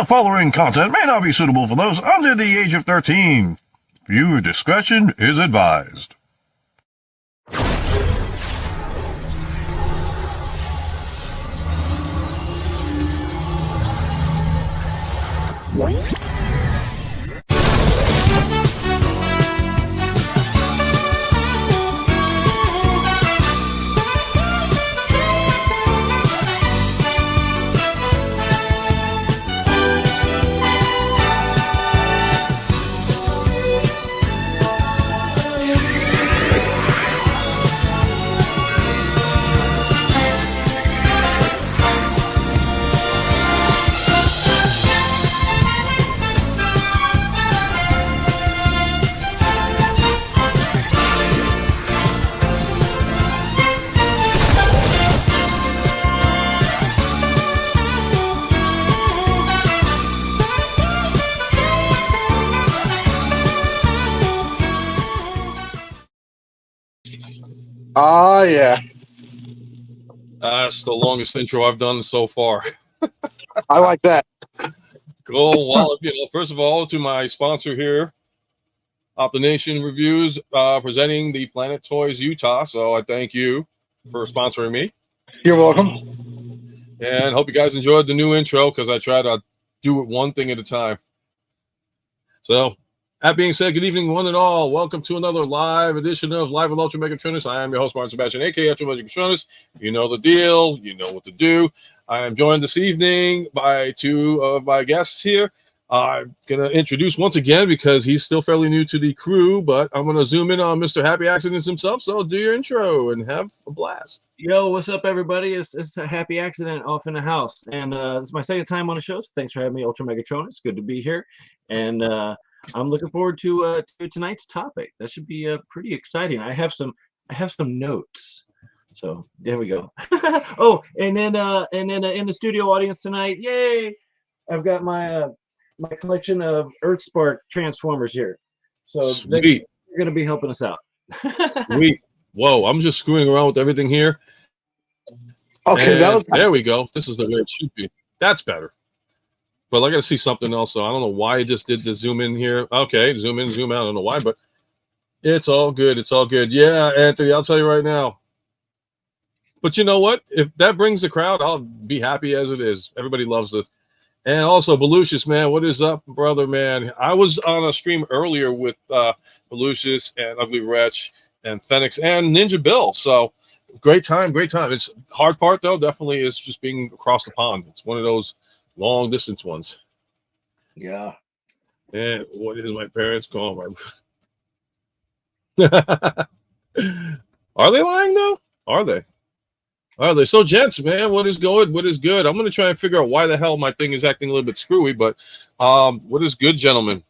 following content may not be suitable for those under the age of 13. Viewer discretion is advised. Yeah. That's the longest intro I've done so far. I like that. Cool. Well, first of all, to my sponsor here, OptiNation Reviews, presenting the Planet Toys Utah. So I thank you for sponsoring me. You're welcome. And hope you guys enjoyed the new intro because I try to do it one thing at a time. So, that being said, good evening, one and all. Welcome to another live edition of Live with UltraMegatronus. I am your host, Martin Sebastian, a.k.a. UltraMegatronus. You know the deal. You know what to do. I am joined this evening by two of my guests here. I'm going to introduce once again because he's still fairly new to the crew, but I'm going to zoom in on Mr. Happy Accidents himself. So do your intro and have a blast. Yo, what's up, everybody? It's a Happy Accident off in the house. And it's my second time on the show, so thanks for having me, UltraMegatronus. Good to be here. And I'm looking forward to tonight's topic. That should be pretty exciting. I have some notes. So there we go. Oh, and then in the studio audience tonight, yay! I've got my my collection of EarthSpark Transformers here. So they're going to be helping us out. Sweet. Whoa, I'm just screwing around with everything here. Okay, there we go. This is the way it should be. That's better. But I got to see something else. So I don't know why I just did the zoom in here. Okay, zoom in, zoom out. I don't know why, but it's all good. It's all good. Yeah, Anthony, I'll tell you right now. But you know what? If that brings the crowd, I'll be happy as it is. Everybody loves it. And also, Belucius, man, what is up, brother, man? I was on a stream earlier with Belucius and Ugly Wretch and Phoenix and Ninja Bill. So great time, great time. It's hard part, though, definitely is just being across the pond. It's one of those long distance ones. Yeah. And what is my parents calling my Are they lying though? Are they? So gents, man, what is good? What is good? I'm gonna try and figure out why the hell my thing is acting a little bit screwy, but what is good, gentlemen?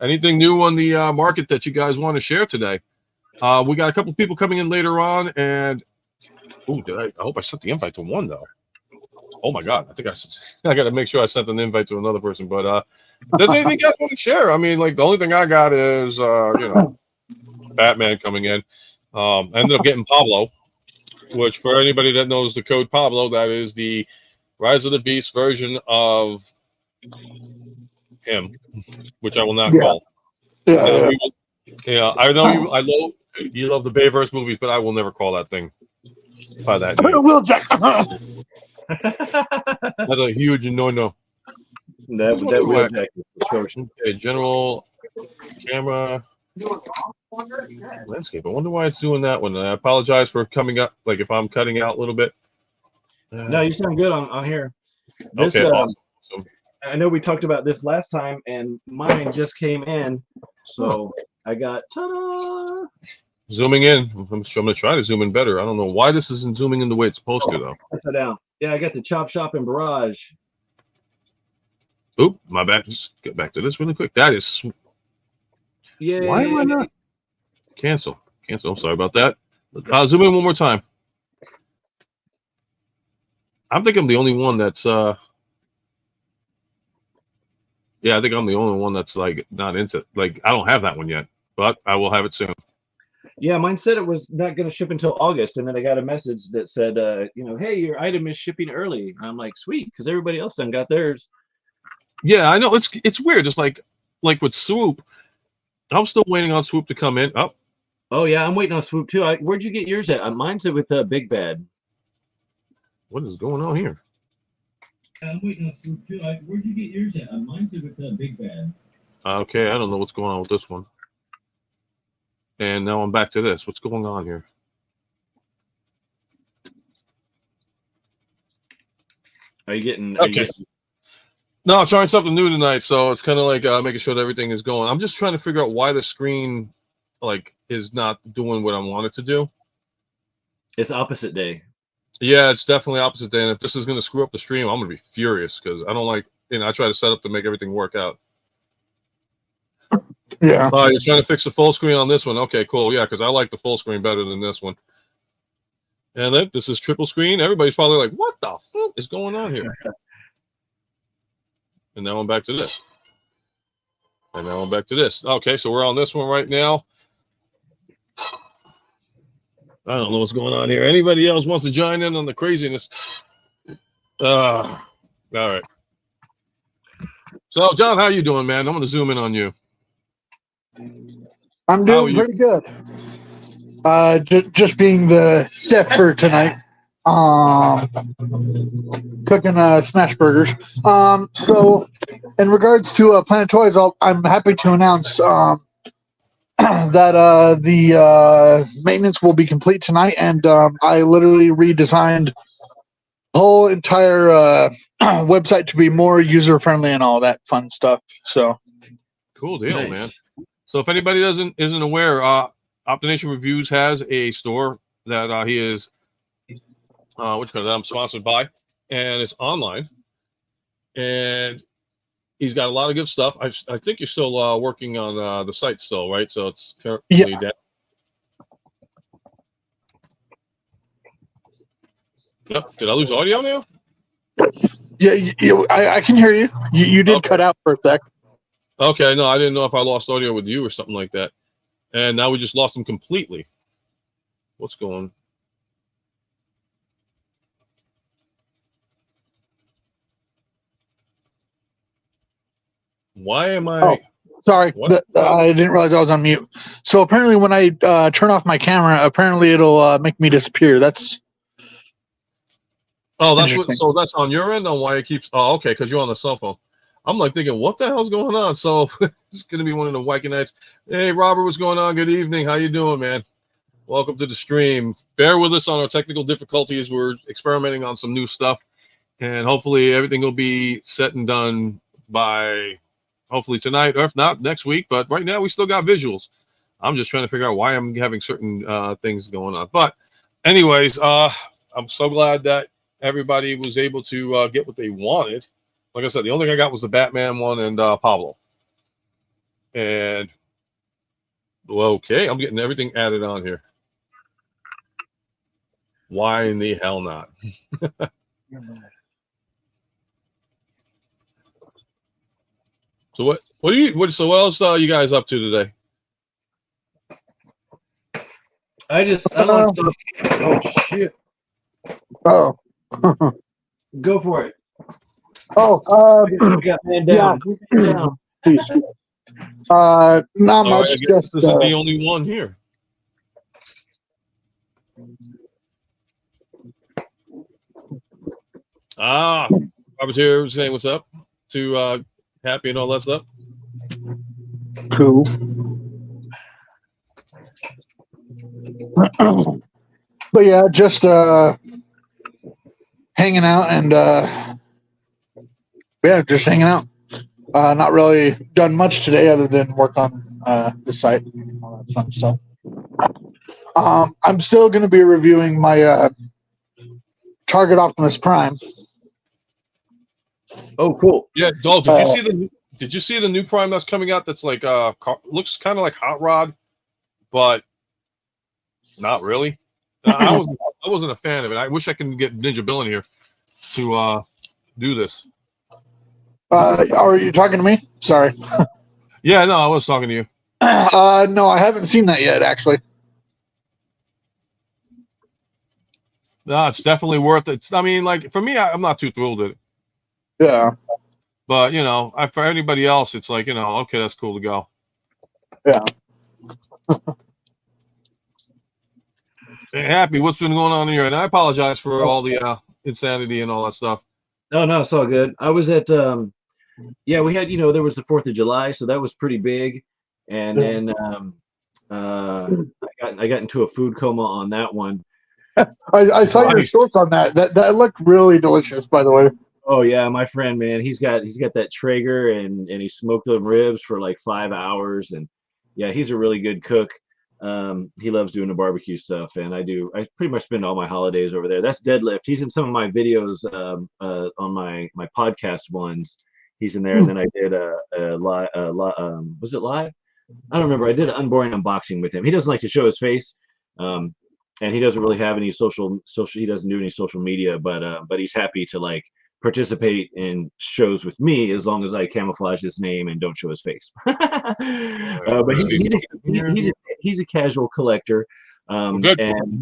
Anything new on the market that you guys want to share today? We got a couple of people coming in later on, and I hope I sent the invite to one though. Oh my God, I think I got to make sure I sent an invite to another person. But does anything you guys want to share? I mean, like the only thing I got is Batman coming in. Ended up getting Pablo, which for anybody that knows the code Pablo, that is the Rise of the Beast version of him, which I will not call. Yeah, I know you love the Bayverse movies, but I will never call that thing by that name. That's a huge no-no. Okay, general camera landscape. I wonder why it's doing that one. I apologize for coming up, like if I'm cutting out a little bit. No, you sound good on here. This, okay, awesome. I know we talked about this last time, and mine just came in, so I got ta-da! Zooming in. I'm going to try to zoom in better. I don't know why this isn't zooming in the way it's supposed to, though. Upside down. Yeah, I got the Chop Shop and Barrage. Oop, my bad. Just get back to this really quick. That is. Yeah. Why am I not? Cancel. I'm sorry about that. Zoom in one more time. I think I'm the only one that's. Yeah, I think I'm the only one that's like not into. Like I don't have that one yet, but I will have it soon. Yeah, mine said it was not going to ship until August, and then I got a message that said, hey, your item is shipping early. And I'm like, sweet, because everybody else done got theirs. Yeah, I know it's weird. It's like with Swoop, I'm still waiting on Swoop to come in. Oh, Oh yeah, I'm waiting on Swoop too. Where'd you get yours at? Mine's with Big Bad. what is going on here? I'm waiting on Swoop too. Where'd you get yours at? Mine's with Big Bad. Okay, I don't know what's going on with this one. And now I'm back to this. What's going on here? Are you getting? Okay. No, I'm trying something new tonight, so it's kind of like making sure that everything is going. I'm just trying to figure out why the screen is not doing what I want it to do. It's opposite day. Yeah, it's definitely opposite day. And if this is going to screw up the stream, I'm going to be furious because I don't like. I try to set up to make everything work out. Yeah. You're trying to fix the full screen on this one. Okay, cool. Yeah, because I like the full screen better than this one. And then this is triple screen. Everybody's probably like, "What the fuck is going on here?" And now I'm back to this. And now I'm back to this. Okay, so we're on this one right now. I don't know what's going on here. Anybody else wants to join in on the craziness? All right. So, John, how you doing, man? I'm going to zoom in on you. I'm doing pretty good. Just being the chef for tonight. Cooking smash burgers. So in regards to Planet Toys, I'm happy to announce that the maintenance will be complete tonight, and I literally redesigned the whole entire website to be more user friendly and all that fun stuff. So cool deal, Nice. man. So if anybody isn't aware, Optination Reviews has a store that he is that I'm sponsored by, and it's online, and he's got a lot of good stuff. I think you're still working on the site still, right? So it's currently down. Yep. Did I lose audio now? yeah, I can hear you. You did cut out for a sec. Okay, no, I didn't know if I lost audio with you or something like that. And now we just lost him completely. What's going on? Why am I... Oh, sorry. What? I didn't realize I was on mute. So apparently when I turn off my camera, apparently it'll make me disappear. That's... Oh, so that's on your end on why it keeps... Oh, okay, because you're on the cell phone. I'm like thinking, what the hell's going on? So it's going to be one of the wacky nights. Hey, Robert, what's going on? Good evening. How you doing, man? Welcome to the stream. Bear with us on our technical difficulties. We're experimenting on some new stuff, and hopefully everything will be set and done by hopefully tonight, or if not, next week. But right now, we still got visuals. I'm just trying to figure out why I'm having certain things going on. But anyways, I'm so glad that everybody was able to get what they wanted. Like I said, the only thing I got was the Batman one and Pablo. And, well, okay, I'm getting everything added on here. Why in the hell not? So what else are you guys up to today? I don't want to. Oh shit! Oh. Go for it. Oh. You got man down. Yeah. Down. Please. Not much. Right, Just this is the only one here. I was here saying what's up to Happy and all that stuff. cool. But yeah, just hanging out and just hanging out. Not really done much today other than work on the site and all that fun stuff. I'm still going to be reviewing my Target Optimus Prime. Oh, cool. Yeah, Dol, did you see the new Prime that's coming out? That's like looks kind of like Hot Rod, but not really. I wasn't a fan of it. I wish I could get Ninja Bill in here to do this. Are you talking to me? Sorry. Yeah, no, I was talking to you. No, I haven't seen that yet, actually. No, it's definitely worth it. I mean, like for me, I'm not too thrilled with it. Yeah. But for anybody else, it's like okay, that's cool to go. Yeah. Hey, Happy, what's been going on here? And I apologize for all the insanity and all that stuff. No, it's all good. I was at yeah, we had there was the 4th of July, so that was pretty big, and then I got into a food coma on that one. I saw your shorts on that. That looked really delicious, by the way. Oh yeah, my friend, man, he's got that Traeger and he smoked the ribs for like 5 hours, and yeah, he's a really good cook. He loves doing the barbecue stuff, and I pretty much spend all my holidays over there. That's Deadlift. He's in some of my videos on my podcast ones. He's in there, and then I did was it live? I don't remember. I did an unboring unboxing with him. He doesn't like to show his face, and he doesn't really have any social. He doesn't do any social media, but he's happy to like participate in shows with me as long as I camouflage his name and don't show his face. But he's a casual collector, and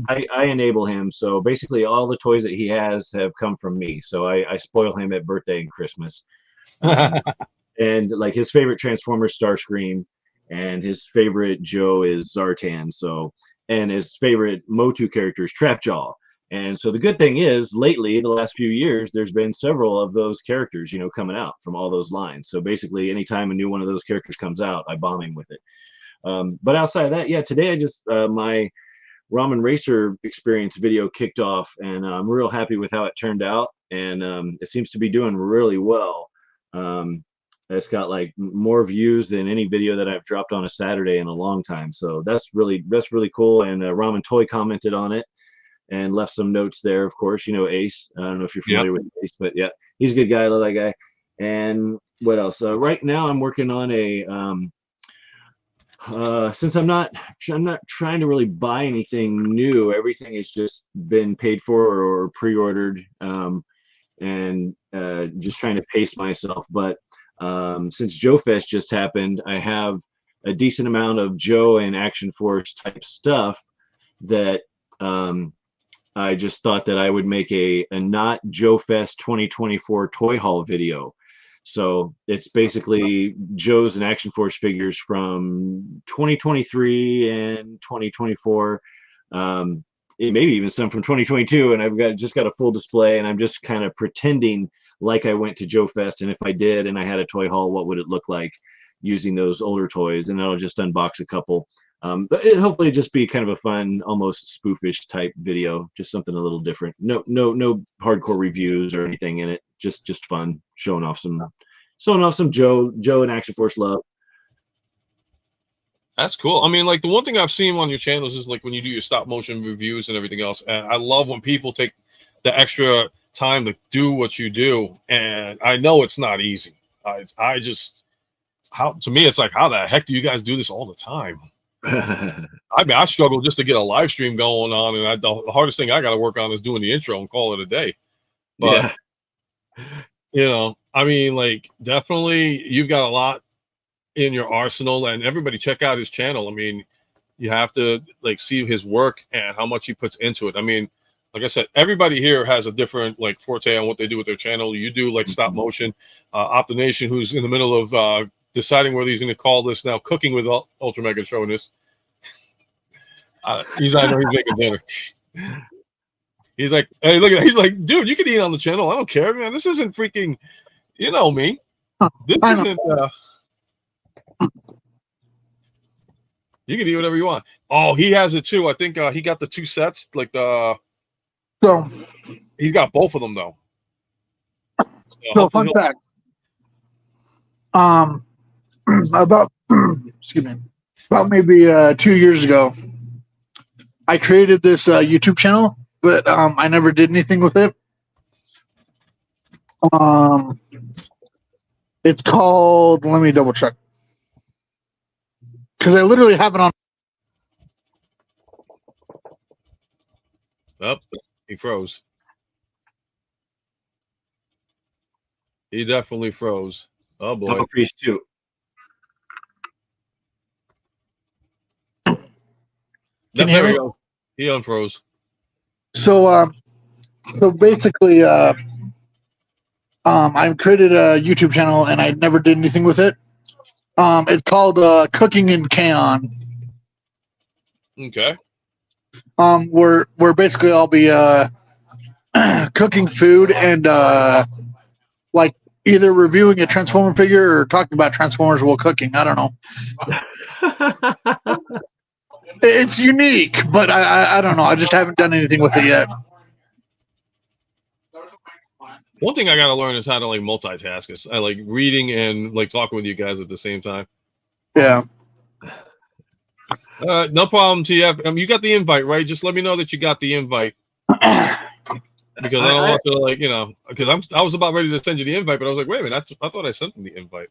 I enable him. So basically, all the toys that he has have come from me. So I spoil him at birthday and Christmas. And like his favorite Transformer Starscream, and his favorite Joe is Zartan. So, and his favorite Motu character is Trapjaw. And so the good thing is, lately, the last few years, there's been several of those characters, coming out from all those lines. So basically, anytime a new one of those characters comes out, I bomb him with it. But outside of that, yeah, today I just my Ramen Racer experience video kicked off, and I'm real happy with how it turned out, and it seems to be doing really well. It's got like more views than any video that I've dropped on a Saturday in a long time, so that's really cool. And Ramen Toy commented on it and left some notes there. Of course, Ace. I don't know if you're familiar with Ace, but yeah, he's a good guy. I love that guy. And what else? Right now, I'm working on a. Since I'm not trying to really buy anything new. Everything has just been paid for or pre-ordered, and just trying to pace myself. But since Joe Fest just happened, I have a decent amount of Joe and Action Force type stuff that I just thought that I would make a not Joe Fest 2024 toy haul video. So it's basically Joe's and Action Force figures from 2023 and 2024, maybe even some from 2022. And I've just got a full display, and I'm just kind of pretending like I went to Joe Fest. And if I did and I had a toy haul, what would it look like using those older toys? And I'll just unbox a couple. But it hopefully just be kind of a fun, almost spoofish type video, just something a little different. No hardcore reviews or anything in it. Just fun, showing off some Joe and Action Force love. That's cool. I mean, like the one thing I've seen on your channels is like when you do your stop motion reviews and everything else. And I love when people take the extra time to do what you do. And I know it's not easy. To me, it's like, how the heck do you guys do this all the time? I mean, I struggle just to get a live stream going on, and the hardest thing I got to work on is doing the intro and call it a day. But I mean, like definitely you've got a lot in your arsenal, and everybody check out his channel. I mean, you have to like see his work and how much he puts into it. I mean, like I said, everybody here has a different like forte on what they do with their channel. You do like stop motion. Optination, who's in the middle of deciding whether he's going to call this now Cooking with UltraMegatronus. I know he's making dinner. He's like, hey, look at that. He's like, dude, you can eat on the channel. I don't care, man. This isn't freaking, you know me. This isn't. You can eat whatever you want. Oh, he has it too. I think he got the 2 sets. Like So he's got both of them though. So fun fact. About excuse me, about maybe 2 years ago, I created this YouTube channel, but I never did anything with it. It's called, let me double check, because I literally have it on. Oh, he froze. He definitely froze. Oh boy. I'm a priest too. Can you hear me? He unfroze. So basically, I created a YouTube channel and I never did anything with it. It's called Cooking in Can. Okay. Where basically I'll be cooking food and like either reviewing a Transformer figure or talking about Transformers while cooking. I don't know. It's unique, but I don't know. I just haven't done anything with it yet. One thing I gotta learn is how to like multitask. Is I like reading and like talking with you guys at the same time. Yeah. No problem, TF. You got the invite, right? Just let me know that you got the invite. Because I don't want to, like, you know, because I was about ready to send you the invite, but I was like, wait a minute, I thought I sent them the invite.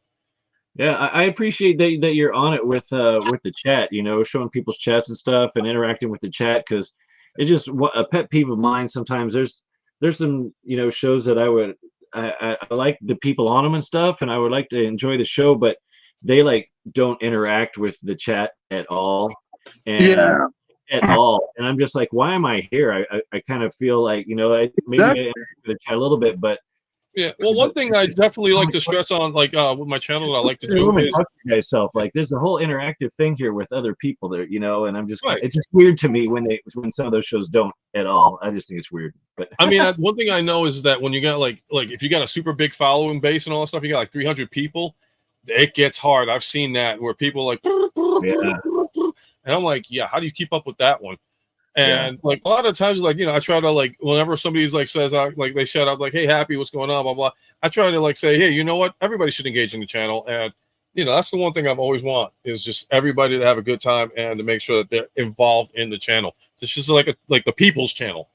Yeah, I appreciate that you're on it with the chat, you know, showing people's chats and stuff and interacting with the chat, because it's just a pet peeve of mine. Sometimes there's some, you know, shows that I like the people on them and stuff, and I would like to enjoy the show, but they like don't interact with the chat at all. And Yeah. at all. And I'm just like, why am I here? I kind of feel like, you know, maybe I interact with the chat a little bit, but yeah. Well, one thing I definitely like to stress on, like with my channel, I like to do is myself. Like, there's a whole interactive thing here with other people there, you know. And I'm just, right. It's just weird to me when some of those shows don't at all. I just think it's weird. But I mean, one thing I know is that when you got like if you got a super big following base and all that stuff, you got like 300 people. It gets hard. I've seen that where people like, yeah. And I'm like, yeah, how do you keep up with that one? And like a lot of times, like, you know, I try to like whenever somebody's like says like they shout out like, hey, Happy, what's going on, blah blah. I try to like say, hey, you know what? Everybody should engage in the channel, and you know that's the one thing I've always want is just everybody to have a good time and to make sure that they're involved in the channel. It's just like the people's channel.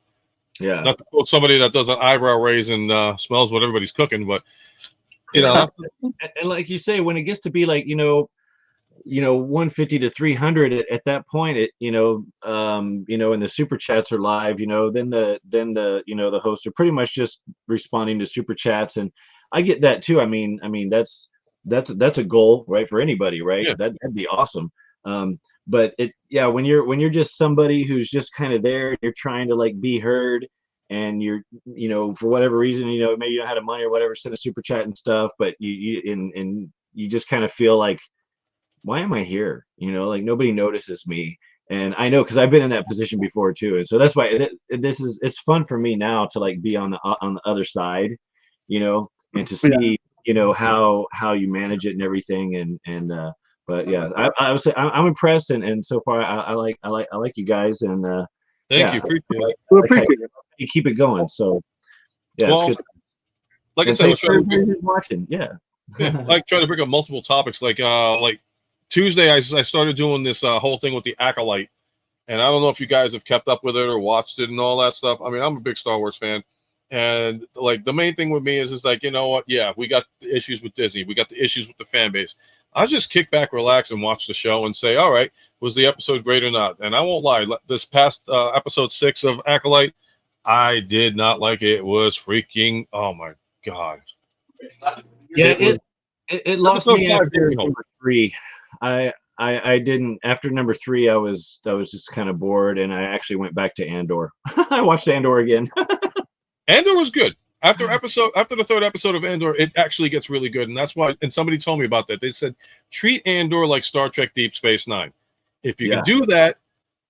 Yeah. Not to quote somebody that does an eyebrow raise and smells what everybody's cooking, but you know. And like you say, when it gets to be like, you know, 150 to 300 at that point, it, you know, and the super chats are live, you know, then the you know, the hosts are pretty much just responding to super chats, and I get that too. I mean that's a goal, right, for anybody, right? Yeah. That'd be awesome. But when you're just somebody who's just kind of there, you're trying to like be heard, and you're, you know, for whatever reason, you know, maybe you don't have the money or whatever, send a super chat and stuff, but you just kind of feel like, why am I here? You know, like nobody notices me. And I know, because I've been in that position before too. And so that's why it's fun for me now to like be on the other side, you know, and to see, you know, how you manage it and everything. But yeah, I would say I'm impressed. And so far I like you guys. And Thank you. Appreciate it. Appreciate it. You keep it going. So yeah, well, it's good. Like I said, watching. Yeah. Like try to bring up multiple topics. Like Tuesday, I started doing this whole thing with the Acolyte, and I don't know if you guys have kept up with it or watched it and all that stuff. I mean, I'm a big Star Wars fan, and like the main thing with me is like, you know what? Yeah, we got the issues with Disney, we got the issues with the fan base. I just kick back, relax, and watch the show and say, all right, was the episode great or not? And I won't lie, this past episode 6 of Acolyte, I did not like it. It was freaking, oh my god. Yeah, it lost me after number 3. I didn't, after number 3 I was just kind of bored, and I actually went back to Andor. I watched Andor again. Andor was good. After the 3rd episode of Andor, it actually gets really good. And that's why, and somebody told me about that. They said, treat Andor like Star Trek Deep Space Nine. If you can do that,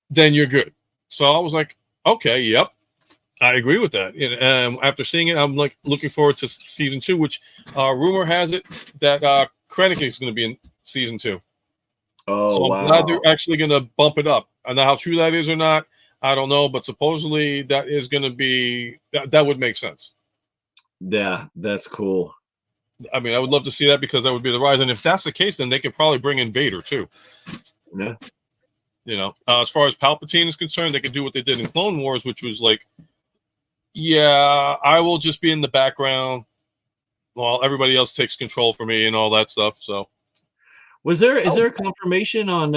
then you're good. So I was like, okay, yep, I agree with that. And after seeing it, I'm like looking forward to season 2, which rumor has it that Krennic is going to be in season 2. Oh, so I'm glad they're actually going to bump it up. I know how true that is or not, I don't know, but supposedly that is going to be that would make sense. Yeah, that's cool. I mean, I would love to see that, because that would be the rise. And if that's the case, then they could probably bring in Vader too. Yeah. You know, as far as Palpatine is concerned, they could do what they did in Clone Wars, which was like, yeah, I will just be in the background while everybody else takes control for me and all that stuff. So, is there a confirmation on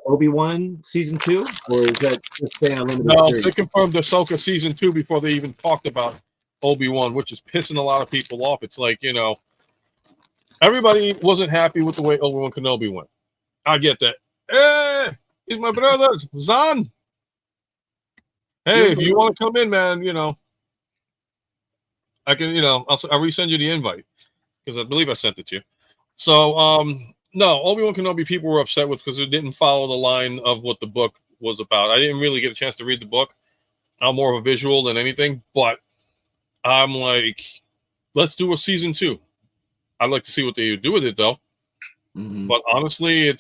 Obi-Wan season 2, or is that just staying a limited? No, series? they confirmed Ahsoka season 2 before they even talked about Obi-Wan, which is pissing a lot of people off. It's like, you know, everybody wasn't happy with the way Obi-Wan Kenobi went. I get that. Hey, he's my brother, Zan. Hey, if you want to come in, man, you know, I can, I'll resend you the invite because I believe I sent it to you. So, no, Obi-Wan Kenobi people were upset with because it didn't follow the line of what the book was about. I didn't really get a chance to read the book. I'm more of a visual than anything, but I'm like, let's do a season 2. I'd like to see what they do with it, though. Mhm. But honestly, I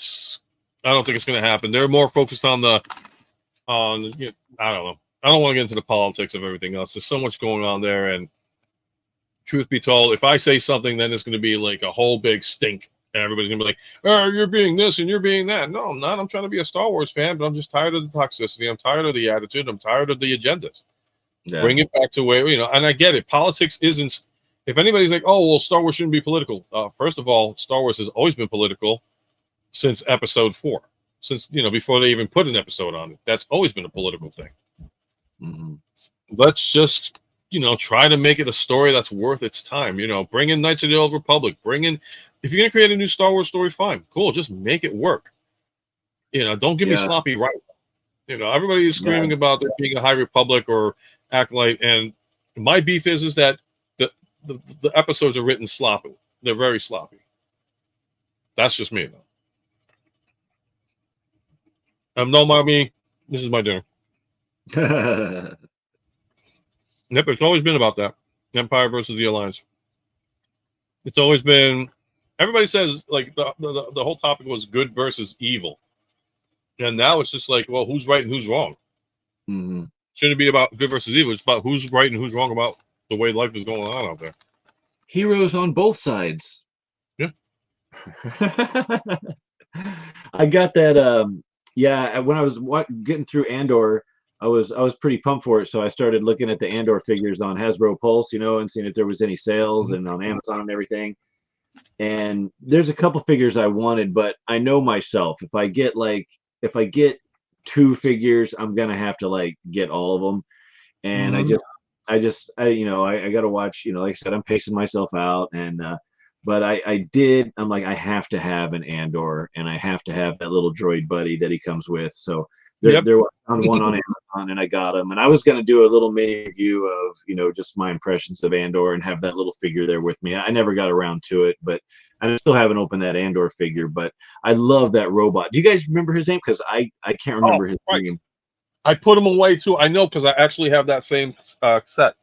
don't think it's going to happen. They're more focused on I don't know. I don't want to get into the politics of everything else. There's so much going on there, and truth be told, if I say something, then it's going to be like a whole big stink, and everybody's going to be like, "Oh, you're being this and you're being that." No, I'm not. I'm trying to be a Star Wars fan, but I'm just tired of the toxicity. I'm tired of the attitude. I'm tired of the agendas. Yeah. Bring it back to where, and I get it. Politics isn't. If anybody's like, "Oh, well, Star Wars shouldn't be political," first of all, Star Wars has always been political since Episode 4. Since before they even put an episode on it, that's always been a political thing. Mhm. Let's just try to make it a story that's worth its time. Bring in Knights of the Old Republic. Bring in, if you're gonna create a new Star Wars story, fine, cool. Just make it work. Don't give me sloppy writing. Everybody is screaming about there being a High Republic or Acolyte, and my beef is that the episodes are written sloppy. They're very sloppy. That's just me, though. No, mommy, this is my dinner. Yep, it's always been about that. Empire versus the Alliance. It's always been, everybody says, like, the whole topic was good versus evil. And now it's just like, well, who's right and who's wrong? Mm-hmm. Shouldn't be about good versus evil. It's about who's right and who's wrong about the way life is going on out there. Heroes on both sides. Yeah. I got that. Yeah, when I was getting through Andor, I was pretty pumped for it. So I started looking at the Andor figures on Hasbro Pulse, and seeing if there was any sales and on Amazon and everything. And there's a couple figures I wanted, but I know myself. If I get 2 figures, I'm gonna have to get all of them. And I got to watch. Like I said, I'm pacing myself out, and but I'm like, I have to have an Andor, and I have to have that little droid buddy that he comes with. So there was one on Amazon, and I got him. And I was going to do a little mini review of, just my impressions of Andor and have that little figure there with me. I never got around to it, but I still haven't opened that Andor figure. But I love that robot. Do you guys remember his name? Because I can't remember his name. I put him away too. I know because I actually have that same set.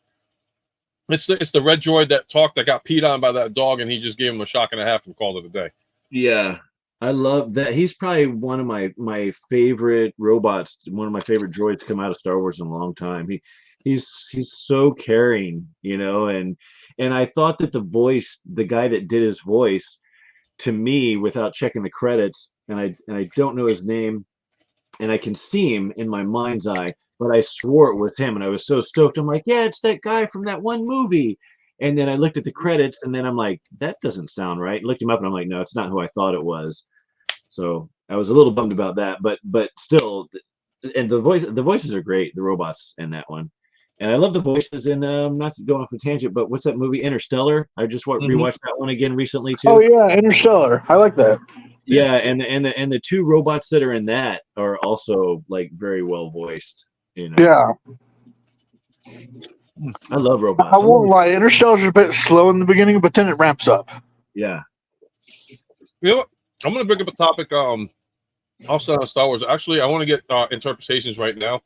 It's the red droid that got peed on by that dog, and he just gave him a shock and a half and called it a day. Yeah. I love that. He's probably one of my favorite robots, one of my favorite droids to come out of Star Wars in a long time. He's so caring, and I thought that the guy that did his voice, to me, without checking the credits, and I don't know his name, and I can see him in my mind's eye, but I swore it was him, and I was so stoked. I'm like, yeah, it's that guy from that one movie. And then I looked at the credits, and then I'm like, that doesn't sound right. Looked him up, and I'm like, no, it's not who I thought it was. So I was a little bummed about that, but still, and the voices are great, the robots in that one. And I love the voices in not to go off a tangent, but what's that movie, Interstellar? I just rewatched that one again recently too. Oh yeah, Interstellar. I like that. Yeah, and the 2 robots that are in that are also very well voiced. Yeah. I love robots. I won't lie, Interstellar's a bit slow in the beginning, but then it ramps up. Yeah. You know what? I'm going to bring up a topic also on Star Wars. Actually, I want to get interpretations right now.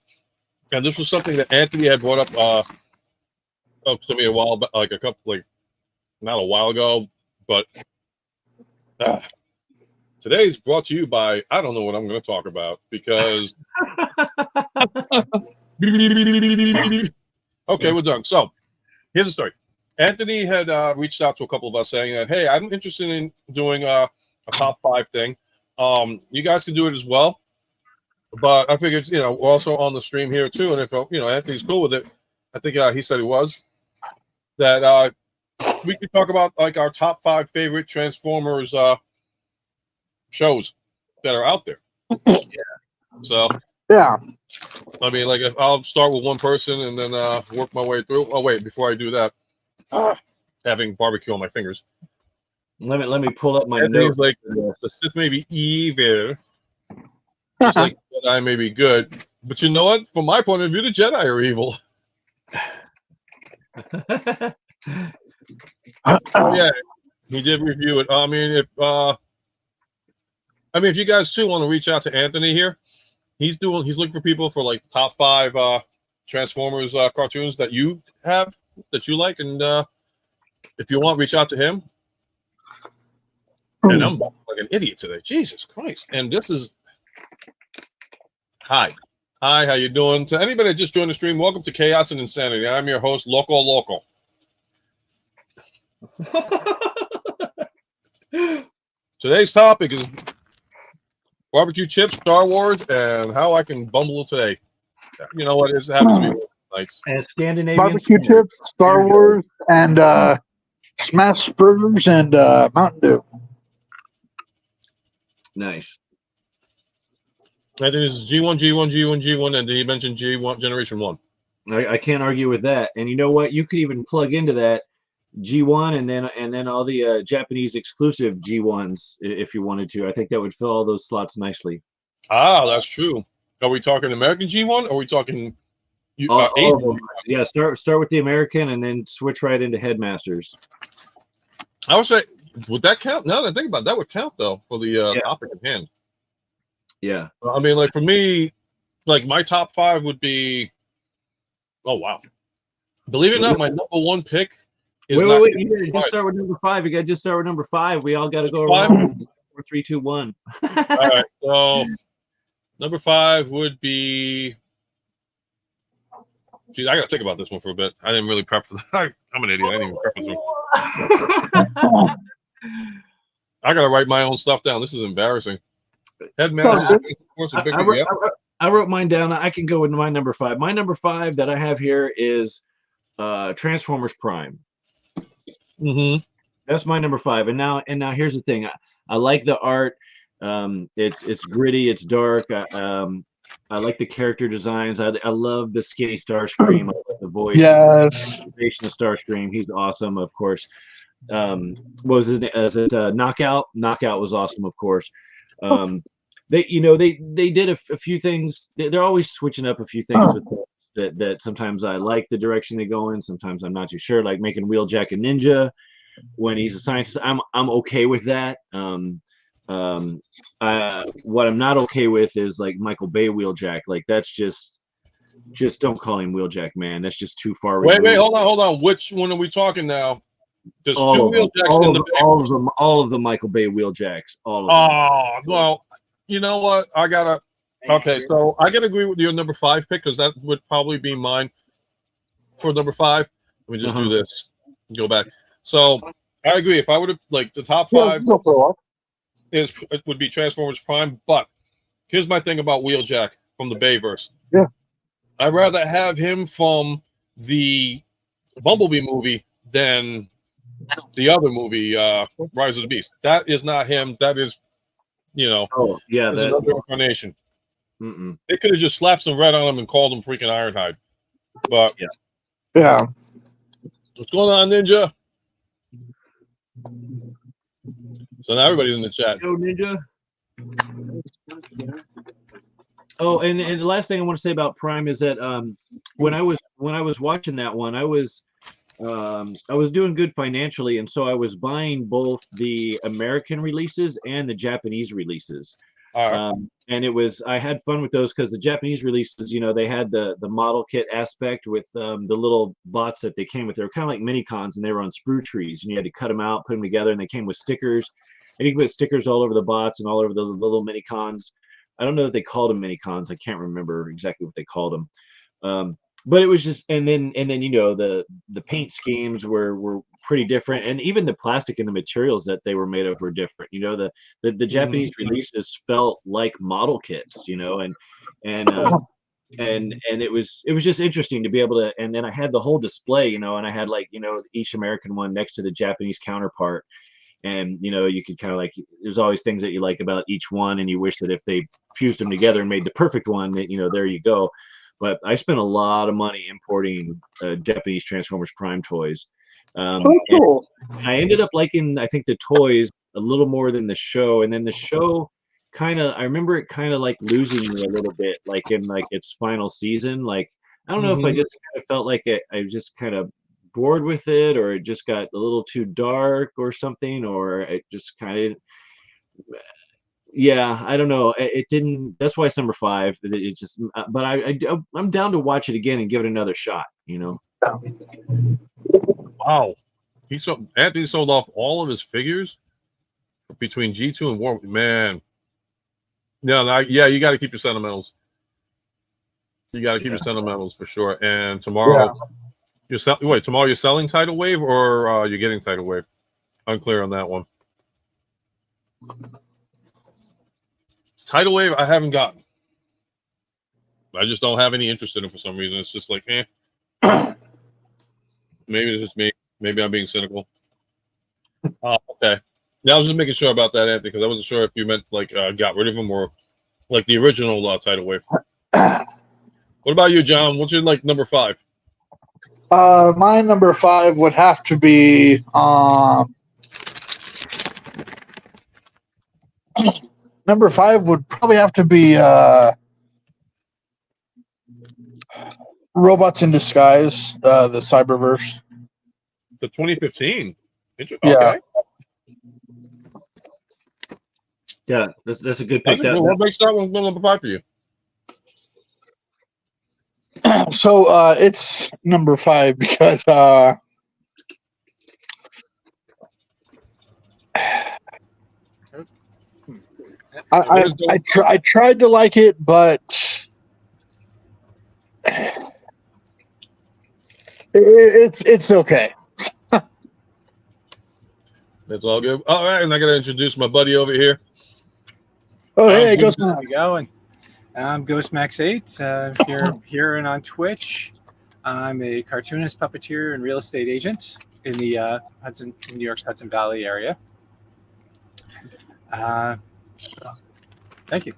And this was something that Anthony had brought up to me a while back, not a while ago, but today's brought to you by, I don't know what I'm going to talk about because... Okay, we're done. So here's the story. Anthony had reached out to a couple of us saying that, hey, I'm interested in doing a top 5 thing. You guys can do it as well. But I figured, we're also on the stream here too. And if, Anthony's cool with it, I think he said he was, that we could talk about our top 5 favorite Transformers shows that are out there. Yeah. So, yeah. I mean, if I'll start with one person and then work my way through. Oh, wait, before I do that, having barbecue on my fingers. Let me pull up my notes. The Sith may be evil, just like Jedi may be good. But you know what? From my point of view, the Jedi are evil. Oh, yeah, he did review it. I mean, if you guys too want to reach out to Anthony here, he's looking for people for like top 5 Transformers cartoons that you like, and if you want, reach out to him. And I'm like an idiot today. Jesus Christ! And this is hi, how you doing? To anybody that just joined the stream, welcome to Chaos and Insanity. I'm your host, Loco. Today's topic is barbecue chips, Star Wars, and how I can bumble today. You know what? It happens to be nights. And Scandinavian Barbecue chips, Star Wars, and smash burgers, and Mountain Dew. Nice. I think this is G1, and he mentioned G1 Generation 1. I can't argue with that. And you know what? You could even plug into that G1 and then all the Japanese exclusive G1s if you wanted to. I think that would fill all those slots nicely. Ah, that's true. Are we talking American G1 or are we talking all of them? Yeah, start with the American and then switch right into Headmasters. I would say, would that count? Now that I think about it, that would count though for the topic at hand. Yeah. I mean, like for me, like my top 5 would be. Oh wow! Believe it or not, my number 1 pick is wait! You gotta just start with number 5. You gotta just start with number 5. We all got to go around. 4, 3, 2, 1. All right. So number 5 would be. Geez, I gotta think about this one for a bit. I didn't really prep for that. I'm an idiot. I didn't even prep this one. I gotta write my own stuff down. This is embarrassing. Headmaster, I wrote mine down. I can go with my number 5. My number 5 that I have here is Transformers Prime. Mm-hmm. That's my number 5. And now here's the thing. I like the art. It's gritty. It's dark. I like the character designs. I love the skinny Starscream. I love the voice. Yes. The of Starscream. He's awesome, of course. What was his name? Is it Knockout? Knockout was awesome, of course. They did a few things. They're always switching up a few things with that sometimes I like the direction they go in. Sometimes I'm not too sure. Like making Wheeljack a ninja when he's a scientist. I'm okay with that. What I'm not okay with is like Michael Bay Wheeljack. Like that's just don't call him Wheeljack, man. That's just too far. Wait, hold on. Which one are we talking now? There's 2 Wheeljacks in the Bay. All of the Michael Bay Wheeljacks. All of them. Oh, well, you know what? Okay, so I gotta agree with your number 5 pick because that would probably be mine for number 5. Let me just do this. Go back. So I agree. If I would have like the top 5 would be Transformers Prime, but here's my thing about Wheeljack from the Bayverse. Yeah. I'd rather have him from the Bumblebee movie than the other movie, Rise of the Beast. That is not him. That is, Oh yeah, that's another incarnation. Mm-mm. They could have just slapped some red on him and called him freaking Ironhide. But yeah. What's going on, Ninja? So now everybody's in the chat. Yo, Ninja. Oh, and the last thing I want to say about Prime is that when I was watching that one, I was doing good financially, and so I was buying both the American releases and the Japanese releases. And I had fun with those because the Japanese releases, they had the model kit aspect with the little bots that they came with. They were kind of like mini cons, and they were on sprue trees, and you had to cut them out, put them together, and they came with stickers. And you can put stickers all over the bots and all over the little mini cons. I don't know that they called them mini cons. I can't remember exactly what they called them. But it was just, and then the paint schemes were pretty different, and even the plastic and the materials that they were made of were different. The Japanese releases felt like model kits, and it was just interesting to be able to. And then I had the whole display, and I had each American one next to the Japanese counterpart. And you could kind of there's always things that you like about each one, and you wish that if they fused them together and made the perfect one, that there you go. But I spent a lot of money importing Japanese Transformers Prime toys. Cool. I ended up liking, I think, the toys a little more than the show. And then the show I remember it kind of losing me a little bit, in its final season. I don't know if I just kind of felt like I was just kind of bored with it, or it just got a little too dark or something, or it just kind of, yeah, I don't know. It didn't. That's why it's number 5. It just, but I'm down to watch it again and give it another shot. Wow. Anthony sold off all of his figures between G2 and War. Man. Yeah, you got to keep your sentimentals. You got to keep your sentimentals for sure. And tomorrow, tomorrow you're selling Tidal Wave, or you're getting Tidal Wave? Unclear on that one. Tidal Wave, I haven't gotten. I just don't have any interest in it for some reason. It's just like, maybe it's just me. Maybe I'm being cynical. Okay. Yeah, I was just making sure about that, Anthony, because I wasn't sure if you meant like got rid of them or like the original Tidal Wave. What about you, John? What's your number 5? My number 5 would have to be number 5 would probably have to be Robots in Disguise, the Cyberverse. The 2015. Okay. Yeah, that's a good pick. What makes that one number 5 for you? So it's number 5 because I tried to like it, but it's okay. That's all good. All right, and I got to introduce my buddy over here. Oh, hey, Ghost Max. How's it going? I'm GhostMax8 here and on Twitch. I'm a cartoonist, puppeteer, and real estate agent in the New York's Hudson Valley area. Thank you.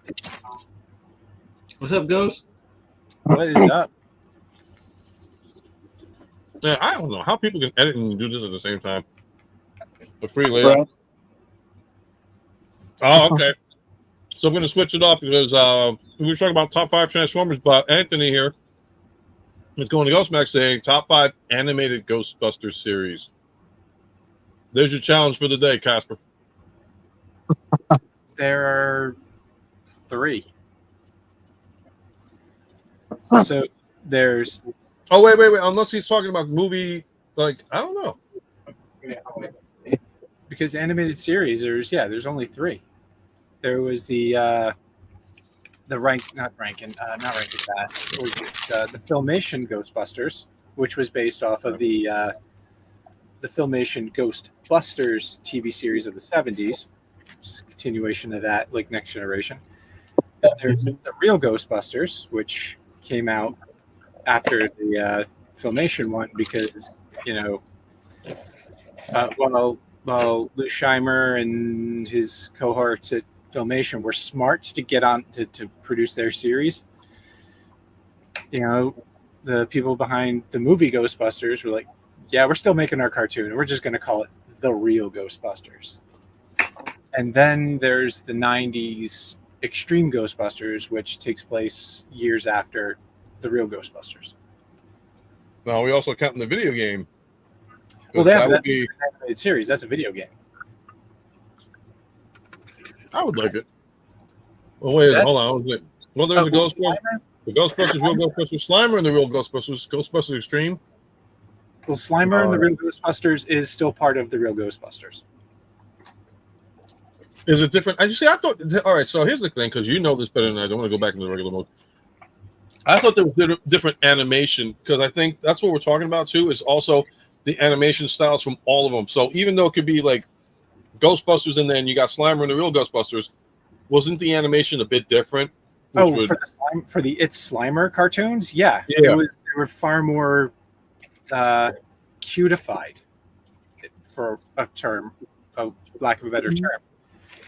What's up, Ghost? What is up? Yeah, I don't know how people can edit and do this at the same time. The free layout. Oh, okay. So I'm going to switch it off because we were talking about top 5 Transformers, but Anthony here is going to Ghostmax saying top 5 animated Ghostbusters series. There's your challenge for the day, Casper. There are 3. So there's. Oh, wait. Unless he's talking about movie, I don't know. Because animated series, there's only 3. There was the Filmation Ghostbusters, which was based off of the Filmation Ghostbusters TV series of the 70s. It's a continuation of that, like Next Generation. Then there's the real Ghostbusters, which came out after the Filmation one because, while Lou Scheimer and his cohorts at Filmation were smart to get on to produce their series, the people behind the movie Ghostbusters were like, yeah, we're still making our cartoon and we're just going to call it The Real Ghostbusters. And then there's the 90s Extreme Ghostbusters, which takes place years after The Real Ghostbusters. Now, we also count in the video game. Well, that's an animated series. That's a video game. I would like it. Well, wait, hold on. Well, there's a Ghostbusters. The Ghostbusters, Real Ghostbusters Slimer, and the Real Ghostbusters Extreme. Well, Slimer and the Real Ghostbusters is still part of the Real Ghostbusters. Is it different? I thought. All right, so here's the thing, because you know this better than I. Don't want to go back into the regular mode. I thought there was different animation because I think that's what we're talking about too. Is also the animation styles from all of them. So even though it could be like Ghostbusters and then you got Slimer and the Real Ghostbusters, wasn't the animation a bit different? For the It's Slimer cartoons, yeah. They were far more cutified, for a lack of a better term.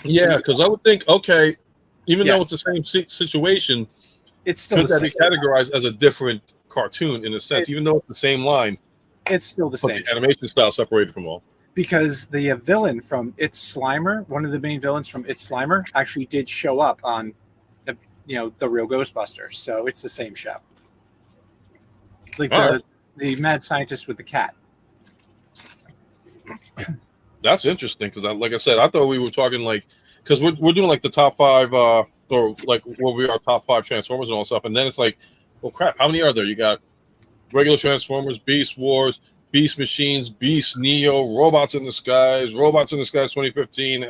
Yeah, because I would think, okay, even though it's the same situation, it's still could that be categorized as a different cartoon in a sense, even though it's the same line? It's still the same. The animation style separated from all. Because the villain from It's Slimer, one of the main villains from It's Slimer, actually did show up on, the Real Ghostbusters. So it's the same show. Like the mad scientist with the cat. That's interesting because, like I said, I thought we were talking like because we're doing like the top 5 or like where we are top 5 Transformers and all stuff, and then it's like, well, crap, how many are there? You got regular Transformers, Beast Wars, Beast Machines, Beast Neo, Robots in the Skies 2015.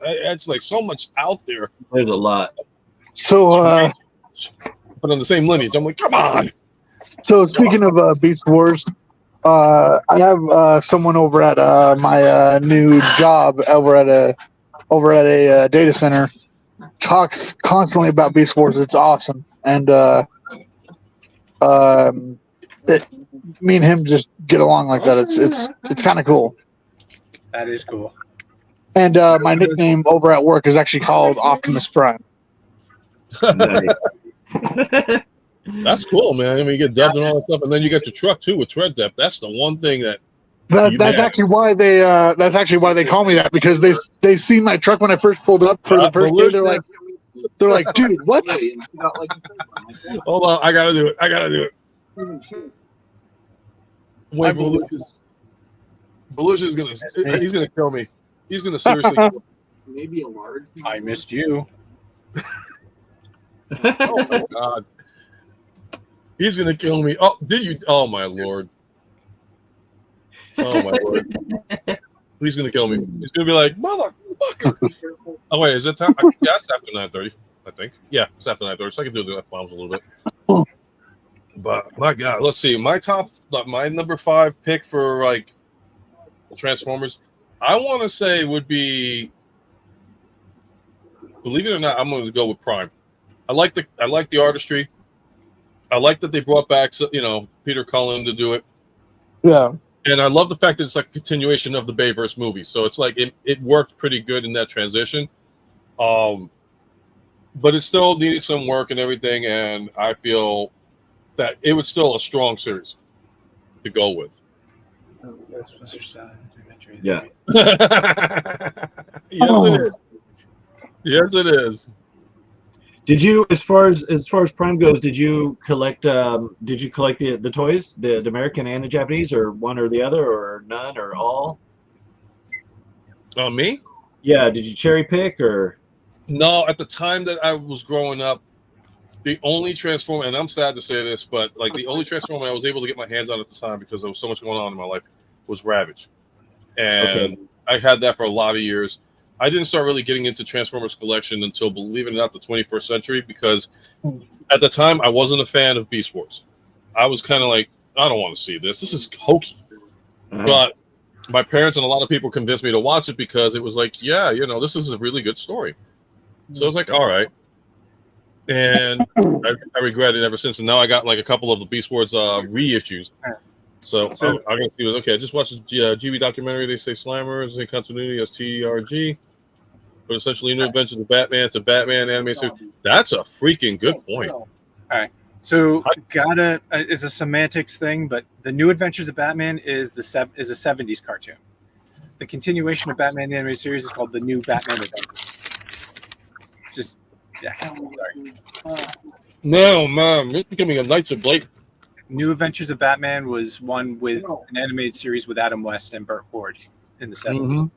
It's like so much out there. There's a lot. So, But on the same lineage, I'm like, come on. so speaking of Beast Wars, I have someone over at my new job over at a data center talks constantly about Beast Wars. It's awesome, and me and him just get along like that. It's kind of cool. That is cool. And my nickname over at work is actually called Optimus Prime. That's cool, man. I mean, you get dubbed and all that stuff, and then you get your truck too with tread depth. That's the one thing that's actually why they call me that, because they seen my truck when I first pulled up for the first day. They're like, dude, what? Hold on, I gotta do it. Wait, Belushi's he's gonna kill me. He's gonna seriously kill me. Maybe a large. I missed you. Oh my god. He's gonna kill me. Oh, did you? Oh my lord. Oh my lord. He's gonna kill me. He's gonna be like, motherfucker. Oh wait, is it time? Yeah, it's after 9:30, I think. Yeah, it's after 9:30, so I can do the F-bombs a little bit. But my god, let's see. My number 5 pick for like Transformers, I want to say would be, believe it or not, I'm going to go with Prime. I like the artistry. I like that they brought back, Peter Cullen to do it. Yeah. And I love the fact that it's like a continuation of the Bayverse movie. So it's like it worked pretty good in that transition. But it still needed some work and everything, and I feel that it was still a strong series to go with. Yeah. It is. Yes, it is. Did you, as far as Prime goes, did you collect the toys, the American and the Japanese, or one or the other, or none, or all? Me? Yeah. Did you cherry pick, or? No, at the time that I was growing up, the only Transformer, and I'm sad to say this, but like the only Transformer I was able to get my hands on at the time, because there was so much going on in my life, was Ravage. And I had that for a lot of years. I didn't start really getting into Transformers collection until, believe it or not, the 21st century, because at the time I wasn't a fan of Beast Wars. I was kind of like, I don't want to see this. This is hokey. But my parents and a lot of people convinced me to watch it because it was like, yeah, this is a really good story. So I was like, all right. And I regret it ever since. And now I got like a couple of the Beast Wars reissues. So I'm going to see what, I just watched the GB documentary. They say Slammers in continuity as TRG. But essentially, New Adventures of Batman to Batman animated series. That's a freaking good point. All right. So it's a semantics thing, but the New Adventures of Batman is a 70s cartoon. The continuation of Batman the animated series is called the New Batman Adventures. Just sorry. No, man, it's becoming a Knights of Blake. New Adventures of Batman was one with an animated series with Adam West and Burt Ward in the 70s. Mm-hmm.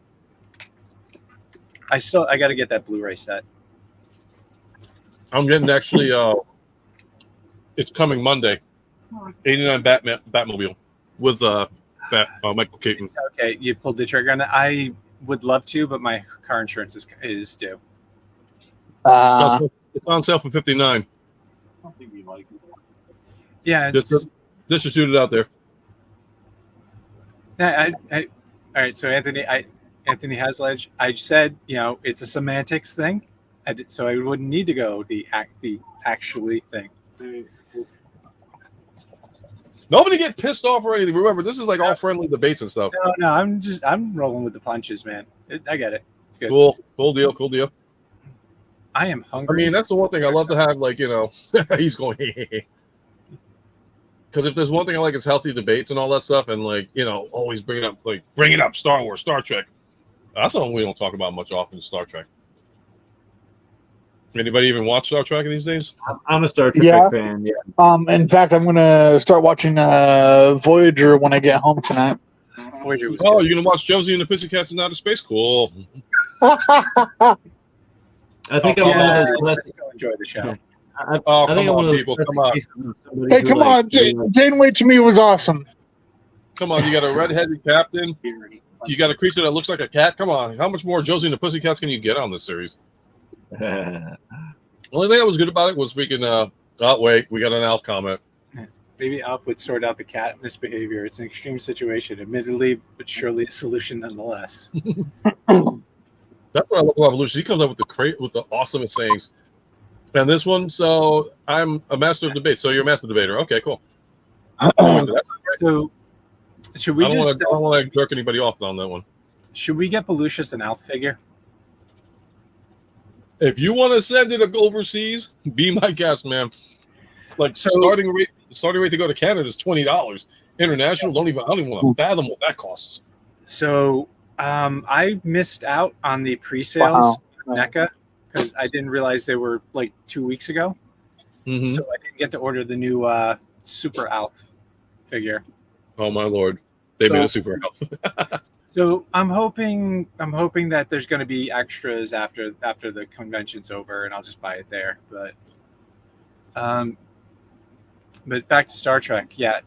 I got to get that Blu-ray set. I'm getting actually. It's coming Monday. 89 Batmobile with Michael Keaton. Okay, you pulled the trigger on that. I would love to, but my car insurance is due. It's on sale for $59. Yeah, just to shoot it out there. All right. So Anthony Hasledge, I said, it's a semantics thing, so I wouldn't need to go the actually thing. Nobody get pissed off or anything. Remember, this is like all friendly debates and stuff. No, I'm rolling with the punches, man. I get it. It's good. Cool deal. I am hungry. I mean, that's the one thing I love to have. Like, he's going. Because if there's one thing I like, it's healthy debates and all that stuff, and like always bring it up Star Wars, Star Trek. That's something we don't talk about much often. Star Trek. Anybody even watch Star Trek these days? I'm a Star Trek fan. Yeah. In fact, I'm gonna start watching Voyager when I get home tonight. Voyager was Oh, good. you're gonna watch Josie and the Pussycats in Outer Space? Cool. I think I'm one Yeah, of those I blessed. still enjoy the show. I Oh, think come I'm one on, of those people, blessed come on. cases of somebody Hey, who, come like, on. Janeway to me was awesome. Come on, you got a red-headed captain. You got a creature that looks like a cat. Come on, how much more Josie and the Pussycats can you get on this series? The only thing that was good about it was freaking. Oh wait, we got an Alf comment. Maybe Alf would sort out the cat misbehavior. It's an extreme situation, admittedly, but surely a solution nonetheless. That's what I love about Evolution. He comes up with the awesomest sayings. And this one, so I'm a master of debate. So you're a master debater. Okay, cool. So, should we I don't just want to jerk anybody off on that one. should we get Belushis an Alf figure? If you want to send it overseas, be my guest, man. Like So- starting rate to go to Canada is $20. International, I don't even want to fathom what that costs. So, I missed out on the pre-sales on NECA because I didn't realize they were like 2 weeks ago. Mm-hmm. So I didn't get to order the new Super Alf figure. Oh my lord, they made a super Alf. So I'm hoping that there's going to be extras after the convention's over, and I'll just buy it there. But back to Star Trek. Yeah,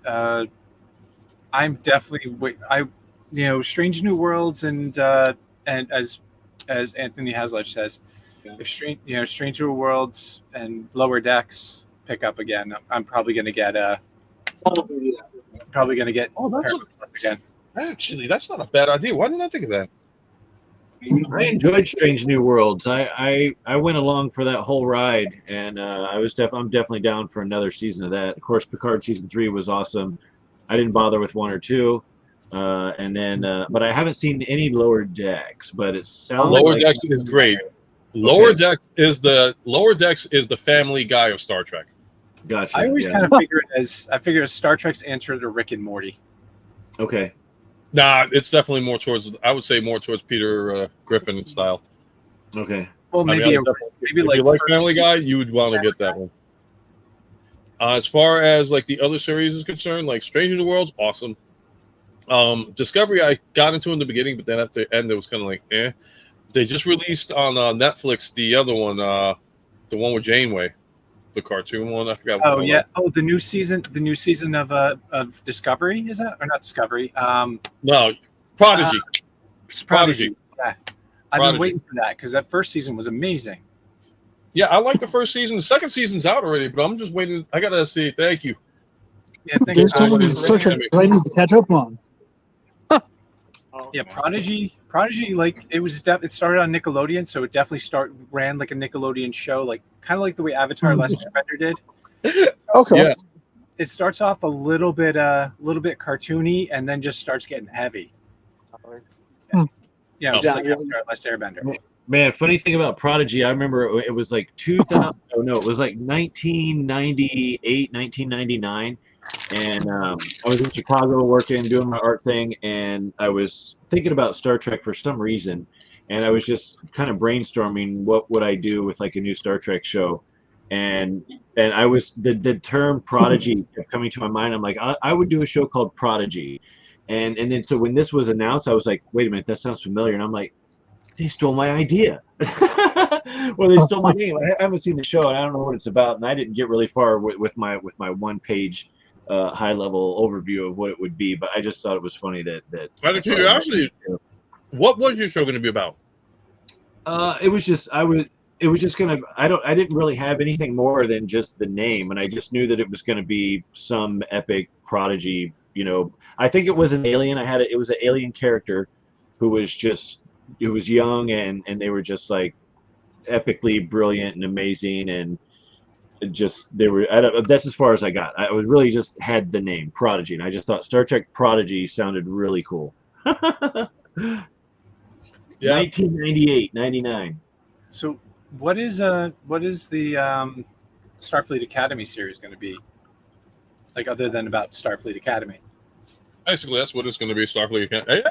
I'm definitely Strange New Worlds and as Anthony Hasledge says, if Strange New Worlds and Lower Decks pick up again, I'm probably going to get Paramount Plus again. Actually, that's not a bad idea. Why didn't I think of that? I enjoyed Strange New Worlds. I went along for that whole ride, and I'm definitely down for another season of that. Of course, Picard season 3 was awesome. I didn't bother with 1 or 2, and then but I haven't seen any Lower Decks. But it sounds Lower like Decks is great. Lower Decks is the Family Guy of Star Trek. Gotcha. I always kind of figure it as Star Trek's answer to Rick and Morty. Okay. Nah, it's definitely more towards. I would say more towards Peter Griffin style. Okay. Well, If maybe you like Family Guy, you would want to get that one. As far as like the other series is concerned, like Strange New Worlds, awesome. Discovery, I got into in the beginning, but then at the end, it was kind of like, eh. They just released on Netflix the other one, the one with Janeway, the cartoon one. I forgot. Oh yeah. Oh, the new season of Discovery, is that or not Discovery? No, Prodigy. Prodigy. Yeah. I've Prodigy. been waiting for that because that first season was amazing. Yeah, I like the first season. The second season's out already, but I'm just waiting. I gotta see. Thank you. Yeah, There's so many Star Trek I need to catch up on. Yeah, Prodigy, like it started on Nickelodeon, so it definitely ran like a Nickelodeon show, like kind of like the way Avatar: Last Airbender did. Okay. Yeah. It starts off a little bit cartoony, and then just starts getting heavy. Yeah, just like Avatar: Last Airbender. Man, funny thing about Prodigy, I remember it was like 2000. Oh no, it was like 1998, 1999. And I was in Chicago working, doing my art thing, and I was thinking about Star Trek for some reason, and I was just kind of brainstorming what would I do with like a new Star Trek show, and I was the term Prodigy kept coming to my mind. I'm like, I would do a show called Prodigy, and then so when this was announced, I was like, wait a minute, that sounds familiar, and I'm like, they stole my idea. Well, they stole my name. I haven't seen the show, and I don't know what it's about, and I didn't get really far with my one-page high-level overview of what it would be, but I just thought it was funny that. Out of curiosity, what was your show going to be about? It was just gonna. I didn't really have anything more than just the name, and I just knew that it was going to be some epic prodigy. I think it was an alien. It was an alien character who was young, and they were just like epically brilliant and amazing, and that's as far as I got. I was really just had the name Prodigy, and I just thought Star Trek Prodigy sounded really cool. Yeah. 1998, 99. So what is the Starfleet Academy series going to be like, other than about Starfleet Academy? Basically, that's what it's going to be. Starfleet Academy.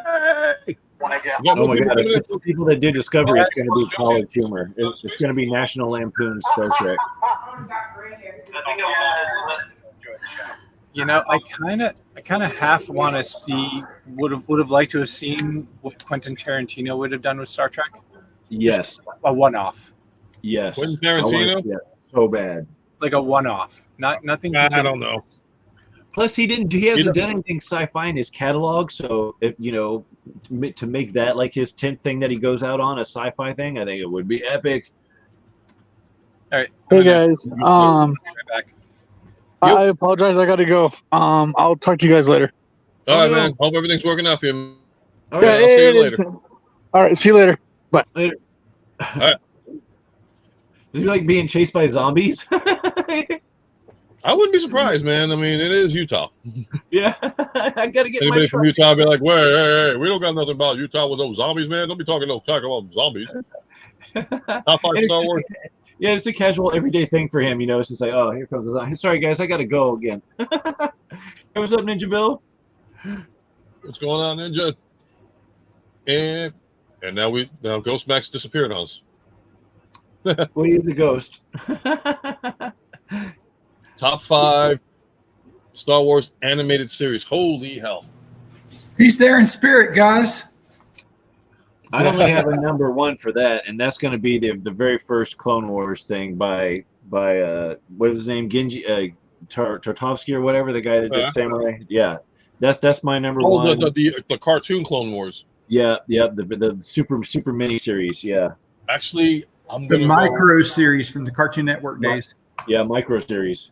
Hey! Oh my God! If the people that did Discovery, it's going to be college humor. It's going to be National Lampoon's Star Trek. You know, I kind of half want to see would have liked to have seen what Quentin Tarantino would have done with Star Trek. Yes. A one-off, Yes. Quentin I wanna Tarantino? see that so bad. like a one-off, nothing. I don't know. Plus, he hasn't done anything sci-fi in his catalog, so if to make that like his 10th thing that he goes out on, a sci-fi thing, I think it would be epic. All right. Hey guys, Right back. I apologize. I gotta go. I'll talk to you guys later. All right, man. Hope everything's working out for you. All Yeah, right, I'll see you it is. later. All right, see you later. later. right. Is he like being chased by zombies? I wouldn't be surprised, man. I mean, it is Utah. Yeah, I gotta get Anybody my from Utah be like, hey, we don't got nothing about Utah with those zombies, man. Don't be talking about zombies. Top 5 And it's Star just Wars. Yeah, it's a casual, everyday thing for him. It's just like, oh, here comes the zombie. Sorry, guys, I gotta go again. Hey, what's up, Ninja Bill? What's going on, Ninja? And now Ghost Max disappeared on us. Well, he's a ghost. Top 5 Star Wars animated series. Holy hell. He's there in spirit, guys. I only have a number 1 for that, and that's going to be the very first Clone Wars thing by what was his name, Genji Tartovsky or whatever, the guy that did Samurai. Yeah, that's my number 1. The cartoon Clone Wars. Yeah, the super mini series. Yeah, actually, The micro series from the Cartoon Network days. Yeah, micro series.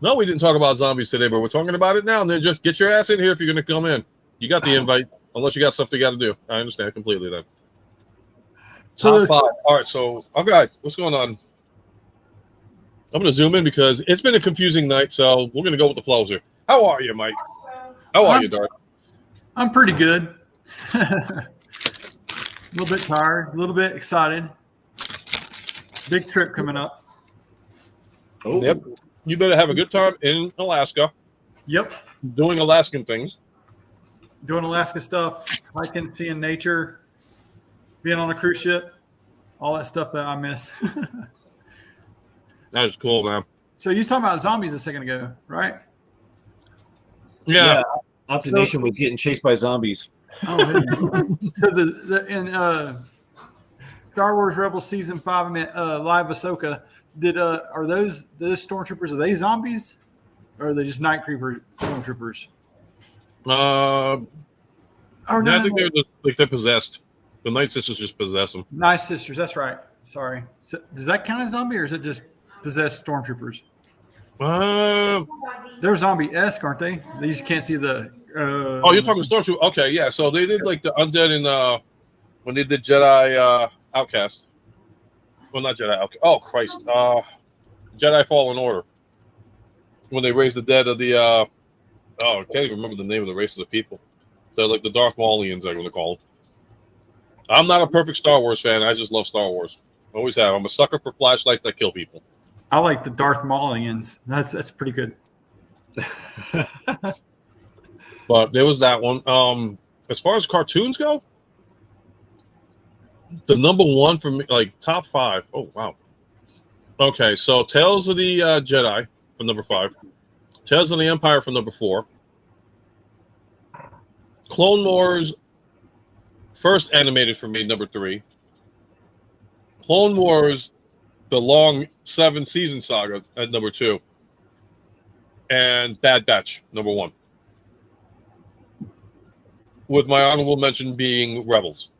No, we didn't talk about zombies today, but we're talking about it now. Ninja, get your ass in here if you're going to come in. You got the invite, unless you got stuff you got to do. I understand completely then. Top 5. All right, so, okay, what's going on? I'm going to zoom in because it's been a confusing night, so we're going to go with the flows here. How are you, Mike? How are you, Darth? I'm pretty good. A little bit tired, a little bit excited. Big trip coming up. Oh. Yep. You better have a good time in Alaska. Yep. Doing Alaskan things. Doing Alaska stuff, hiking, seeing nature, being on a cruise ship, all that stuff that I miss. That is cool, man. So you talking about zombies a second ago, right? Yeah. Obstination was getting chased by zombies. Oh, so in Star Wars Rebels season 5, I meant live Ahsoka. Are those stormtroopers? Are they zombies, or are they just night creeper stormtroopers? I think they're possessed. The Night Sisters just possess them. Night Sisters, that's right. Sorry. So, does that count as zombie, or is it just possessed stormtroopers? They're zombie-esque, aren't they? They just can't see the. Oh, you're talking Stormtrooper. Okay, yeah. So they did like the undead in when they did Jedi Outcast. Well, not Jedi Outcast. Oh Christ, Jedi Fallen Order. When they raised the dead of the I can't even remember the name of the race of the people. They're like the Darth Maulians, I'm going to call them. I'm not a perfect Star Wars fan. I just love Star Wars. Always have. I'm a sucker for flashlights that kill people. I like the Darth Maulians. That's pretty good. But there was that one. As far as cartoons go, the number 1 for me, like top 5. Oh wow. Okay, so Tales of the Jedi for number 5, Tales of the Empire for number 4, Clone Wars first animated for me number 3, Clone Wars the long 7-season saga at number 2, and Bad Batch number 1. With my honorable mention being Rebels.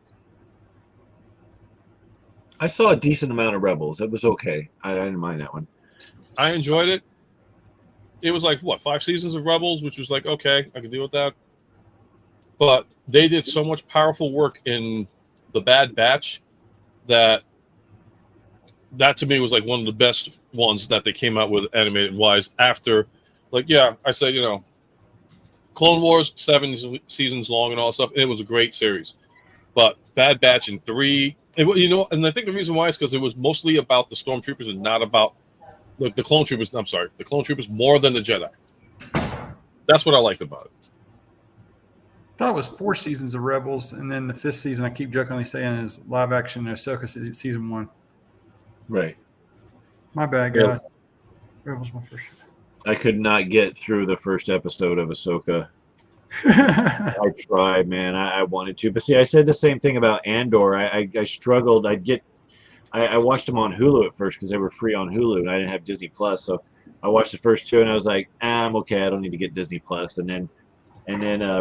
I saw a decent amount of Rebels. It was okay. I didn't mind that one. I enjoyed it. It was like, 5 seasons of Rebels, which was like, okay, I can deal with that. But they did so much powerful work in the Bad Batch that to me was like one of the best ones that they came out with animated wise after, like, yeah, I said, Clone Wars 7 seasons long and all that stuff. And it was a great series, but Bad Batch in 3, and I think the reason why is because it was mostly about the stormtroopers and not about the clone troopers. I'm sorry, the clone troopers more than the Jedi. That's what I liked about it. I thought it was 4 seasons of Rebels, and then the 5th season, I keep jokingly saying, is live action Ahsoka season 1. Right. My bad, guys. Rebels my first. I could not get through the first episode of Ahsoka. I tried, man. I wanted to, but see, I said the same thing about Andor. I struggled. I watched them on Hulu at first because they were free on Hulu, and I didn't have Disney Plus. So I watched the first two, and I was like, I'm okay. I don't need to get Disney Plus. And then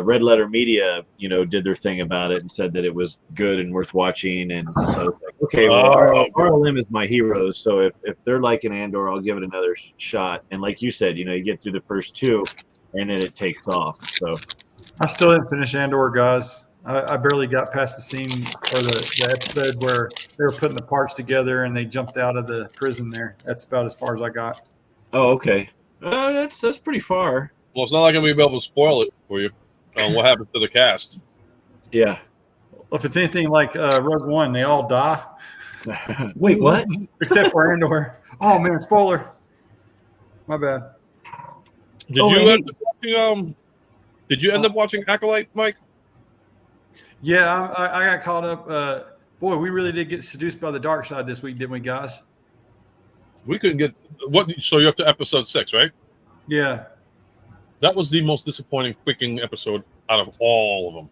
Red Letter Media, did their thing about it and said that it was good and worth watching. And so I was like, okay, well, RLM is my heroes. So if they're like an Andor, I'll give it another shot. And like you said, you get through the first two, and then it takes off. So I still didn't finish Andor, guys. I barely got past the scene or the episode where they were putting the parts together and they jumped out of the prison there. That's about as far as I got. Oh, okay. That's pretty far. Well, it's not like I'm going to be able to spoil it for you on what happens to the cast. Yeah. Well, if it's anything like Rogue One, they all die. Wait, what? Except for Andor. Oh, man, spoiler. My bad. Did you end up watching Acolyte, Mike? Yeah, I got caught up. Boy, we really did get seduced by the dark side this week, didn't we, guys? We couldn't get so you're up to episode 6, right? Yeah. That was the most disappointing freaking episode out of all of them.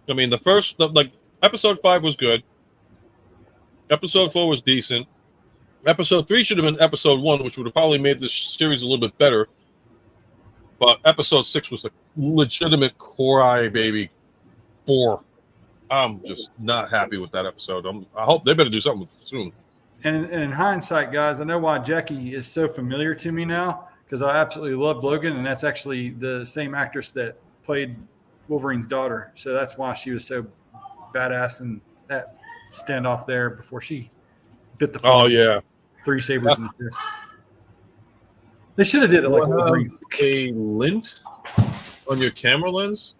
I mean, episode 5 was good. Episode 4 was decent. Episode 3 should have been episode 1, which would have probably made this series a little bit better. But episode 6 was a legitimate crybaby bore. I'm just not happy with that episode. I hope they better do something soon. And in hindsight, guys, I know why Jackie is so familiar to me now because I absolutely loved Logan, and that's actually the same actress that played Wolverine's daughter. So that's why she was so badass in that standoff there before she bit the phone. Oh, yeah. 3 sabers in the fist. They should have did it like Wolverine. A lint on your camera lens?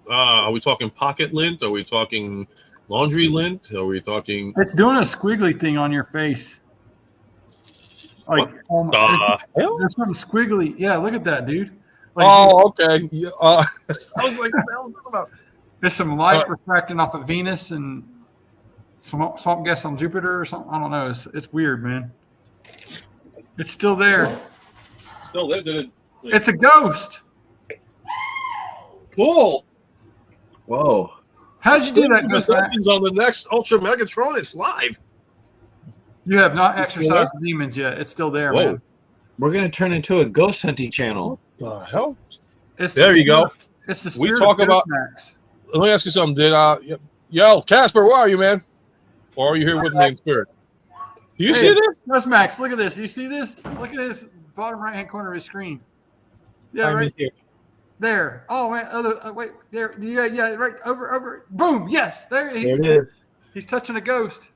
Are we talking pocket lint? Are we talking laundry lint? Are we talking? It's doing a squiggly thing on your face. Like there's something squiggly. Yeah, look at that, dude. Like, okay. Yeah, I was like, what the hell is that about? There's some light refracting off of Venus and swamp gas on Jupiter or something. I don't know. It's weird, man. It's still there. Still there? Did it? It's a ghost. Cool. Whoa. How did you do that, Ghost Max? On the next UltraMegatronus live. You have not exercised the demons yet. It's still there, Whoa. man. We're going to turn into a ghost hunting channel. What the hell? There you go. It's the We spirit talk of Ghost about. Max. Let me ask you something. Yo, Casper, where are you, man? Or are you here with me in spirit? Do you see this? Ghost Max, look at this. You see this? Look at this bottom right-hand corner of his screen. Yeah, right here. There. Oh, man. Wait. There. Yeah. Right. Over. Boom. Yes. There it is. He's touching a ghost.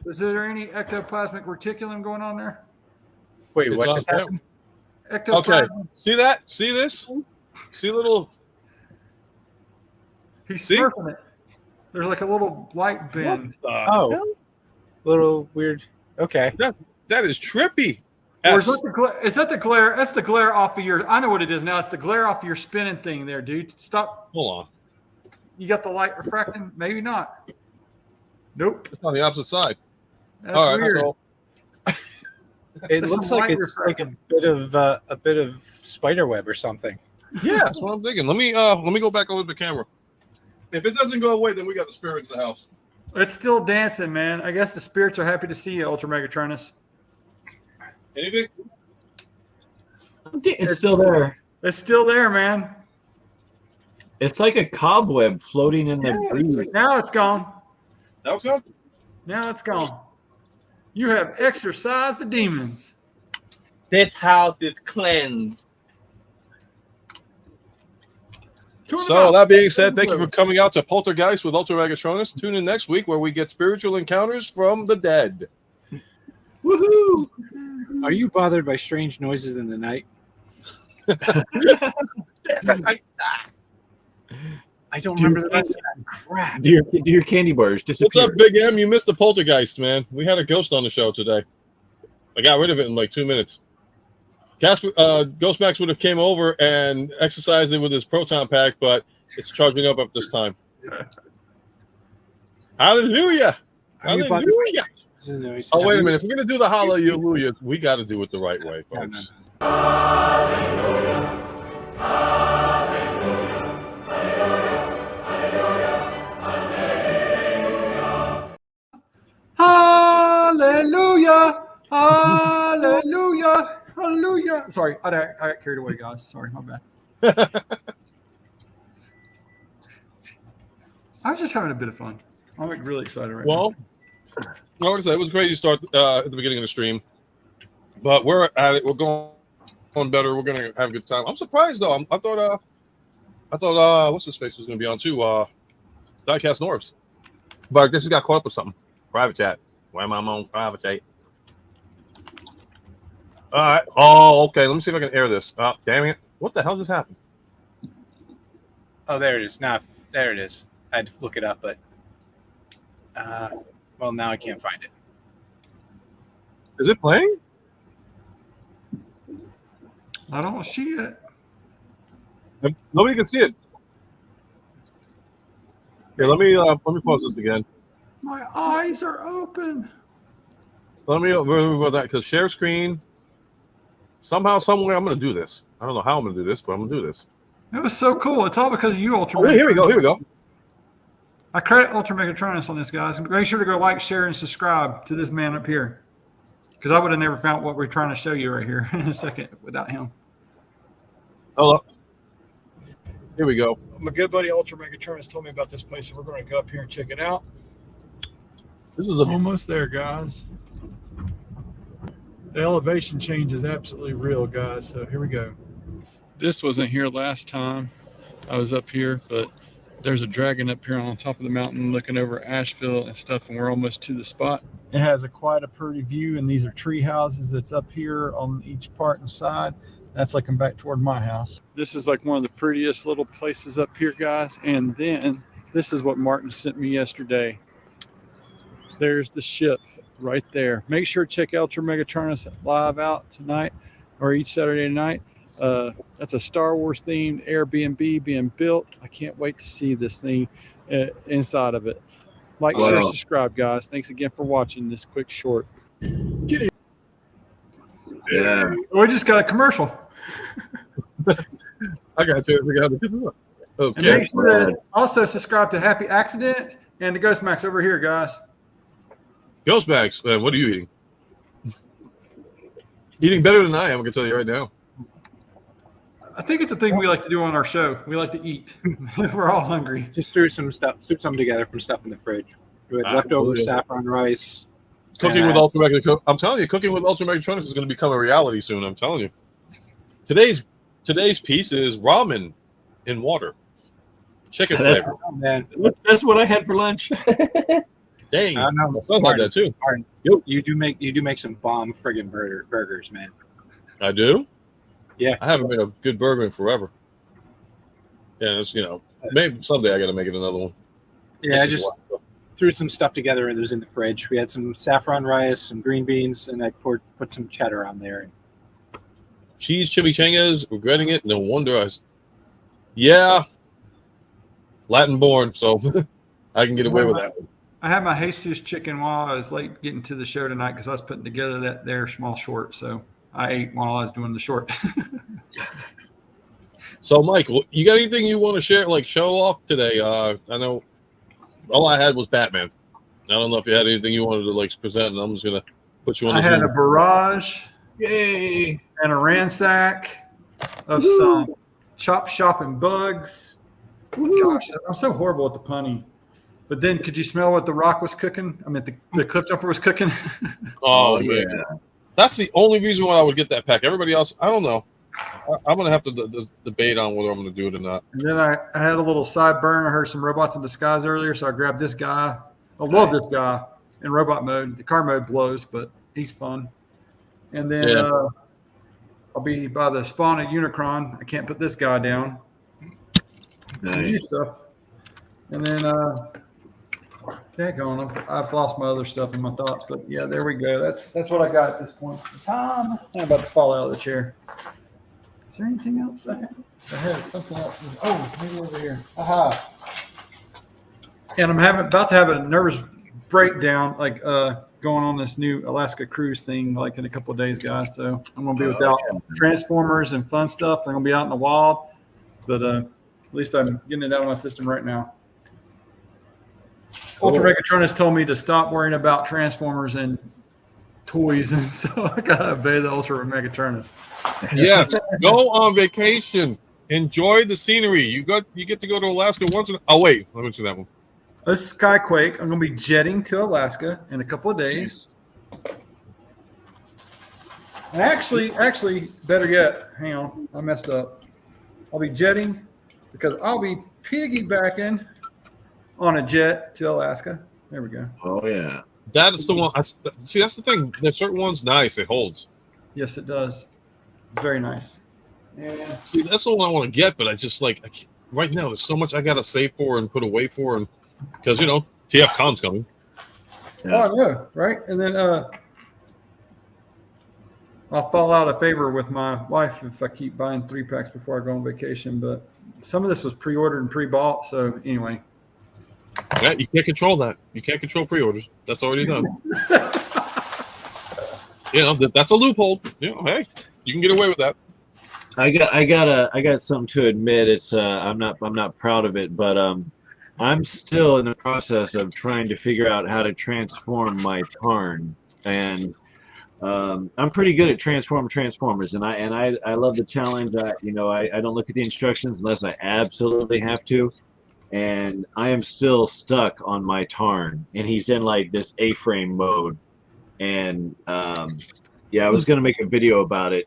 Is there any ectoplasmic reticulum going on there? Wait, what just happened? Okay. See that? See this? See little. He's smurfing it. There's like a little light bend. Little weird. Okay. That is trippy. Or is that the glare? That's the glare off of your. I know what it is now. It's the glare off of your spinning thing there, dude. Stop. Hold on. You got the light refracting? Maybe not. Nope. It's on the opposite side. That's all right. weird. So, It looks like it's like a bit of spider web or something. yeah, that's what I'm thinking. Let me go back over to the camera. If it doesn't go away, then we got the spirit in the house. It's still dancing, man. I guess the spirits are happy to see you, UltraMegatronus. Anything? It's still there. It's still there, man. It's like a cobweb floating in the breeze. Now it's gone. That was good. Now it's gone. You have exorcised the demons. This house is cleansed. So that being said, thank you for coming out to Poltergeist with UltraMegatronus. Tune in next week where we get spiritual encounters from the dead. Woohoo! Are you bothered by strange noises in the night? I don't remember the rest of that crap. Do your candy bars disappear? What's up, Big M? You missed the Poltergeist, man. We had a ghost on the show today. I got rid of it in like 2 minutes. Ghostmax would have came over and exercised it with his proton pack, but it's charging up this time. Hallelujah! Hallelujah. Oh, wait a minute. If we're going to do the hallelujah, we got to do it the right way, folks. Hallelujah. Hallelujah. Hallelujah. Sorry, I got carried away, guys. Sorry, my bad. I was just having a bit of fun. I'm really excited right now. Well, like I said, it was great to start at the beginning of the stream, but we're at it. We're going better. We're going to have a good time. I'm surprised though. I thought what's his face was going to be on too. Diecast Norbs, but I guess he got caught up with something. Private chat. Why am I on private chat? All right. Oh, okay. Let me see if I can air this. Damn it! What the hell just happened? Oh, there it is. Now, there it is. I had to look it up, but well, now I can't find it. Is it playing? I don't see it. Nobody can see it. Here, let me pause this again. My eyes are open. Let me about that because share screen. Somehow, somewhere, I'm going to do this. I don't know how I'm going to do this, but I'm going to do this. It was so cool. It's all because of you, Ultra. Oh, here we go. Here we go. I credit UltraMegatronus on this, guys. Make sure to go like, share, and subscribe to this man up here. Because I would have never found what we're trying to show you right here in a second without him. Hello. Here we go. My good buddy UltraMegatronus told me about this place, so we're going to go up here and check it out. This is almost there, guys. The elevation change is absolutely real, guys. So here we go. This wasn't here last time I was up here, but there's a dragon up here on top of the mountain looking over Asheville and stuff, and we're almost to the spot. It has quite a pretty view, and these are tree houses that's up here on each part and side. That's looking back toward my house. This is like one of the prettiest little places up here, guys. And then this is what Martin sent me yesterday. There's the ship right there. Make sure to check UltraMegatronus live out tonight or each Saturday night. That's a Star Wars themed Airbnb being built. I can't wait to see this thing inside of it. Like, share, subscribe, guys. Thanks again for watching this quick short. Get it. Yeah. We just got a commercial. I got you. We got it. Okay. And make sure to also subscribe to Happy Accident and the Ghost Max over here, guys. Ghost bags. What are you eating? Eating better than I am. I can tell you right now. I think it's a thing we like to do on our show. We like to eat. We're all hungry. Just threw some together from stuff in the fridge. We had leftover saffron rice. Cooking with UltraMegatronus. I'm telling you, cooking with UltraMegatronus is going to become a reality soon. I'm telling you. Today's piece is ramen in water, chicken flavor. Oh, man, That's what I had for lunch. Dang, I know. my son had that too. Martin, you do make some bomb friggin' burgers, man. I do. Yeah, I haven't made a good burger in forever. Yeah, it's, maybe someday I got to make it another one. Yeah, I just threw some stuff together and it was in the fridge. We had some saffron rice, some green beans, and I put some cheddar on there. Cheese chimichangas, regretting it. No wonder yeah, Latin born, so I can get away with that one. I had my Jesus chicken while I was late getting to the show tonight because I was putting together that there small short. So I ate while I was doing the short. So, Mike, you got anything you want to share, like show off today? I know all I had was Batman. I don't know if you had anything you wanted to like present, and I'm just gonna put you on. I had a barrage, Yay! and a ransack of some chop shop and bugs. Gosh, I'm so horrible at the punning. But then, could you smell what the Rock was cooking? I mean, the Cliff Jumper was cooking. Oh yeah, that's the only reason why I would get that pack. Everybody else, I don't know. I'm gonna have to debate on whether I'm gonna do it or not. And then I had a little sideburn. I heard some Robots in Disguise earlier, so I grabbed this guy. I love this guy in robot mode. The car mode blows, but he's fun. And then I'll be by the spawn at Unicron. I can't put this guy down. Some new stuff. And then I've lost my other stuff in my thoughts, but yeah, there we go. That's what I got at this point in time. I'm about to fall out of the chair. Is there anything else I had? Something else. Oh, maybe over here. Aha. And I'm about to have a nervous breakdown, like going on this new Alaska cruise thing, like in a couple of days, guys. So I'm gonna be without Transformers and fun stuff. I'm gonna be out in the wild, but at least I'm getting it out of my system right now. UltraMegatronus told me to stop worrying about Transformers and toys, and so I gotta obey the UltraMegatronus. Yes, go on vacation. Enjoy the scenery. You get to go to Alaska once. Wait, let me see that one. This is Skyquake. I'm going to be jetting to Alaska in a couple of days. And actually, better yet, hang on, I messed up. I'll be jetting because I'll be piggybacking on a jet to Alaska. There we go. Oh yeah. That's the one. See, that's the thing. There's certain ones nice. It holds. Yes, it does. It's very nice. Yeah. See, that's the one I want to get, but I just right now there's so much I gotta save for and put away for, and because TFCon's coming. Yeah. Oh, I know, right? And then I'll fall out of favor with my wife if I keep buying 3-packs before I go on vacation. But some of this was pre-ordered and pre-bought, so anyway. Yeah, you can't control that. You can't control pre-orders. That's already done. That's a loophole. Hey, you can get away with that. I got something to admit. It's I'm not proud of it, but I'm still in the process of trying to figure out how to transform my Tarn, and I'm pretty good at transformers, and I love the challenge. I don't look at the instructions unless I absolutely have to, and I am still stuck on my Tarn, and he's in like this A-frame mode, and yeah, I was gonna make a video about it,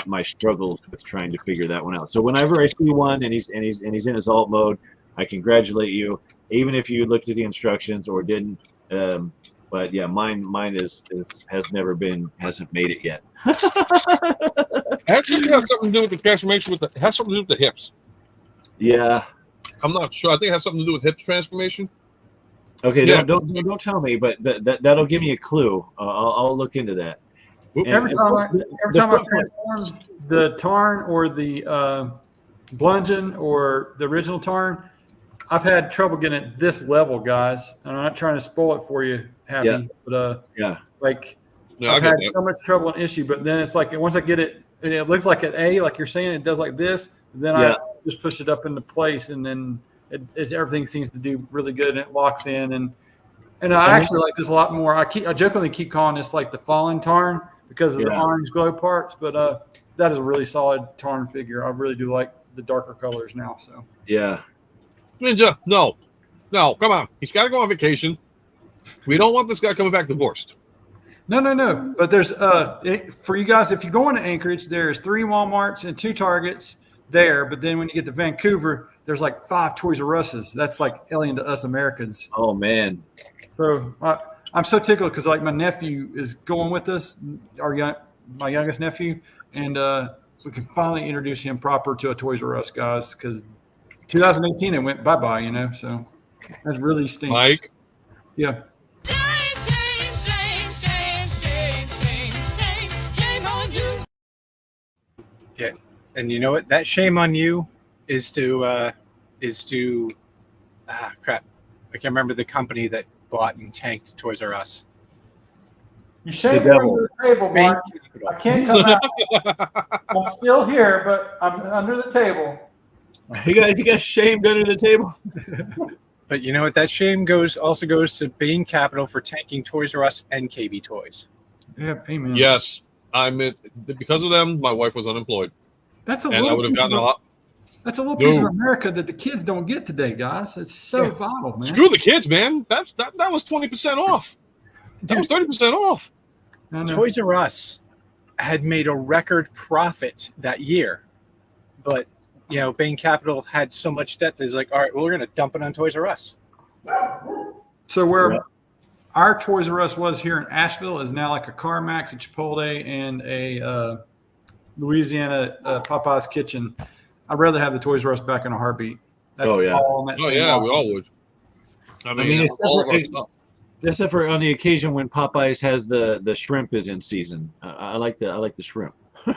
my struggles with trying to figure that one out. So whenever I see one and he's in his alt mode, I congratulate you, even if you looked at the instructions or didn't. But yeah, mine hasn't made it yet. Actually, it has something to do with the transformation. It has something to do with the hips. Yeah, I'm not sure. I think it has something to do with hips transformation. Okay, Yeah. don't tell me, but that'll give me a clue. I'll look into that. Every time I transform the Tarn or the Bludgeon or the original Tarn, I've had trouble getting it this level, guys. And I'm not trying to spoil it for you, Happy, but I've had so much trouble and issue. But then it's like once I get it, and it looks like an A, like you're saying, it does like this. Then I just push it up into place, and then everything seems to do really good, and it locks in. And I actually like this a lot more. I jokingly keep calling this like the Fallen Tarn because of the orange glow parts, but that is a really solid Tarn figure. I really do like the darker colors now. So yeah. Ninja, no, come on. He's got to go on vacation. We don't want this guy coming back divorced. No. But there's for you guys, if you go into Anchorage, there's 3 Walmarts and 2 Targets there. But then when you get to Vancouver, there's like 5 Toys R Us's. That's like alien to us Americans. Oh man. So I'm so tickled because like my nephew is going with us, my youngest nephew, and we can finally introduce him proper to a Toys R Us, guys, because 2018 it went bye-bye, so that really stinks. Mike? Yeah. Yeah, and you know what? That shame on you is to crap. I can't remember the company that bought and tanked Toys R Us. You shamed me under the table, Mark. I can't come out. I'm still here, but I'm under the table. You got shamed under the table. But you know what? That shame also goes to Bain Capital for tanking Toys R Us and KB Toys. Yeah, amen. Yes, because of them, my wife was unemployed. That's a and I would have gotten a lot. That's a little piece of America that the kids don't get today, guys. It's so vital, man. Screw the kids, man. That was 20% off. That was 30% off. Toys R Us had made a record profit that year, but Bain Capital had so much debt that it's like, all right, well, we're going to dump it on Toys R Us. So where our Toys R Us was here in Asheville is now like a CarMax, a Chipotle, and a Louisiana Popeye's Kitchen. I'd rather have the Toys R Us back in a heartbeat. That's all in that same we line. all would. I mean all of our stuff. Except for on the occasion when Popeyes has the shrimp is in season. I like the shrimp. I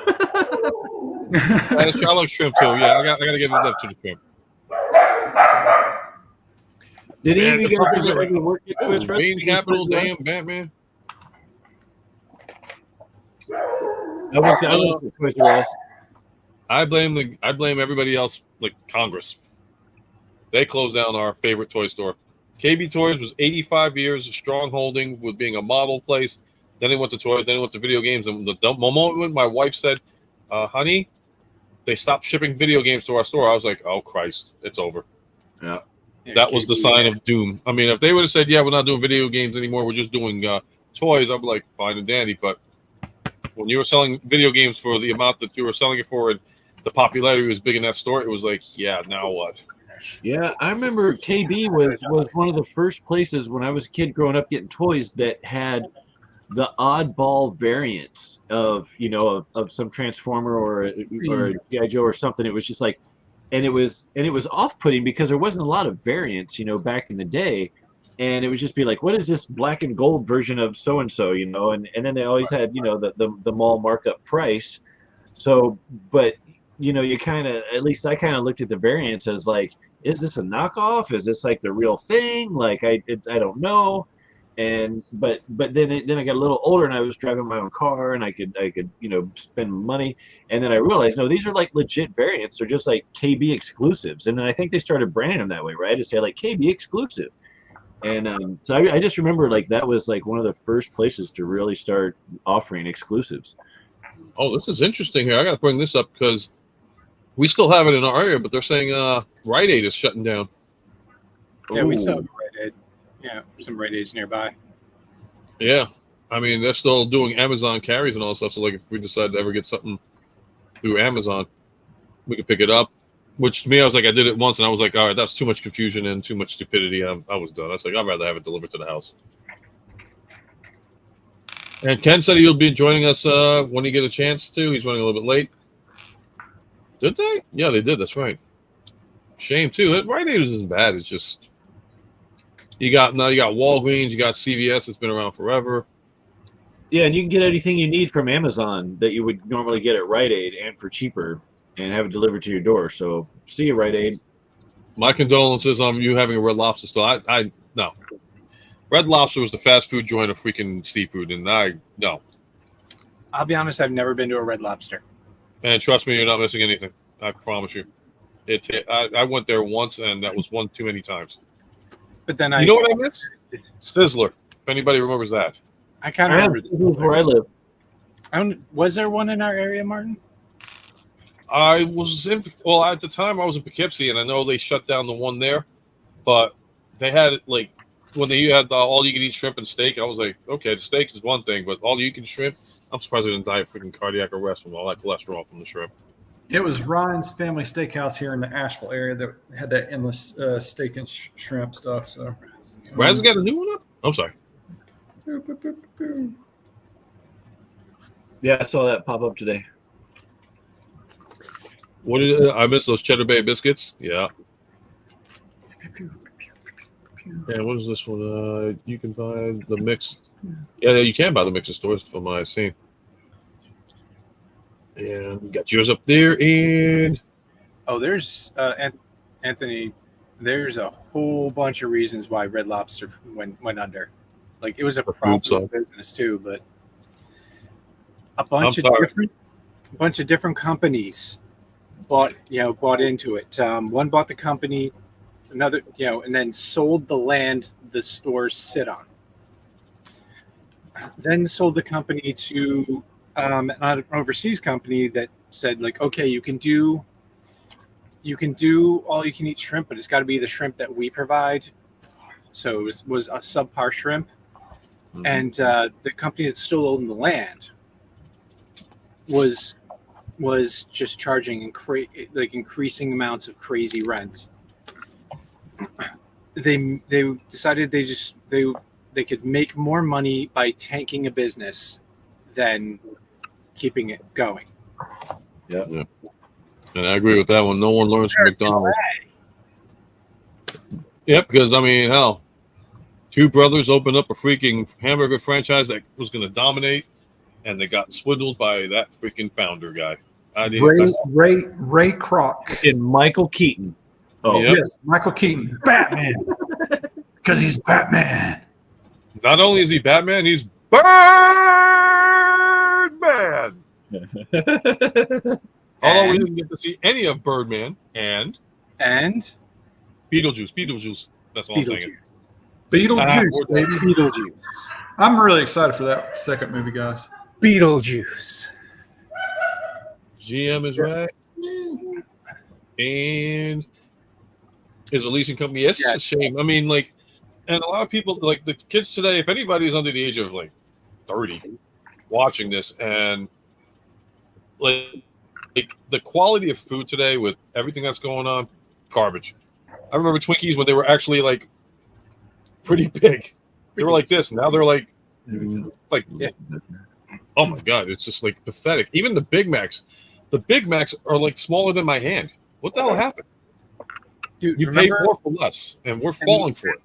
like shrimp too. Yeah, I got to give it up to the shrimp. Did any of Man, you the guys prize ever, are- ever work at Toys R Us? Wayne Capital, damn Batman. I worked at Toys R Us. I blame everybody else, like Congress. They closed down our favorite toy store. KB Toys was 85 years of strong holding with being a model place. Then it went to toys. Then it went to video games. And the moment when my wife said, "Honey, they stopped shipping video games to our store," I was like, "Oh Christ, it's over." Yeah. That was the sign of doom. I mean, if they would have said, "Yeah, we're not doing video games anymore. We're just doing toys," I'd be like, "Fine and dandy." But when you were selling video games for the amount that you were selling it for, and the popularity was big in that store, it was like, yeah, now what? Yeah, I remember KB was one of the first places when I was a kid growing up getting toys that had the oddball variants of of some Transformer or a G.I. Joe or something. It was just like, and it was off-putting because there wasn't a lot of variants, back in the day. And it would just be like, what is this black and gold version of so and so, and then they always had the mall markup price. So, but you kind of, at least I kind of looked at the variants as like, is this a knockoff? Is this like the real thing? Like I don't know. And but then I got a little older and I was driving my own car and I could spend money. And then I realized, no, these are like legit variants. They're just like KB exclusives. And then I think they started branding them that way, right? To say like KB exclusive. And so I just remember like that was like one of the first places to really start offering exclusives. Oh, this is interesting here. I got to bring this up because we still have it in our area, but they're saying Rite Aid is shutting down. Yeah, we saw Rite Aid. Yeah, some Rite Aids nearby. Yeah. I mean, they're still doing Amazon carries and all that stuff. So, like, if we decide to ever get something through Amazon, we could pick it up. Which, to me, I was like, I did it once, and I was like, all right, that's too much confusion and too much stupidity. I was done. I was like, I'd rather have it delivered to the house. And Ken said he'll be joining us when he get a chance to. He's running a little bit late. Did they? Yeah, they did. That's right. Shame too. Rite Aid isn't bad. It's just you got Walgreens, you got CVS. It's been around forever. Yeah, and you can get anything you need from Amazon that you would normally get at Rite Aid and for cheaper, and have it delivered to your door. So see you, Rite Aid. My condolences on you having a Red Lobster store. I no. Red Lobster was the fast food joint of freaking seafood, and no. I'll be honest, I've never been to a Red Lobster. And trust me, you're not missing anything. I promise you. I went there once, and that was one too many times. But then you know what I miss? Sizzler. If anybody remembers that. I kind of remember this is where I live. Was there one in our area, Martin? I was at the time I was in Poughkeepsie, and I know they shut down the one there, but they had it like when they had the all you can eat shrimp and steak. I was like, okay, the steak is one thing, but all you can shrimp. I'm surprised I didn't die of freaking cardiac arrest from all that cholesterol from the shrimp. It was Ryan's Family Steakhouse here in the Asheville area that had that endless steak and shrimp stuff. So, Raz got a new one up? I'm sorry. Yeah, I saw that pop up today. What did I miss? Those Cheddar Bay biscuits? Yeah. And what is this one? You can buy the mixed. Yeah, you can buy the mixed stores from what I've seen. And we got yours up there. And there's Anthony. There's a whole bunch of reasons why Red Lobster went under. Like it was a profitable business too, but a bunch of different companies bought into it. One bought the company. Another, and then sold the land the stores sit on. Then sold the company to an overseas company that said, like, okay, you can do all you can eat shrimp, but it's got to be the shrimp that we provide. So it was a subpar shrimp, and the company that still owned the land was just charging increasing amounts of crazy rent. They decided they could make more money by tanking a business than keeping it going. Yeah. And I agree with that one. No one learns from McDonald's. Yep, because I mean, hell, two brothers opened up a freaking hamburger franchise that was going to dominate, and they got swindled by that freaking founder guy. Ray Kroc and Michael Keaton. Oh, yep. Yes, Michael Keaton, Batman. Because he's Batman. Not only is he Batman, he's Birdman. Although we didn't get to see any of Birdman and Beetlejuice. That's all I'm saying. Beetlejuice, baby. Beetlejuice. I'm really excited for that second movie, guys. Beetlejuice. GM is right. And his releasing company. It's just a shame. I mean, like, and a lot of people, like the kids today, if anybody's under the age of like 30 watching this, and like the quality of food today with everything that's going on, garbage. I remember Twinkies when they were actually like pretty big. They were like this. Now they're like, oh my God, it's just like pathetic. Even the Big Macs. The Big Macs are like smaller than my hand. What the hell happened? Dude, you pay more for less, and we're falling for it.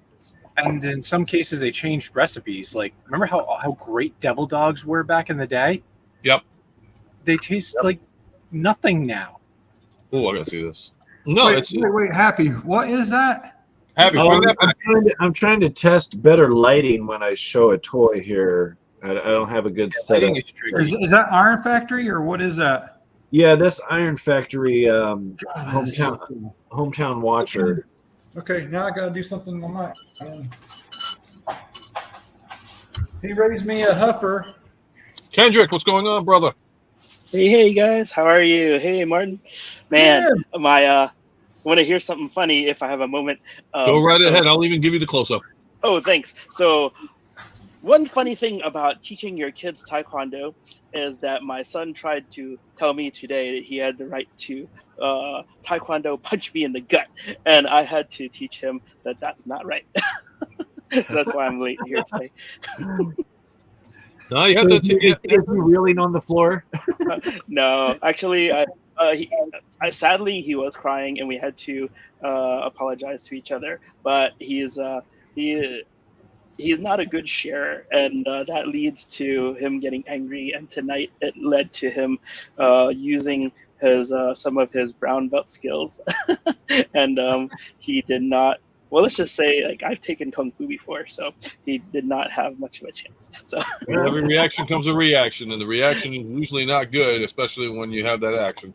And in some cases, they changed recipes. Like, remember how great devil dogs were back in the day? Yep. They taste like nothing now. Oh, I gotta see this. No, wait, Happy. What is that? Happy. I'm trying to test better lighting when I show a toy here. I don't have a good setup. Is that Iron Factory or what is that? Yeah, that's Iron Factory hometown watcher. Okay, now I gotta do something on my. He raised me a huffer. Kendrick, what's going on, brother? Hey guys, how are you? Hey Martin, man, I want to hear something funny if I have a moment. Go right ahead. I'll even give you the close up. Oh, thanks. So, one funny thing about teaching your kids Taekwondo is that my son tried to tell me today that he had the right to Taekwondo punch me in the gut, and I had to teach him that that's not right. So that's why I'm late here today. No, you have So to. is he reeling on the floor? No, actually, sadly he was crying, and we had to apologize to each other. But he's not a good sharer, and that leads to him getting angry. And tonight it led to him using his some of his brown belt skills, and he did not. Well, let's just say, like, I've taken Kung Fu before, so he did not have much of a chance. So With every reaction comes a reaction, and the reaction is usually not good, especially when you have that action.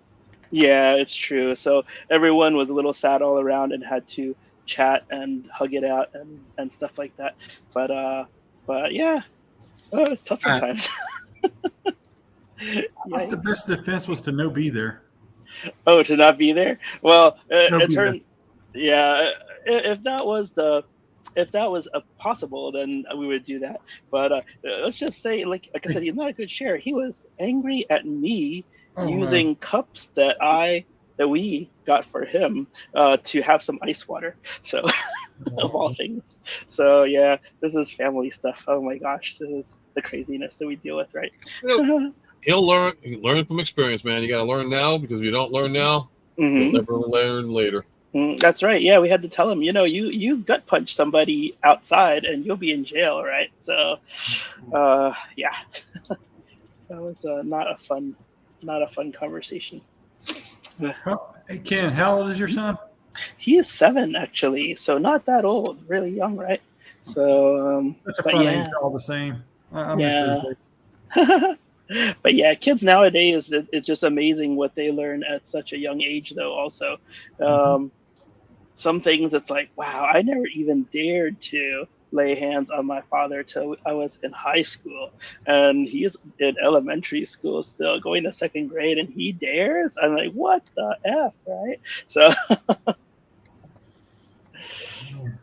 yeah, it's true. So everyone was a little sad all around and had to chat and hug it out and stuff like that. But yeah, it's tough sometimes. I thought the best defense was to no be there. Oh, to not be there? Well, No it be turned. Yeah, if that was possible, then we would do that. But let's just say, like I said, he's not a good sharer. He was angry at me using cups that we got for him to have some ice water. So, of all things. So yeah, this is family stuff. Oh my gosh, this is the craziness that we deal with, right? He'll learn from experience, man. You got to learn now, because if you don't learn now, you'll never learn later. That's right. Yeah, we had to tell him, you gut punch somebody outside and you'll be in jail, right? So, yeah, that was not a fun conversation. Hey Ken, how old is your son? He is 7, actually, so not that old, really young, right? So, Such a fun age, all the same. I miss those days. But yeah, kids nowadays, it's just amazing what they learn at such a young age, though. Also, some things it's like, wow, I never even dared to lay hands on my father till I was in high school, and he's in elementary school still, going to 2nd grade, and he dares. I'm like, what the F, right? So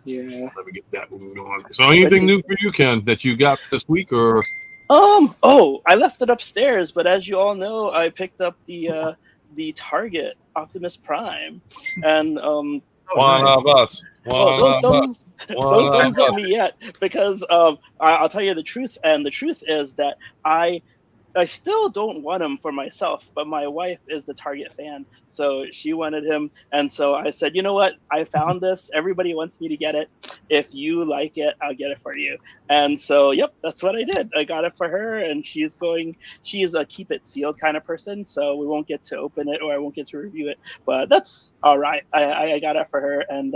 yeah. Let me get that moving on. So anything new for you, Ken, that you got this week, or? I left it upstairs, but as you all know, I picked up the Target Optimus Prime, and One of us. Don't thumbs up me yet, because I'll tell you the truth, and the truth is that I still don't want him for myself, but my wife is the Target fan, so she wanted him, and so I said, you know what? I found this. Everybody wants me to get it. if you like it, I'll get it for you. And so, yep, that's what I did. I got it for her, and she is a keep it sealed kind of person, so we won't get to open it or I won't get to review it. But that's all right. I got it for her, and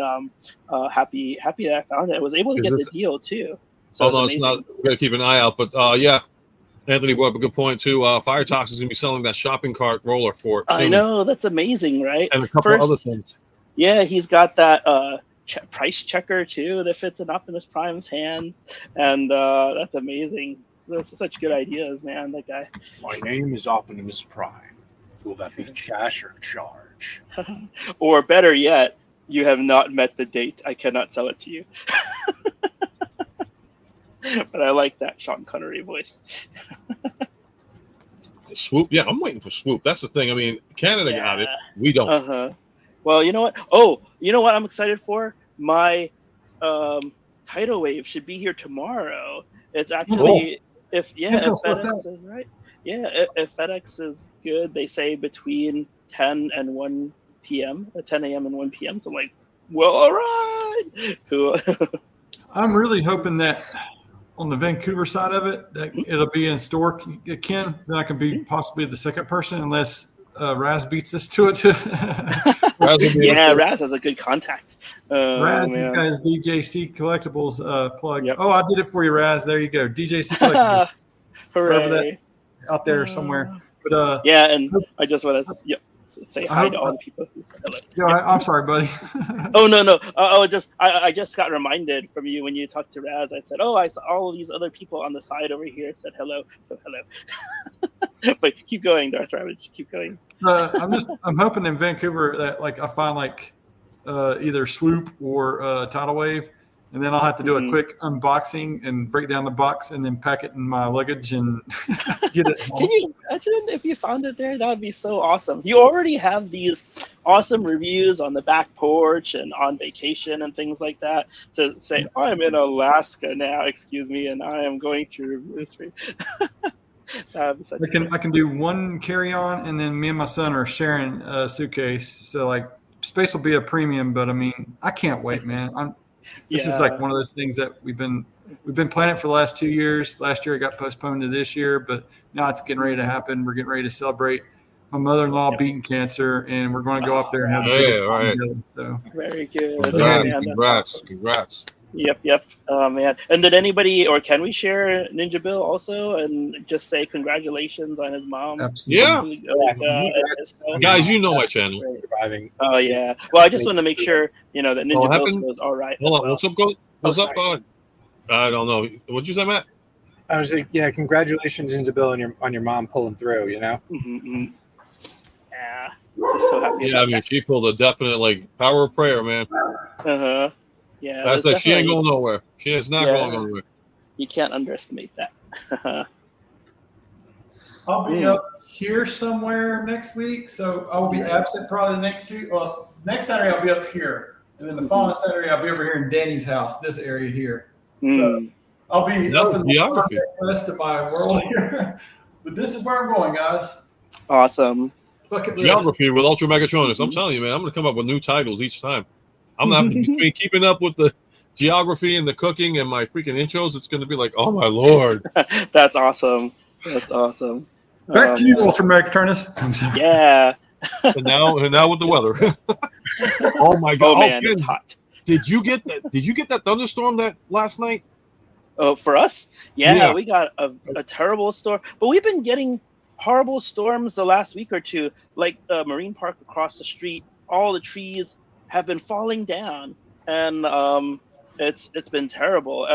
happy that I found it. I was able to get the deal too. So no, it's not. We're gonna keep an eye out. But yeah, Anthony brought up a good point too. Fire Talks is gonna be selling that shopping cart roller for it soon. I know, that's amazing, right? And a couple of other things. Yeah, he's got that price checker too that fits in Optimus Prime's hand, and that's amazing. So that's such good ideas, man. That guy. My name is Optimus Prime. Will that be cash or charge? Or better yet, you have not met the date. I cannot sell it to you. But I like that Sean Connery voice. Swoop, yeah, I'm waiting for Swoop. That's the thing. I mean, Canada got it. We don't. Well, you know what? Oh, you know what I'm excited for? My tidal wave should be here tomorrow. It's actually if FedEx is right. Yeah, if FedEx is good, they say between 10 and 1 p.m. 10 a.m. and 1 p.m. So I'm like, well, all right. Cool. I'm really hoping that on the Vancouver side of it, that it'll be in store, Ken. Then I can be possibly the second person, unless Raz beats us to it. Yeah, Raz has a good contact. Raz, he's got his DJC Collectibles plug. Yep. Oh, I did it for you, Raz. There you go. DJC Collectibles. Hooray. Out there somewhere. But yeah, and I just want to say hi to all the people who said hello. I'm sorry, buddy. Oh no. I just got reminded from you when you talked to Raz. I said, I saw all of these other people on the side over here said hello. So hello. But keep going, Darth Ravage. Keep going. I'm hoping in Vancouver that I find either Swoop or Tidal Wave, and then I'll have to do a quick unboxing and break down the box and then pack it in my luggage and get it home. Can you imagine if you found it there? That would be so awesome. You already have these awesome reviews on the back porch and on vacation and things like that to say, I'm in Alaska now, excuse me, and I am going to review this for you. I can do one carry-on, and then me and my son are sharing a suitcase. So space will be a premium, but I mean, I can't wait, man. This is one of those things that we've been planning for the last 2 years. Last year it got postponed to this year, but now it's getting ready to happen. We're getting ready to celebrate my mother-in-law beating cancer, and we're going to go up there and have the biggest time together. So very good. Congrats. Yep. Oh man. And did anybody, or can we share Ninja Bill also and just say congratulations on his mom? Absolutely. Yeah. Guys, you know my channel. Surviving. Oh yeah. Well, I just want to make sure that Ninja Bill goes all right. Hold on. What's up, God? I don't know. What'd you say, Matt? I was like, yeah, congratulations, Ninja Bill, on your mom pulling through. Yeah. Just so happy. Yeah, I mean, she pulled a definite power of prayer, man. Yeah, that's like she ain't going nowhere. She is not going nowhere. You can't underestimate that. I'll be up here somewhere next week, so I will be absent probably the next 2. Well, next Saturday I'll be up here, and then the following Saturday I'll be over here in Danny's house, this area here. So I'll be up in the rest of my world here. But this is where I'm going, guys. Awesome. Geography with UltraMegatronus. I'm telling you, man, I'm going to come up with new titles each time. I'm not between keeping up with the geography and the cooking and my freaking intros. It's going to be like, oh my Lord. That's awesome. Back to you, UltraMegatronus. I'm sorry. Yeah. and now with the weather. Oh my God! Oh man, it's hot. Did you get that? Did you get that thunderstorm that last night? Oh, for us? Yeah. We got a terrible storm, but we've been getting horrible storms the last week or two. Like Marine Park across the street, all the trees have been falling down, and it's been terrible.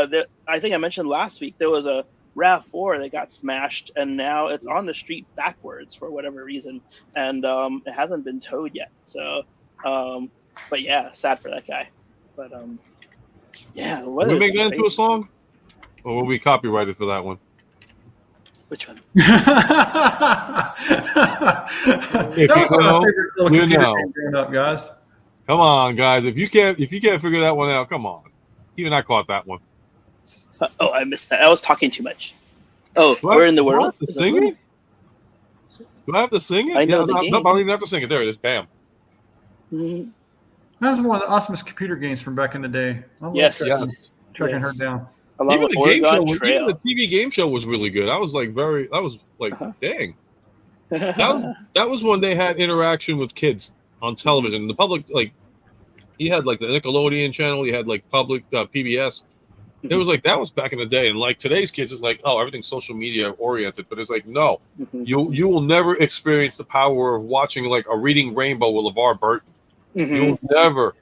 I think I mentioned last week there was a RAV4 that got smashed, and now it's on the street backwards for whatever reason, and it hasn't been towed yet. So, but yeah, sad for that guy. But yeah, will we make that into a song, or will we copyrighted for that one? Which one? If you know, guys. Come on, guys! If you can't figure that one out, come on. Even I caught that one. I missed that. I was talking too much. We're in the world. Singing? Do I have to sing it? I know I don't even have to sing it. There it is. Bam. Mm-hmm. That was one of the awesomest computer games from back in the day. I love Yes. tracking her Yes. down. Along Even with the game show, Oregon even Trail. the TV game show was really good. I was like, dang. That was when they had interaction with kids on television. The public, like, you had like the Nickelodeon channel, you had like public PBS. It was like that was back in the day, and like today's kids is like, oh, everything's social media oriented. But it's like, no, you will never experience the power of watching like a Reading Rainbow with LeVar Burton. You'll never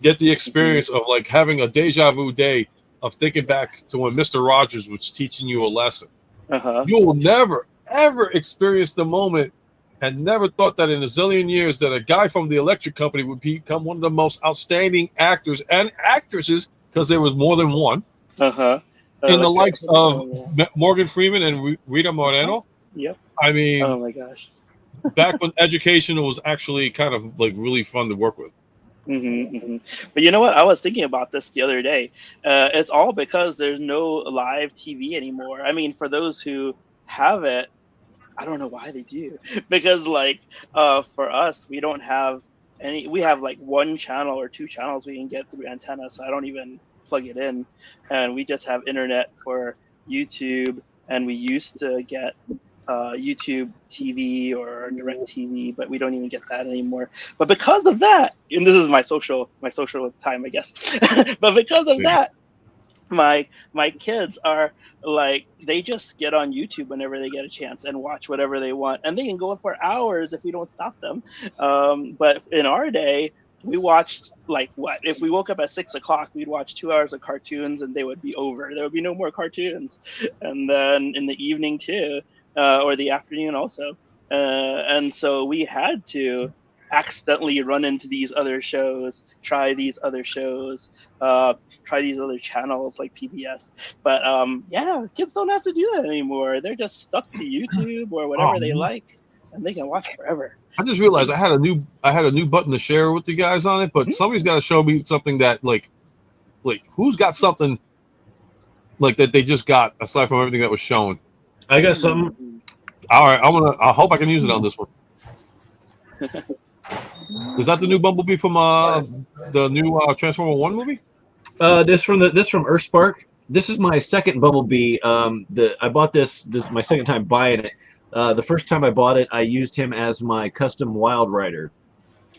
get the experience of like having a deja vu day of thinking back to when Mr. Rogers was teaching you a lesson. You will never ever experience the moment, and never thought that in a zillion years that a guy from the electric company would become one of the most outstanding actors and actresses, because there was more than one, in the likes of Morgan Freeman and Rita Moreno. Yep. I mean, oh my gosh. back when education was actually kind of like really fun to work with. But you know what? I was thinking about this the other day. It's all because there's no live TV anymore. I mean, for those who have it, I don't know why they do. Because like for us, we don't have any. We have like one channel or two channels we can get through antenna, so I don't even plug it in, and we just have internet for YouTube. And we used to get YouTube TV or Direct TV, but we don't even get that anymore. But because of that, and this is my social time, I guess. But because of that, my kids are like, they just get on YouTube whenever they get a chance and watch whatever they want, and they can go for hours if we don't stop them. But in our day, we watched like what? If we woke up at 6 o'clock, we'd watch 2 hours of cartoons, and they would be over. There would be no more cartoons. And then in the evening too, or the afternoon also. And so we had to accidentally run into these other shows, try these other shows, try these other channels like PBS. But yeah, kids don't have to do that anymore. They're just stuck to YouTube or whatever they like, and they can watch forever. I just realized I had a new button to share with you guys on it, but somebody's got to show me something that like who's got something like that they just got aside from everything that was shown. I got something. All right, I hope I can use it on this one. Is that the new Bumblebee from the new Transformer 1 movie? This from Earthspark. This is my second Bumblebee. I bought this is my second time buying it. The first time I bought it, I used him as my custom Wild Rider.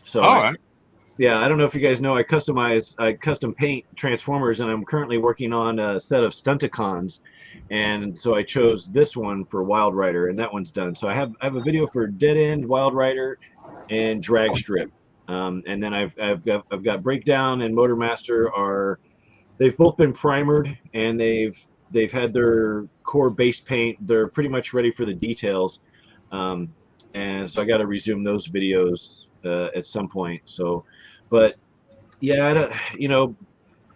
So all right. Yeah, I don't know if you guys know, I custom paint Transformers, and I'm currently working on a set of Stunticons, and so I chose this one for Wild Rider, and that one's done. So I have a video for Dead End, Wild Rider, and Drag Strip, and then I've got Breakdown and Motormaster they've both been primered, and they've had their core base paint. They're pretty much ready for the details, and so I got to resume those videos at some point. So. But yeah,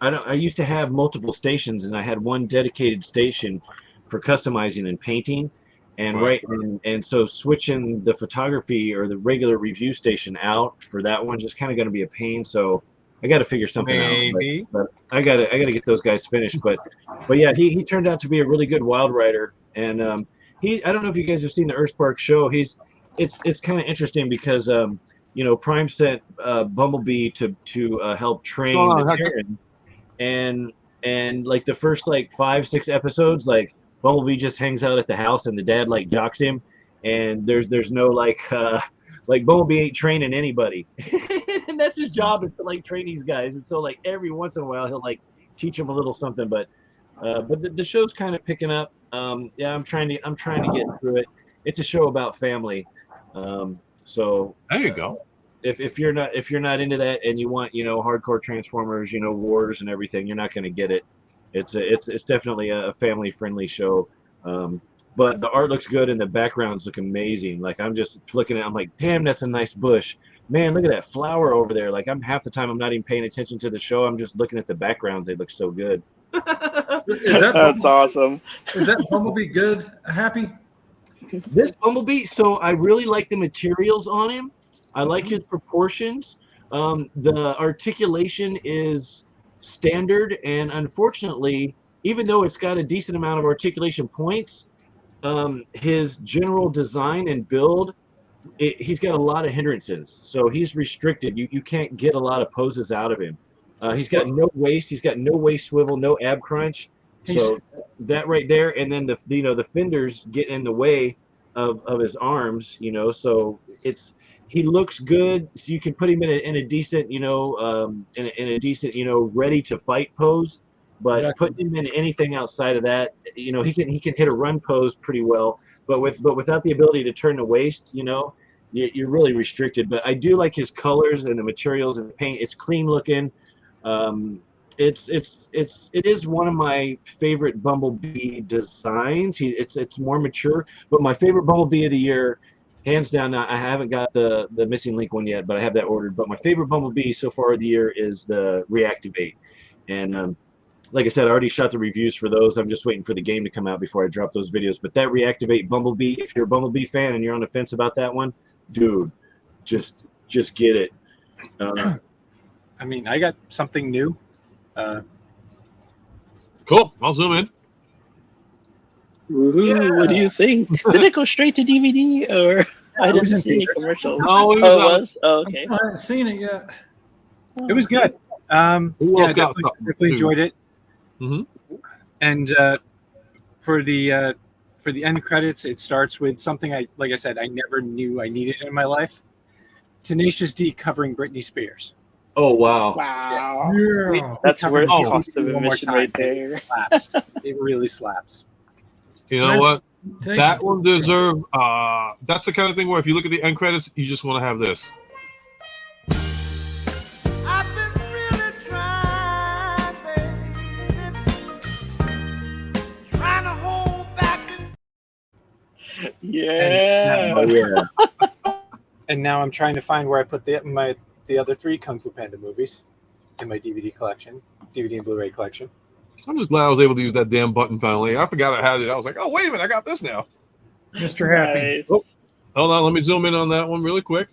I used to have multiple stations, and I had one dedicated station for customizing and painting, and so switching the photography or the regular review station out for that one just kind of going to be a pain. So I got to figure something out. But I got to get those guys finished. But yeah, he turned out to be a really good Wild Rider, and I don't know if you guys have seen the Earthspark show. It's kind of interesting because. Prime sent Bumblebee to help train the Terran, and like the first 5-6 episodes, like Bumblebee just hangs out at the house, and the dad jocks him, and there's no like Bumblebee ain't training anybody, and that's his job, is to train these guys, and so every once in a while he'll teach them a little something, but the show's kind of picking up. Yeah, I'm trying to get through it. It's a show about family. So there you go. If you're not into that and you want hardcore Transformers, wars and everything, you're not going to get it. It's definitely a family friendly show. But the art looks good and the backgrounds look amazing. I'm just looking at it, I'm like, damn, that's a nice bush. Man, look at that flower over there. I'm half the time I'm not even paying attention to the show. I'm just looking at the backgrounds. They look so good. That's awesome. Is that Bumblebee good? Happy? This Bumblebee, so I really like the materials on him. I like his proportions. The articulation is standard, and unfortunately, even though it's got a decent amount of articulation points, his general design and build he's got a lot of hindrances, so he's restricted. You can't get a lot of poses out of him. He's got no waist. He's got no waist swivel, no ab crunch. So that right there, and then the fenders get in the way of his arms. So he looks good. So you can put him in a decent, in a decent, ready to fight pose. But putting him in anything outside of that, he can hit a run pose pretty well. But without the ability to turn the waist, you're really restricted. But I do like his colors and the materials and the paint. It's clean looking. It is one of my favorite Bumblebee designs. It's more mature, but my favorite Bumblebee of the year, hands down. Now I haven't got the missing link one yet, but I have that ordered. But my favorite Bumblebee so far of the year is the Reactivate, and like I said, I already shot the reviews for those. I'm just waiting for the game to come out before I drop those videos. But that Reactivate Bumblebee, if you're a Bumblebee fan and you're on the fence about that one, dude, just get it. I mean, I got something new. Cool. I'll zoom in. Woohoo, Yeah. What do you think? Did it go straight to DVD or I it was didn't in see any theaters. commercials? No, it Oh, it was not. was? Oh, okay. I haven't seen it yet. It was good. Who Yeah, else got something, definitely too? enjoyed it. Mhm. And for the end credits, it starts with something like I said, I never knew I needed in my life. Tenacious D covering Britney Spears. Oh wow! Wow. Yeah. That's Covering worth Britney cost of one more admission time. right there. It slaps. It really slaps. You So know that's- what? Tenacious That one D's- deserve. That's the kind of thing where if you look at the end credits, you just want to have this. I've been really trying, baby, trying to hold back. Yeah. Oh yeah. And now I'm trying to find where I put the other 3 Kung Fu Panda movies in my DVD collection, DVD and Blu-ray collection. I'm just glad I was able to use that damn button finally. I forgot I had it. I was like, oh wait a minute, I got this now. Mr. Happy. Nice. Oh. Hold on, let me zoom in on that one really quick.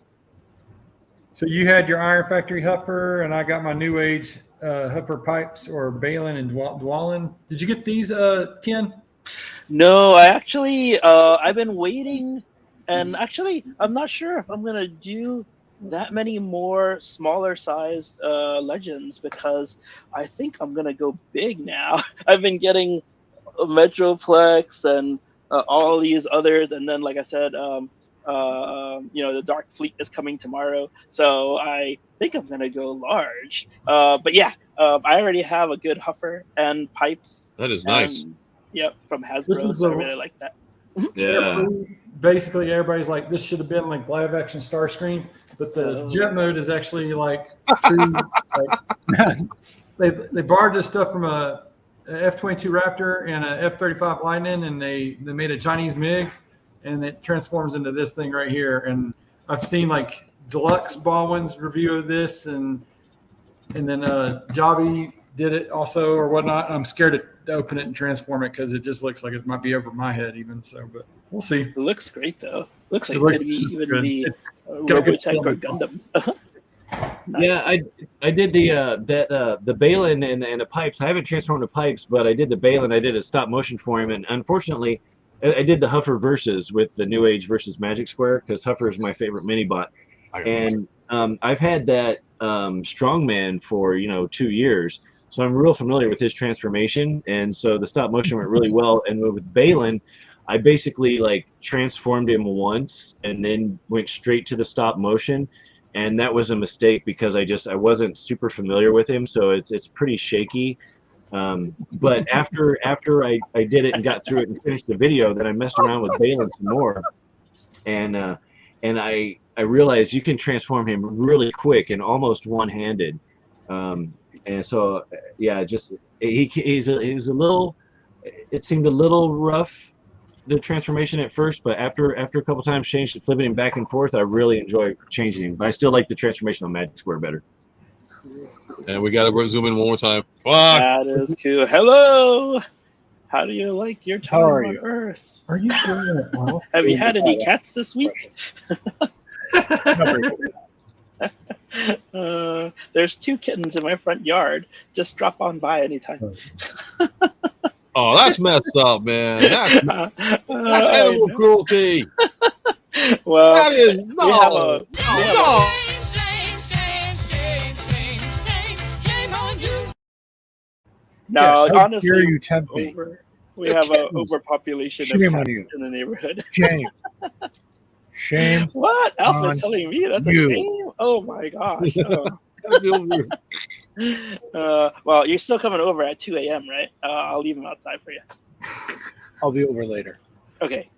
So you had your Iron Factory Huffer, and I got my New Age Huffer pipes or Balin and Dwalin. Did you get these, Ken? No, I actually, I've been waiting, and actually, I'm not sure if I'm gonna do that many more smaller sized legends because I think I'm gonna go big now. I've been getting Metroplex and all these others, and then like I said, the Dark Fleet is coming tomorrow, so I think I'm gonna go large. But yeah, I already have a good Huffer and pipes. That is nice. Yep, from This Hasbro, is so I the- really like that. Yeah. Basically, everybody's like, this should have been like live action Starscream, but the jet mode is actually like true. They borrowed this stuff from a F-22 Raptor and a F-35 Lightning, and they made a Chinese MiG, and it transforms into this thing right here. And I've seen like Deluxe Baldwin's review of this, and then Jobby did it also or whatnot. I'm scared to open it and transform it because it just looks like it might be over my head even. So, but we'll see. It looks great though. Looks like It it looks could be even good. be It's got a good Robotech or film. Gundam. Nice. Yeah, I did the Balin and the pipes. I haven't transformed the pipes, but I did the Balin. I did a stop motion for him, and unfortunately, I did the Huffer versus with the New Age versus Magic Square because Huffer is my favorite mini bot, and I've had that Strongman for 2 years, so I'm real familiar with his transformation, and so the stop motion went really well. And with Balin, I basically like transformed him once and then went straight to the stop motion. And that was a mistake because I wasn't super familiar with him, so it's pretty shaky. But after I did it and got through it and finished the video, then I messed around with Balin some more, and I realized you can transform him really quick and almost one-handed. And so yeah, just he's a little. It seemed a little rough, the transformation at first, but after a couple times changed, flipping him back and forth, I really enjoy changing him. But I still like the transformation on Magic Square better. And we got to zoom in one more time. Ah, That is cool. Hello. How do you like your time How are on you? Earth? Are you doing it, Ralph? Have you had any cats this week? There's 2 kittens in my front yard. Just drop on by anytime. oh, that's messed up, man. That's I animal know. cruelty. Well, That is we have a no. Yes, how dare Honestly, you tempt me? we have a overpopulation of Shame on cats you. in the neighborhood. Shame. Shame. What? Alpha's on telling me that's you. a shame? Oh my gosh. Oh. That feels weird. Well, you're still coming over at 2 a.m., right? I'll leave them outside for you. I'll be over later. Okay.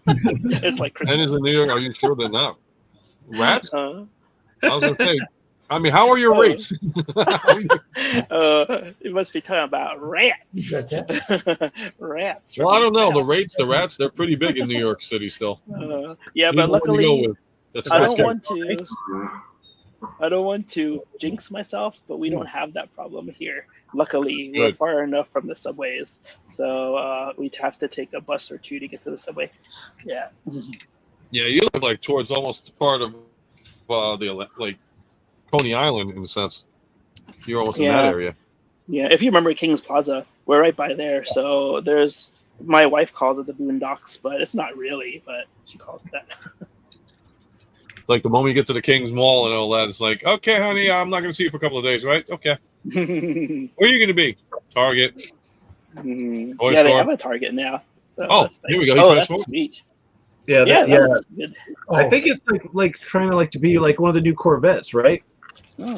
It's like And is Christmas. in New York, are you sure they're not? Rats? Uh, I was gonna say. I mean, how are your Oh. rates? You must be talking about rats. Rats. Well, I don't know. The right? rates, the rats, they're pretty big in New York City still. Yeah, You but know what to go luckily, with. That's I what don't said. want to. I don't want to jinx myself, but we don't have that problem here. Luckily, we're Good. far enough from the subways, so we'd have to take a bus or two to get to the subway. Yeah. Yeah, you live like towards almost part of the like Coney Island in a sense. You're almost in that Yeah. area. Yeah, if you remember Kings Plaza, we're right by there. So there's, my wife calls it the Boondocks, but it's not really, but she calls it that. Like the moment you get to the Kings Mall and all that, it's like, okay, honey, I'm not going to see you for a couple of days, right? Okay. Where are you going to be? Target. Toy Yeah, they store. have a Target now. So Oh, that's nice. here we go. He Oh, that's transformed. sweet. Yeah, Yeah, that yeah. looks good. I think it's like trying to be like one of the new Corvettes, right? Oh,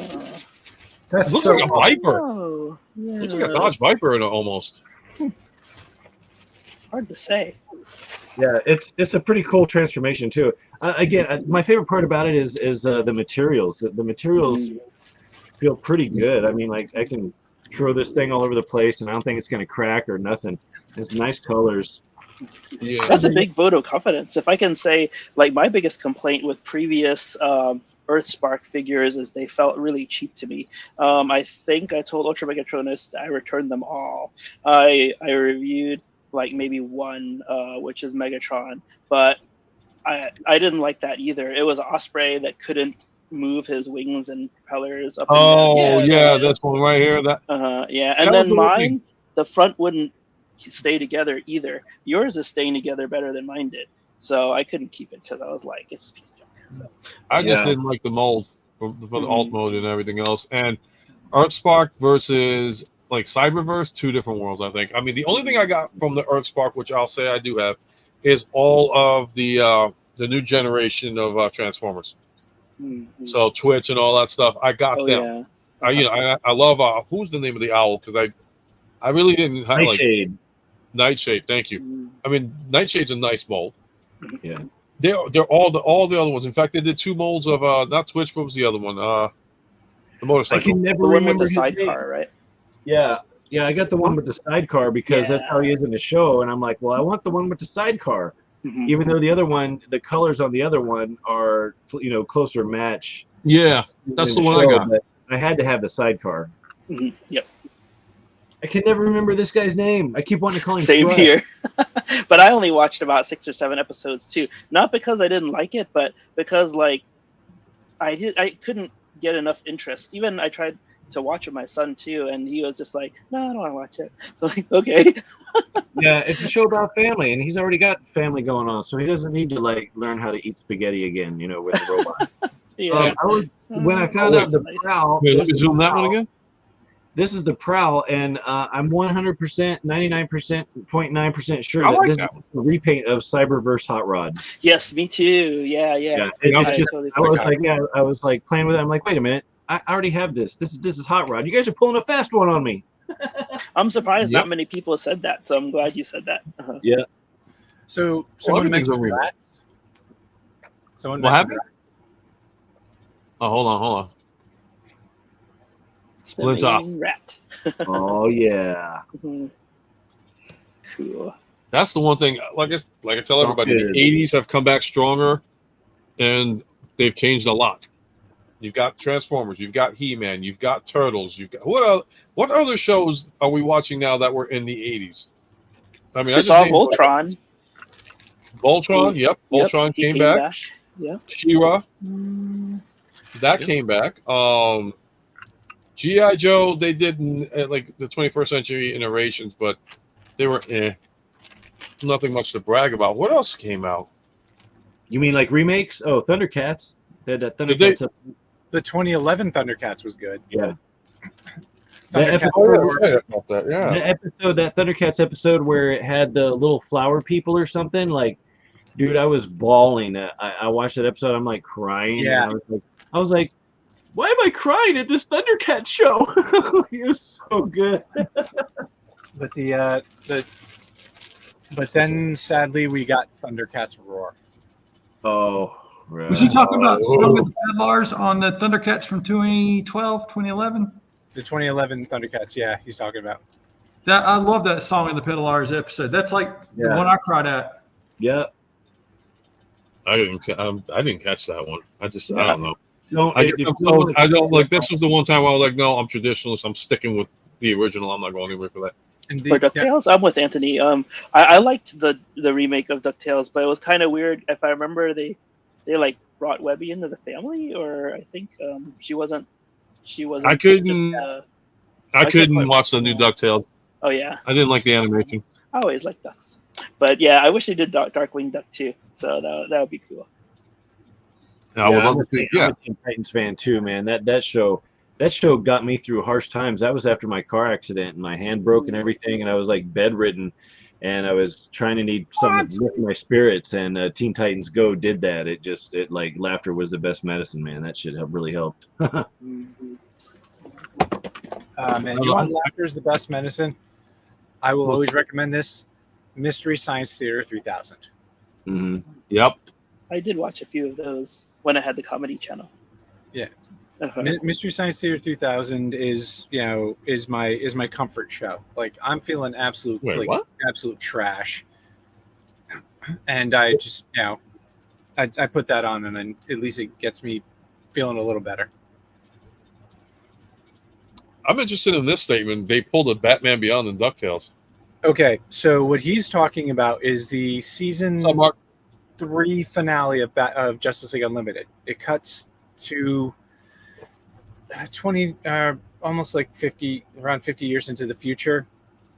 That's Looks so like a Viper. oh yeah. Looks like a Dodge Viper in it almost. Hard to say. Yeah, it's a pretty cool transformation too. Again, my favorite part about it is the materials. The materials feel pretty good. I mean, like I can throw this thing all over the place, and I don't think it's going to crack or nothing. It's nice colors. Yeah. That's a big vote of confidence. If I can say, like, my biggest complaint with previous Earthspark figures is they felt really cheap to me. I think I told UltraMegatronus I returned them all. I reviewed like maybe one, which is Megatron, but I didn't like that either. It was Osprey that couldn't move his wings and propellers up and Oh, down. yeah, that's one right here. That Yeah, That and was then the one mine, thing. the front wouldn't stay together either. Yours is staying together better than mine did, so I couldn't keep it because I was like, it's a piece of junk. So, I just Yeah. didn't like the mold for the alt mode and everything else. And Earthspark versus like Cyberverse, two different worlds, I think. I mean, the only thing I got from the Earthspark, which I'll say I do have, is all of the new generation of Transformers. So Twitch and all that stuff, I got oh them. yeah, I love who's the name of the owl, because I really didn't like Nightshade. Nightshade. Thank you. I mean, Nightshade's a nice mold. Yeah. They're all the other ones. In fact, they did two molds of not Twitch. What was the other one? The I motorcycle. can never the one with remember the his name. sidecar, right? Yeah. Yeah, I got the one with the sidecar because that's how he is in the show, and I'm like, well, I want the one with the sidecar, even though the other one, the colors on the other one are closer match. Yeah, that's in the one I show, got. But I had to have the sidecar. Yep. I can never remember this guy's name. I keep wanting to call him. Same Fred. here. But I only watched about 6 or 7 episodes too. Not because I didn't like it, but because like I couldn't get enough interest. Even I tried to watch with my son too, and he was just like, "No, I don't want to watch it." So like, okay. Yeah, it's a show about family, and he's already got family going on, so he doesn't need to like learn how to eat spaghetti again, with a robot. Yeah. When I found out the Nice. Prowl, Wait, let me zoom that one again. this is the Prowl, and I'm 100%, 99.9% sure I that like this that is a repaint of Cyberverse Hot Rod. Yes, me too. Yeah. I was like playing with it. I'm like, wait a minute, I already have this. This is Hot Rod. You guys are pulling a fast one on me. I'm surprised Yep. not many people said that, so I'm glad you said that. Yeah. So someone everything's mentioned a remake. rats. Someone What mentioned happened? rats. Oh, hold on. Splinter. The main rat. Oh yeah. Mhm. Cool. That's the one thing. Like I tell So everybody, good. the '80s have come back stronger, and they've changed a lot. You've got Transformers, you've got He-Man, you've got Turtles, you've got what other shows are we watching now that were in the '80s? I mean, I saw Voltron. Voltron, yep. Voltron he came back. Yeah. She-Ra, that Yep. came back. G.I. Joe, they did like the 21st century iterations, but they were nothing much to brag about. What else came out? You mean like remakes? Oh, Thundercats. They had that Did they- Thundercats. The 2011 Thundercats was good. Yeah. That Thundercats Oh, episode, yeah, right about that. Yeah. that Thundercats episode where it had the little flower people or something, like, dude, I was bawling. I watched that episode. I'm like crying. Yeah. And I was like, why am I crying at this Thundercats show? It was so good. But but then sadly we got Thundercats Roar. Oh, right. Was he talking about Song of the Peddlars on the Thundercats from 2012, 2011? The 2011 Thundercats, yeah, he's talking about. That I love that Song of the Peddlars episode. That's like the Yeah. one I cried at. Yeah. I didn't catch that one. I don't know. Don't, I don't like. This was the one time I was like, no, I'm traditionalist. I'm sticking with the original. I'm not going anywhere for that. And For DuckTales, I'm with Anthony. I liked the remake of DuckTales, but it was kind of weird. If I remember, they like brought Webby into the family, or I think she wasn't. I couldn't. I couldn't watch the new DuckTales. Oh yeah, I didn't like the animation. I always liked ducks, but yeah, I wish they did Darkwing Duck too. So that would be cool. I would love to I'm see. a Yeah, Teen Titans fan too, man. That show got me through harsh times. That was after my car accident and my hand broke and everything, and I was like bedridden, and I was trying to need something to lift my spirits. And Teen Titans Go did that. It like laughter was the best medicine, man. That shit really helped. Man, you want laughter's the best medicine? I will always recommend this Mystery Science Theater 3000. Mm-hmm. Yep. I did watch a few of those when I had the Comedy Channel. Yeah. Uh-huh. Mystery Science Theater 3000 is my comfort show. Like I'm feeling absolute trash, and I just I put that on, and then at least it gets me feeling a little better. I'm interested in this statement. They pulled a Batman Beyond in DuckTales. Okay, so what he's talking about is the season 3 finale of Justice League Unlimited. It cuts to 20, almost like 50, around 50 years into the future,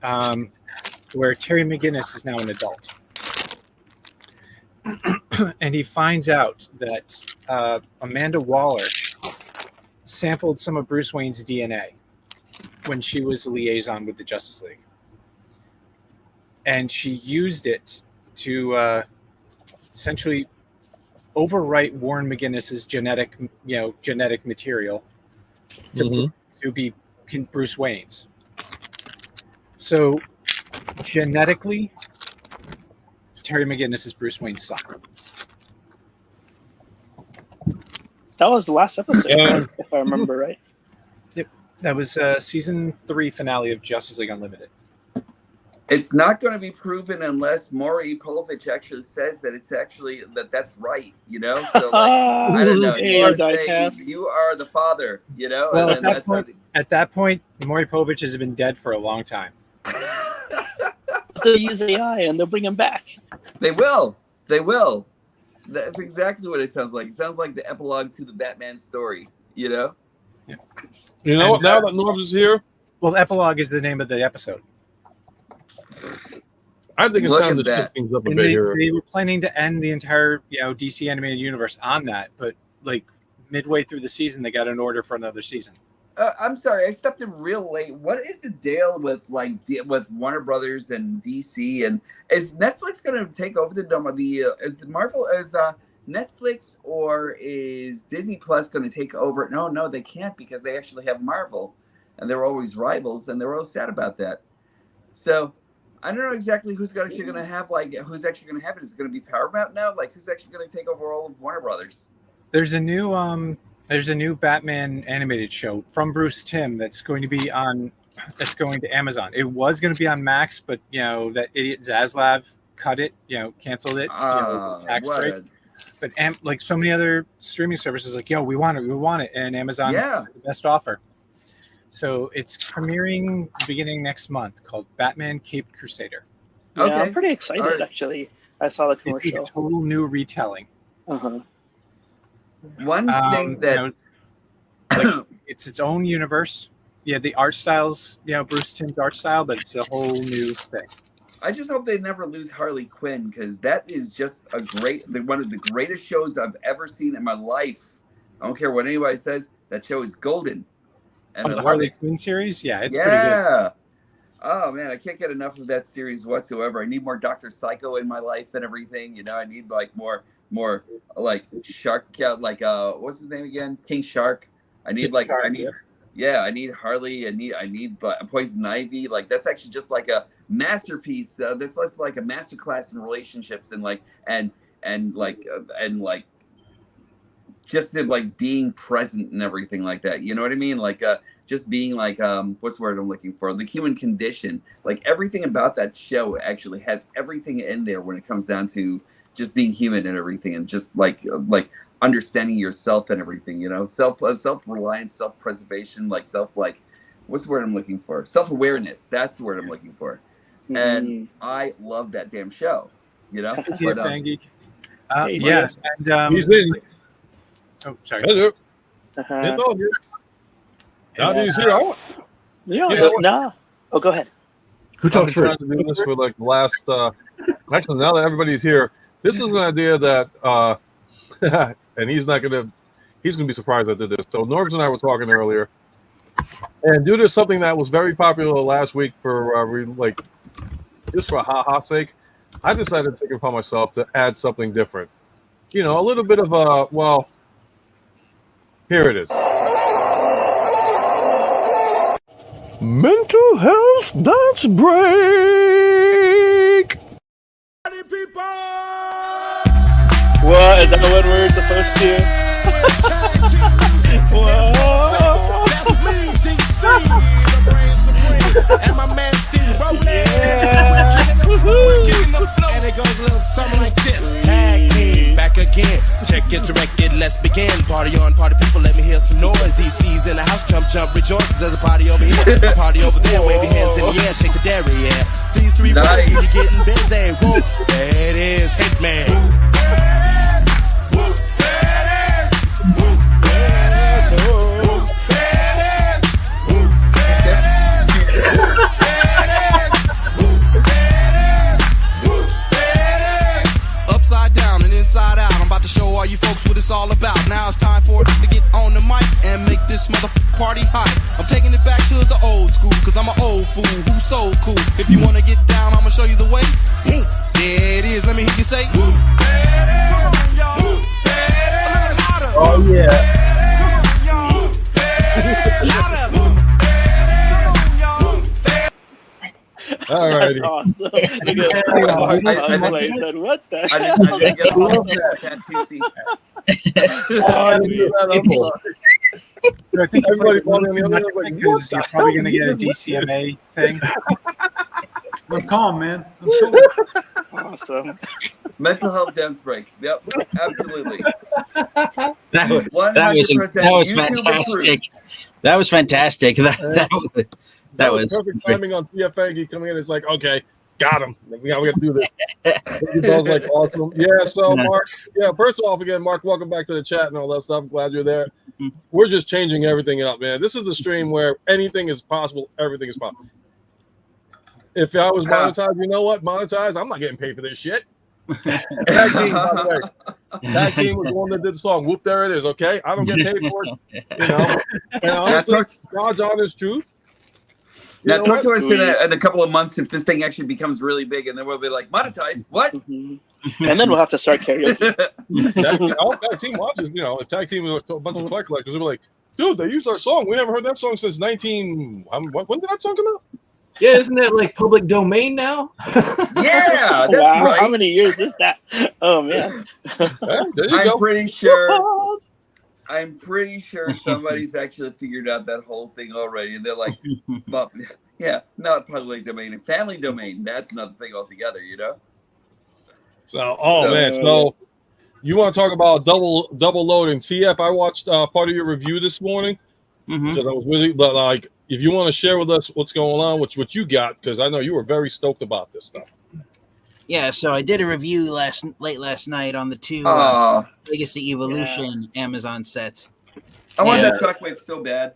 where Terry McGinnis is now an adult. And he finds out that Amanda Waller sampled some of Bruce Wayne's DNA when she was a liaison with the Justice League. And she used it to essentially overwrite Warren McGinnis's genetic material to be Bruce Wayne's. So genetically, Terry McGinnis is Bruce Wayne's son. That was the last episode, if I remember right. Yep, that was season 3 finale of Justice League Unlimited. It's not going to be proven unless Maury Povich actually says that it's actually that's right, you know. So like, I don't know. Hey, You are the father, you know. Well, and at that point, Maury Povich has been dead for a long time. They'll use AI and they'll bring him back. They will. They will. That's exactly what it sounds like. It sounds like the epilogue to the Batman story, you know. Yeah. You know what? Now that Norbs is here, well, epilogue is the name of the episode. I think it's Look time at to that. shift things up a And bit here. they were planning to end the entire DC animated universe on that, but like midway through the season, they got an order for another season. I'm sorry, I stepped in real late. What is the deal with with Warner Brothers and DC? And is Netflix going to take over is Netflix or is Disney Plus going to take over? No, they can't because they actually have Marvel, and they're always rivals, and they're all sad about that. So I don't know exactly who's actually going to have who's actually going to have it. Is it going to be Paramount now? Like who's actually going to take over all of Warner Brothers? There's a new Batman animated show from Bruce Timm that's going to Amazon. It was going to be on Max, but that idiot Zaslav cut it, canceled it, tax break. But like so many other streaming services, like we want it, and Amazon the best offer. So it's premiering beginning next month, called Batman Caped Crusader. Yeah, I'm pretty excited actually. I saw the commercial. It's a total new retelling. One thing that it's its own universe. Yeah, the art styles, Bruce Timm's art style, but it's a whole new thing. I just hope they never lose Harley Quinn, because that is just one of the greatest shows I've ever seen in my life. I don't care what anybody says. That show is golden. And the Harley Quinn series, it's pretty good. Oh man, I can't get enough of that series whatsoever. I need more Dr. Psycho in my life and everything. I need like more like Shark, like what's his name again? King Shark. I need Harley. I need Poison Ivy. Like that's actually just like a masterpiece. That's less like a masterclass in relationships and just like being present and everything like that. You know what I mean? Like just being like what's the word I'm looking for? The human condition. Like everything about that show actually has everything in there when it comes down to just being human and everything, and just like understanding yourself and everything. Self-reliance, self-preservation, what's the word I'm looking for? Self-awareness. That's the word I'm looking for. Mm-hmm. And I love that damn show. Geek. He's in. Oh, sorry. Hello. Uh-huh. Now he's here. No. Oh, go ahead. Who I've been talks trying first? to do this for like the last. Actually, now that everybody's here, this is an idea that, and he's gonna be surprised I did this. So Norbs and I were talking earlier, and due to something that was very popular last week for just for ha-ha sake, I decided to take it upon myself to add something different. A little bit of here it is. Mental health dance break. What? Is that what we're supposed to? Whoa. And my man Steve Rowland. And it goes a little something like this. Tag team, back again. Check it, direct it, let's begin. Party on, party people, let me hear some noise. DC's in the house, jump, rejoices. There's a party over here, a party over there. Wave your hands in the air, shake the dairy, yeah. These three words, you're getting busy. Whoa, there it is, Hitman. Inside out, I'm about to show all you folks what it's all about. Now it's time for it to get on the mic and make this motherfucking party hot. I'm taking it back to the old school, cause I'm an old fool who's so cool. If you wanna get down, I'ma show you the way. There it is, let me hear you say. Oh yeah. All righty. Awesome. I didn't get I think everybody because you're probably going to get a DCMA thing. I'm calm, man. I'm chill. Awesome. Mental health dance break. Yep, absolutely. That was 100% fantastic. That was fantastic. That was perfect timing on TFA coming in. It's like, okay, got him. We got to do this. That was like awesome. Yeah. So Mark, first of all, again, Mark, welcome back to the chat and all that stuff. I'm glad you're there. We're just changing everything up, man. This is the stream where anything is possible. Everything is possible. If I was monetized, you know what? Monetized, I'm not getting paid for this shit. Tag team, by the way. Tag team was the one that did the song. Whoop, there it is. Okay, I don't get paid for it. And honestly, God's honest truth. Now, talk to us in a couple of months if this thing actually becomes really big, and then we'll be like, monetized. What? And then we'll have to start karaoke. Tag team watches. If tag team was a bunch of toy collectors, they'll be like, dude, they used our song. We haven't heard that song since when did that song come out? Yeah, isn't that like public domain now? Yeah, that's wow, right. How many years is that? Oh man. I'm pretty sure somebody's actually figured out that whole thing already, and they're like, well, yeah, not public domain and family domain. That's another thing altogether, So, man, so you want to talk about double loading? TF, I watched part of your review this morning because I was really, but like, if you want to share with us what's going on, what you got, because I know you were very stoked about this stuff. Yeah, so I did a review late last night on the two Legacy Evolution Amazon sets. I want that Shockwave so bad.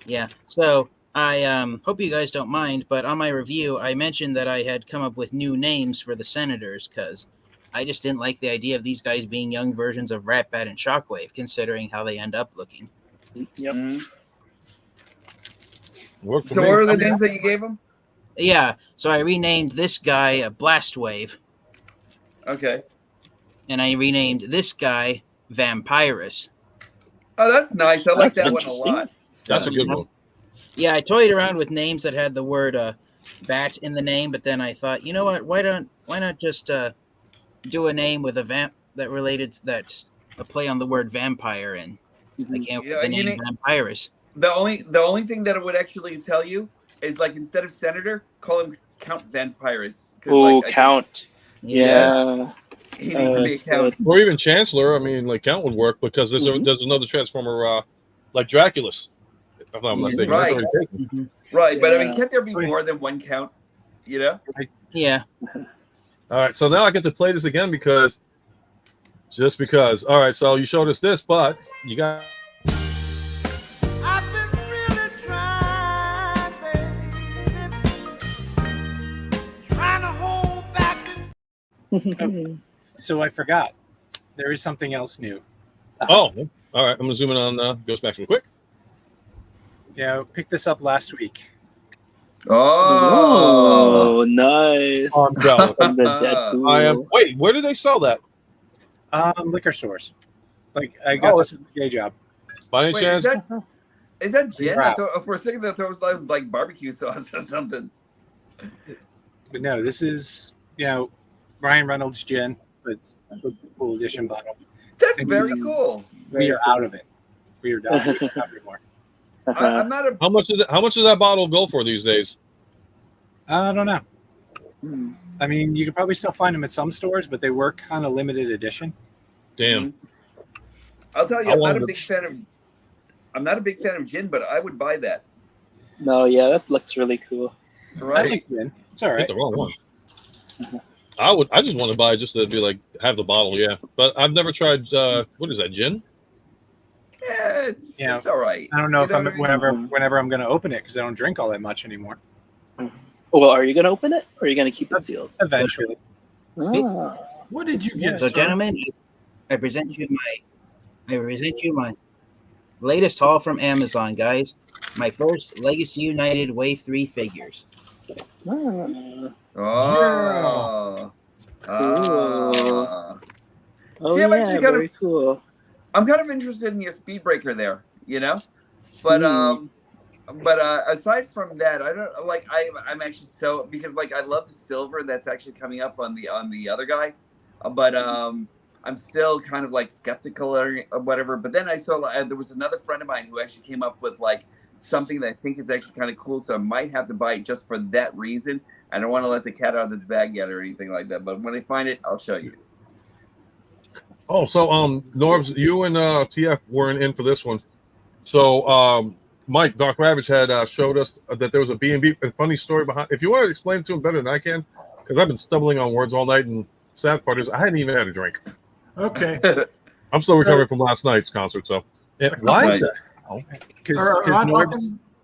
Yeah, so I hope you guys don't mind, but on my review, I mentioned that I had come up with new names for the senators because I just didn't like the idea of these guys being young versions of Ratbat and Shockwave, considering how they end up looking. Yep. Worked for So me. what were the names that you gave them? Yeah, so I renamed this guy Blastwave, Okay. and I renamed this guy Vampirus. Oh, that's nice. I like That's that one a interesting. lot. That's a good one. Yeah, I toyed around with names that had the word bat in the name, but then I thought, you know what? Why not just do a name with a vamp that's a play on the word vampire, and I came up with the name Vampirus. The only thing that it would actually tell you is like instead of senator, call him Count Vampirus. Oh, Count. Yeah. He needs to be a That's count. good. Or even Chancellor. I mean, like Count would work because there's another Transformer like Draculus. If I'm not mistaken. Right. That's already taken. Right, but I mean, can't there be more than one count? You know? Yeah. All right, so now I get to play this again because. All right, so you showed us this, but you got. So I forgot. There is something else new. Oh, all right. I'm gonna zoom in on Ghostmax real quick. Yeah, picked this up last week. Oh, nice. I'm jealous. From the Deadpool. I am. Wait, where do they sell that? Liquor stores. Like I got this at my day job. By any Wait, chance? is that gin? Wow. For a second, I thought it was like barbecue sauce or something. But no, this is Ryan Reynolds gin, but it's a cool edition bottle. That's And very cool. We are out of it. We are done. We don't have any more. I'm not a. How much does that bottle go for these days? I don't know. I mean, you could probably still find them at some stores, but they were kind of limited edition. Damn. I'll tell you, I'm not a big fan of gin, but I would buy that. No, yeah, that looks really cool. Right? I like gin. It's all right. Get the wrong one. I just want to buy just to be like have the bottle, yeah. But I've never tried. What is that, gin? Yeah, it's all right. I don't know if You I'm know what I mean? whenever I'm going to open it because I don't drink all that much anymore. Well, are you going to open it or are you going to keep it sealed? Eventually. Ah. What did you get, So, sir? gentlemen, I present you my latest haul from Amazon, guys. My first Legacy United Wave 3 figures. Ah. Oh. Cool. Oh, See, I'm yeah, actually very cool. I'm kind of interested in your speed breaker there, you know? But aside from that, I don't like I'm actually so because like I love the silver that's actually coming up on the other guy. But I'm still kind of like skeptical or whatever. But then I saw there was another friend of mine who actually came up with like something that I think is actually kind of cool. So I might have to buy it just for that reason. I don't want to let the cat out of the bag yet or anything like that. But when I find it, I'll show you. Oh, so Norbs, you and TF weren't in for this one. So Mike, Doc Ravage had showed us that there was a B&B, a funny story behind. If you want to explain it to him better than I can, because I've been stumbling on words all night, and sad part is I hadn't even had a drink. Okay. I'm still recovering from last night's concert. So why is that? Because Am I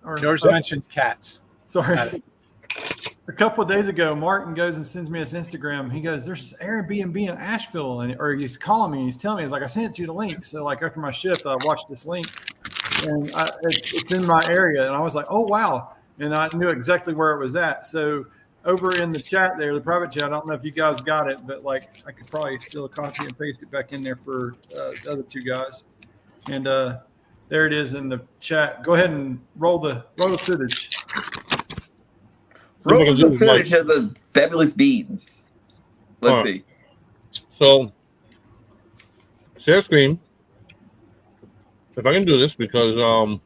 Norbs mentioned cats. Sorry. A couple of days ago, Martin goes and sends me his Instagram. He goes, "There's this Airbnb in Asheville," or he's calling me. He's telling me, he's like, "I sent you the link." So like after my shift, I watched this link, and it's in my area, and I was like, "Oh wow!" And I knew exactly where it was at. So over in the chat there, the private chat, I don't know if you guys got it, but like I could probably still copy and paste it back in there for the other two guys. And there it is in the chat. Go ahead and roll the footage. Roll the footage of those fabulous beans. Let's see. So, share screen. If I can do this, because I don't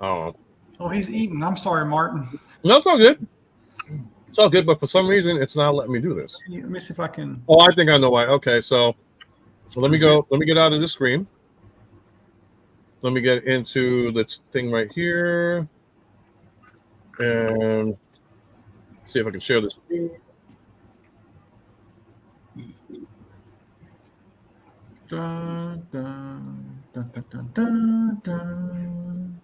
know. Oh, he's eating. I'm sorry, Martin. No, it's all good. It's all good, but for some reason, it's not letting me do this. Let me see if I can. Oh, I think I know why. Okay, so let me go. Let me get out of this screen. Let me get into this thing right here, and see if I can share this screen. Dun, dun, dun, dun, dun, dun, dun.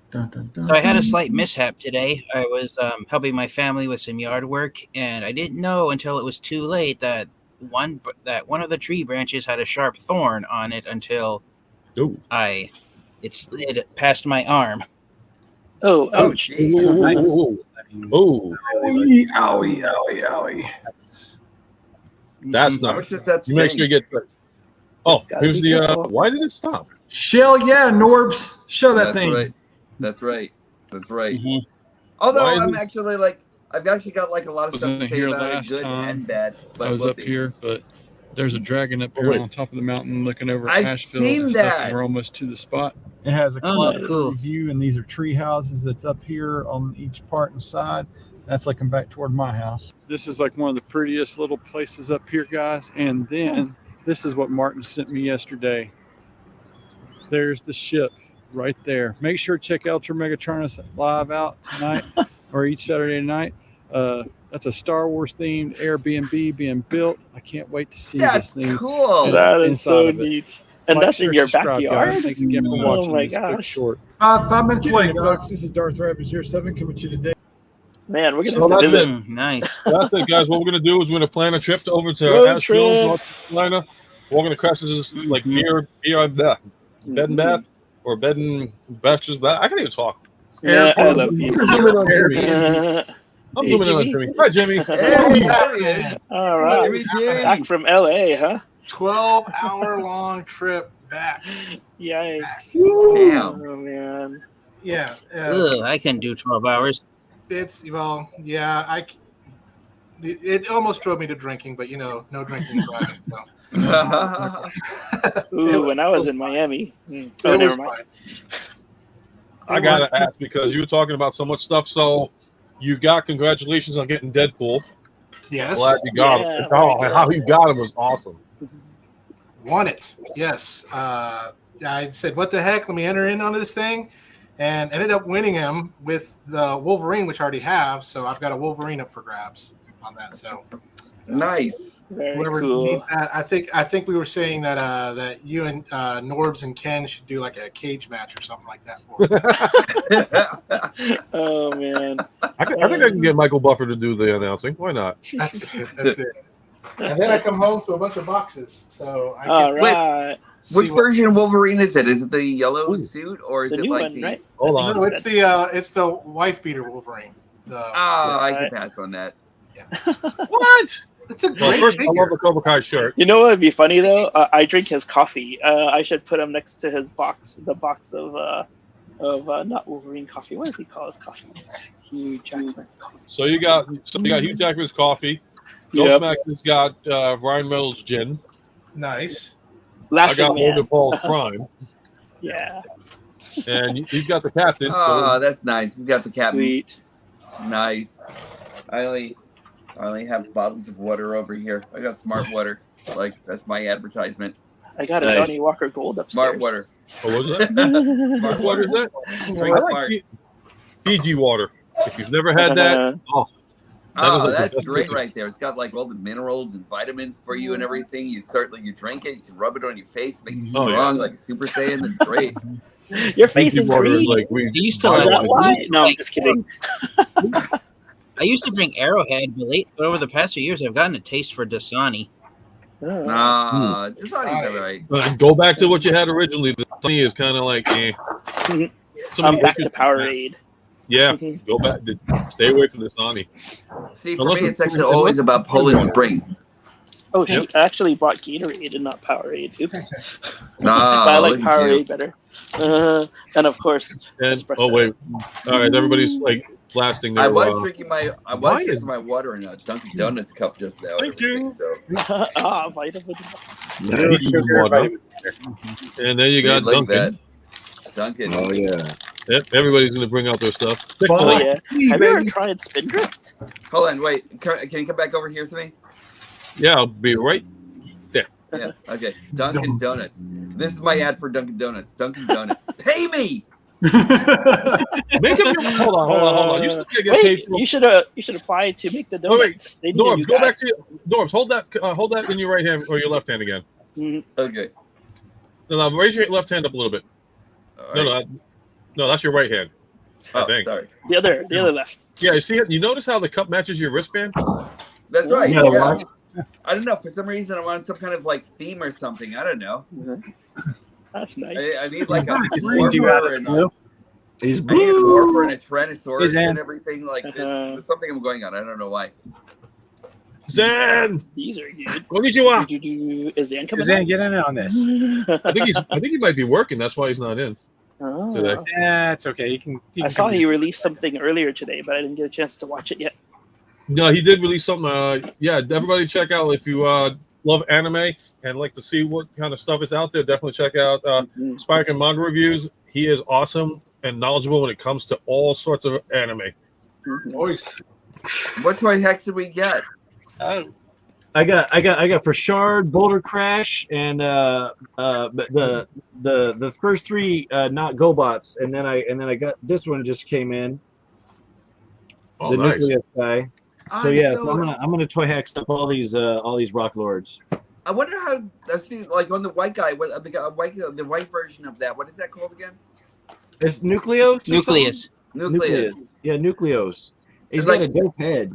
Dun, dun, dun, So I had a dun. slight mishap today. I was helping my family with some yard work, and I didn't know until it was too late that one of the tree branches had a sharp thorn on it until Ooh. it slid past my arm. Oh, Oh, ouch. geez. Ooh. Ooh. Owie, owie, owie, owie. That's How not. much does that You make sure you get. Oh, Gotta here's be the. careful. Why did it stop? Shell, yeah, Norbs. Show that That's thing. right. That's right. That's right. Mhm. Although Why is I'm it- actually like, I've actually got like a lot of stuff to Wasn't say here about it, last good time. and bad. But I was we'll up see. here, but there's a dragon up Oh, here wait. on top of the mountain looking over I've Asheville seen and stuff, that. and we're almost to the spot. It has a Oh, quad cool. view, and these are tree houses that's up here on each part and side. That's looking back toward my house. This is like one of the prettiest little places up here, guys. And then this is what Martin sent me yesterday. There's the ship right there. Make sure to check UltraMegatronus live out tonight or each Saturday night. That's a Star Wars themed Airbnb being built. I can't wait to see That's this thing. cool. That is inside so of it. neat. And Like, that's share, in your subscribe, backyard? guys. Thanks again for Oh watching my this quick gosh. short. 5 minutes away, folks. This is Darth Rabbit 07 coming to you today. Man, we're going to So have to that's visit. it. Nice. That's it, guys. What we're gonna do is we're gonna plan a trip over to Road Asheville, trip. North Carolina. We're gonna crash this like near bed and bath or bed and bachelor's bath. I can't even talk. Yeah, I love you. I'm zooming on Jimmy. I'm Hey, zooming on Jimmy. Jimmy. Hi, Jimmy. Hey, there he is. All right. Jimmy G. Back from LA, huh? 12-hour long trip back. Yikes. Damn. Oh, man. Yeah, Ugh, I can do 12 hours. it's yeah. It almost drove me to drinking, but no drinking and driving. So Ooh, when I was in Miami. Oh, it never was mind. fine. I gotta ask because you were talking about so much stuff. So you got congratulations on getting Deadpool. Yes, Glad you got Yeah, him. Oh, very how you got him was awesome. won it. Yes, I said, "What the heck? Let me enter in on this thing," and ended up winning him with the Wolverine, which I already have. So I've got a Wolverine up for grabs on that. So Nice. Very whoever cool. needs that, I think we were saying that that you and Norbs and Ken should do like a cage match or something like that for it. Oh, man. I think I can get Michael Buffer to do the announcing. Why not? That's it. That's it. And then I come home to a bunch of boxes. So I All can right. see Which version of Wolverine is it? Is it the yellow suit or is The it new like one, the? right? Hold No, on. it's the wife beater Wolverine. I can pass on that. What? It's a Well, great first, I figure. love the Cobra Kai shirt. You know what would be funny, though? I drink his coffee. I should put him next to his box, the box of not Wolverine coffee. What does he call his coffee? Hugh Jackman coffee. So you got Hugh Jackman's coffee. Yep. Ghostmaster's got Ryan Reynolds gin. Nice. I Laughing got Man. Logan Paul's Prime, Yeah. and he's got the captain. Oh, So that's nice. He's got the captain. Sweet. Nice. I only have bottles of water over here. I got smart water. Like that's my advertisement. I got a Nice. Johnny Walker Gold upstairs. Smart water. what was that? Smart water is that? Drink I smart. like Fiji water. If you've never had that, Oh, is that's that's great good. right there. It's got like all the minerals and vitamins for you and everything. You drink it, you can rub it on your face, makes you Oh, yeah. strong like a Super Saiyan. That's great. Your face Fiji is water green. is like we. I used to Is like, that why? No, I'm just kidding. I used to drink Arrowhead, but over the past few years, I've gotten a taste for Dasani. Nah, just not all right. Go back to what you had originally. The Sunny is kind of like, eh. I'm Somebody back to issues- Powerade. Yeah, go back. Stay away from the Sunny. See, for Unless me, it's- it's actually always about Poland Spring. Oh, shoot. I actually bought Gatorade and not Powerade. Oops. Nah, But I like look at you. Powerade better. And of course, And espresso. oh wait, all right, everybody's like blasting their. I was drinking my why is- water in a Dunkin' Donuts cup just now. and Thank you. everything, So Vitamin. water. And then you got look at Duncan. that. Dunkin'. Oh yeah. Yep, everybody's gonna bring out their stuff. Oh, yeah. Have you ever tried Spindrift? Hold on, wait. Can you come back over here to me? Yeah, I'll be right. Yeah. Okay. Dunkin' Donuts. This is my ad for Dunkin' Donuts. Dunkin' Donuts. Pay me. Make up your hold on. You still can't get paid Wait, for. you should apply to make the Oh, wait. donuts. They need a new Norms, go guy. back to Norms. Hold that in your right hand or your left hand again. Mhm. Okay. No, raise your left hand up a little bit. All No, right. no, that's your right hand. I Oh, think. sorry. The other left. Yeah, you see it. You notice how the cup matches your wristband? That's right. You gotta Yeah. watch. I don't know. For some reason, I'm on some kind of like theme or something. I don't know. That's nice. I need like a What do you got morpher it, and Blue? He's I need a morpher and a Tyrannosaurus Hey, Zan. and everything. Like there's something I'm going on. I don't know why. Zan! These are good. Konnichiwa! Is Zan coming? Zan, get in on this. I think he might be working. That's why he's not in today. Oh. Yeah, it's okay. You can I saw come he released something earlier today, but I didn't get a chance to watch it yet. No, he did release something. Yeah, everybody check out if you love anime and like to see what kind of stuff is out there. Definitely check out Spike and Manga Reviews. He is awesome and knowledgeable when it comes to all sorts of anime. Nice. What toy hacks did we get? Oh. I got for Shard, Boulder Crash, and the first three not GoBots, and then I got this one just came in. Oh, the nice. Nucleus guy. So yeah, so I'm gonna toy hack stuff all these Rock Lords. I wonder how. Let's see, like on the white guy, what the white version of that. What is that called again? It's Nucleus. Nucleus. Nucleus. Yeah, Nucleus. He's Like- got a dope head.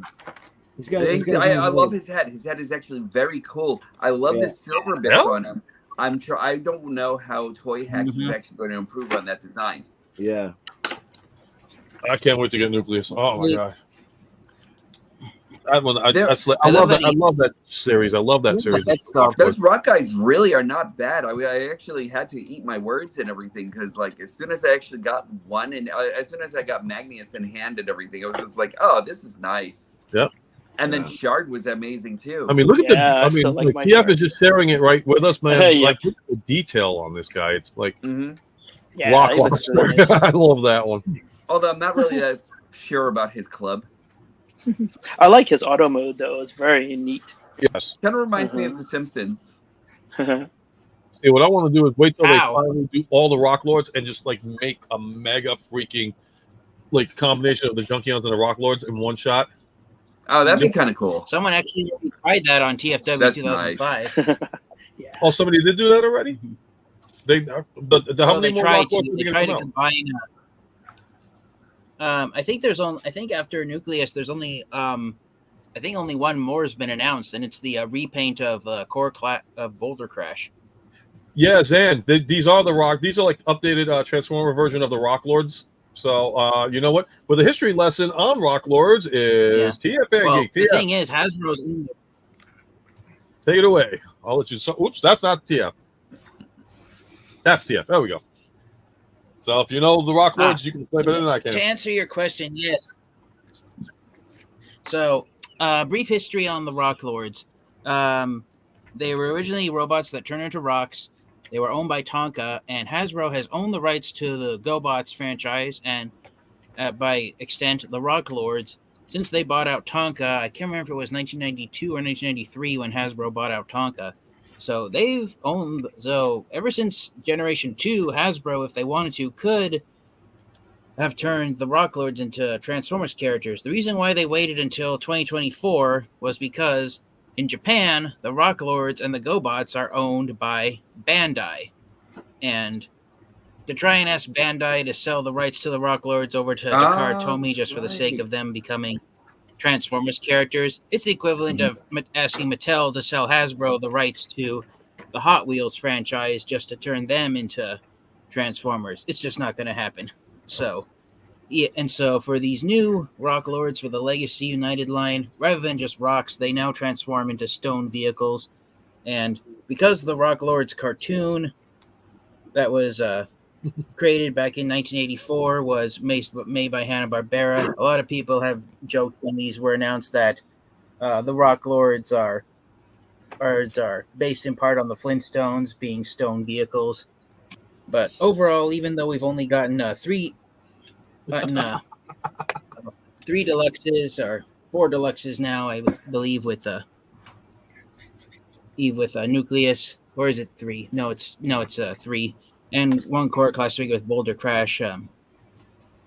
He's got I love his head. His head is actually very cool. I love the silver bits on him. I don't know how Toy Hacks is actually going to improve on that design. Yeah. I can't wait to get Nucleus. Oh my god. I love that. I love that series. I love that series. Those rock guys really are not bad. I actually had to eat my words and everything because, like, as soon as I actually got one, and as soon as I got Magnus in hand and everything, I was just like, "Oh, this is nice." Yep. And then Shard was amazing too. I mean, look at TF is just sharing it right with us, man. Like, look at the detail on this guy. It's like rock lobster. really nice. I love that one. Although I'm not really that sure about his club. I like his auto mode though; it's very neat. Yes. Kind of reminds me of The Simpsons. Hey, what I want to do is wait till they finally do all the Rock Lords and just like make a mega freaking like combination of the Junkions and the Rock Lords in one shot. Oh, that'd be kind of cool. Someone actually tried that on TFW That's 2005. Oh, somebody did do that already? They how many they more tried Rock to. Lords are They gonna tried come to out? combine. I think there's only. I think after Nucleus, there's only. I think only one more has been announced, and it's the repaint of Core of Boulder Crash. Yeah, Zan. These are the Rock. These are like updated Transformer version of the Rock Lords. So you know what? With a history lesson on Rock Lords is TFA Well, Geek. the TF. thing is, Hasbro's in Take it away. I'll let you. Oops, that's not TF. That's TF. There we go. So if you know the Rock Lords, you can play better than I can. To answer your question, yes. So, brief history on the Rock Lords. They were originally robots that turn into rocks. They were owned by Tonka, and Hasbro has owned the rights to the GoBots franchise and, by extent, the Rock Lords since they bought out Tonka. I can't remember if it was 1992 or 1993 when Hasbro bought out Tonka. So they've owned. So ever since Generation 2, Hasbro, if they wanted to, could have turned the Rock Lords into Transformers characters. The reason why they waited until 2024 was because in Japan, the Rock Lords and the GoBots are owned by Bandai. And to try and ask Bandai to sell the rights to the Rock Lords over to Takara Tomy just for the sake of them becoming Transformers characters, it's the equivalent of asking Mattel to sell Hasbro the rights to the Hot Wheels franchise just to turn them into Transformers. It's just not going to happen. So, yeah, and so for these new Rock Lords for the Legacy United line, rather than just rocks, they now transform into stone vehicles. And because the Rock Lords cartoon that was created back in 1984 was made by Hanna-Barbera, a lot of people have joked when these were announced that the Rock Lords are based in part on the Flintstones being stone vehicles. But overall, even though we've only gotten three deluxes or 4 deluxes now, I believe with Nucleus, or is it 3? No, it's 3, and 1 Core Class 3 with Boulder Crash.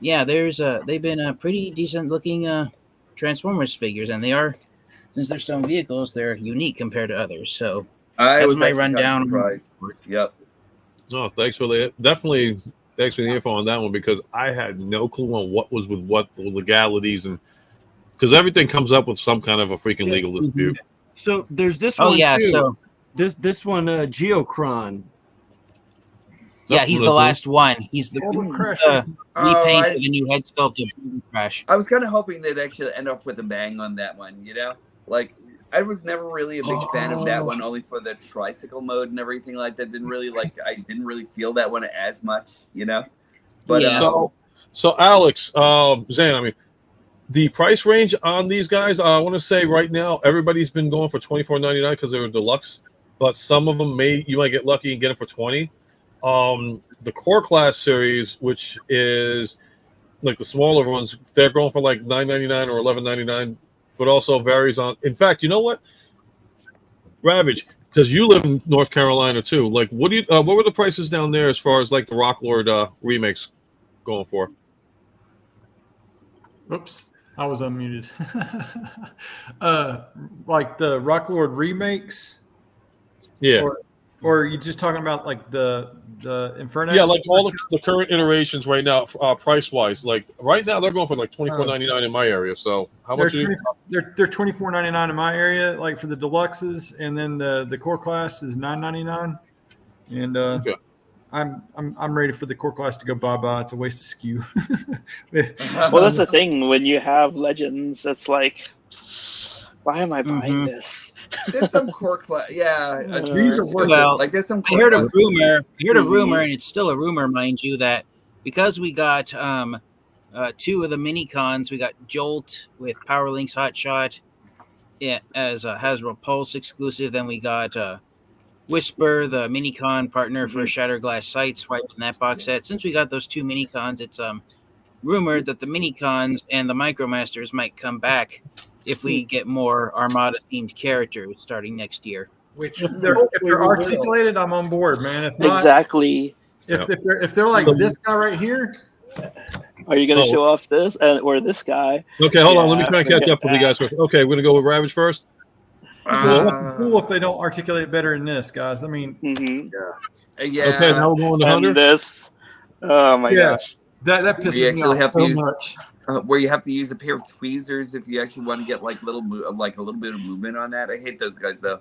They've been pretty decent looking Transformers figures, and they are, since they're stone vehicles, they're unique compared to others. So that's my rundown. Yep. No, thanks for that. Definitely Thanks for the info on that one because I had no clue on what was with what the legalities and because everything comes up with some kind of a freaking legal dispute. So there's this Oh one yeah, too. so This one, Geocron. yeah, he's the last one. He's the repaint I- of the new head sculpt of Crash. I was kind of hoping they'd actually end off with a bang on that one, you know? Like, I was never really a big fan of that one, only for the tricycle mode and everything like that. I didn't really feel that one as much, you know? But So Alex, Zan, I mean, the price range on these guys, I want to say right now, everybody's been going for $24.99 because they were deluxe, but some of them you might get lucky and get them for $20. The core class series, which is like the smaller ones, they're going for like $9.99 or $11.99, but also varies on. In fact, you know what, Ravage, because you live in North Carolina too. Like, what were the prices down there as far as like the Rock Lord remakes going for? Oops, I was unmuted. Like the Rock Lord remakes. Yeah. Or are you just talking about like the Inferno? Yeah, like all the current iterations right now, price wise. Like right now, they're going for like $24.99 in my area. So how much? They're $24.99 in my area, like for the deluxes, and then the core class is $9.99. And okay. I'm ready for the core class to go bye. It's a waste of skew. Well, that's the thing when you have legends. It's like, why am I buying this? there's some core class. Yeah. These are worth Well, it. Like, there's some I core heard a classes. rumor. And it's still a rumor, mind you, that because we got two of the mini cons, we got Jolt with PowerLink's Hotshot, as a Hasbro Pulse exclusive. Then we got Whisper, the Minicon partner for Shatterglass Sights, right in that box set. Since we got those two Minicons, it's rumored that the Minicons and the Micromasters might come back if we get more Armada themed characters starting next year. Which If they're articulated, I'm on board, man. If not, Exactly. if they're like this guy right here, Are you going to show off this or this guy? Okay, hold on. Let me Yeah, try and catch forget up with you that. guys first. Okay, we're gonna go with Ravage first. it's cool if they don't articulate it better than this, guys. I mean, Yeah. Okay, now we're going to And Hunter. this. Oh my gosh. that You pisses me actually off have so to use- much. Where you have to use a pair of tweezers if you actually want to get like a little bit of movement on that. I hate those guys though.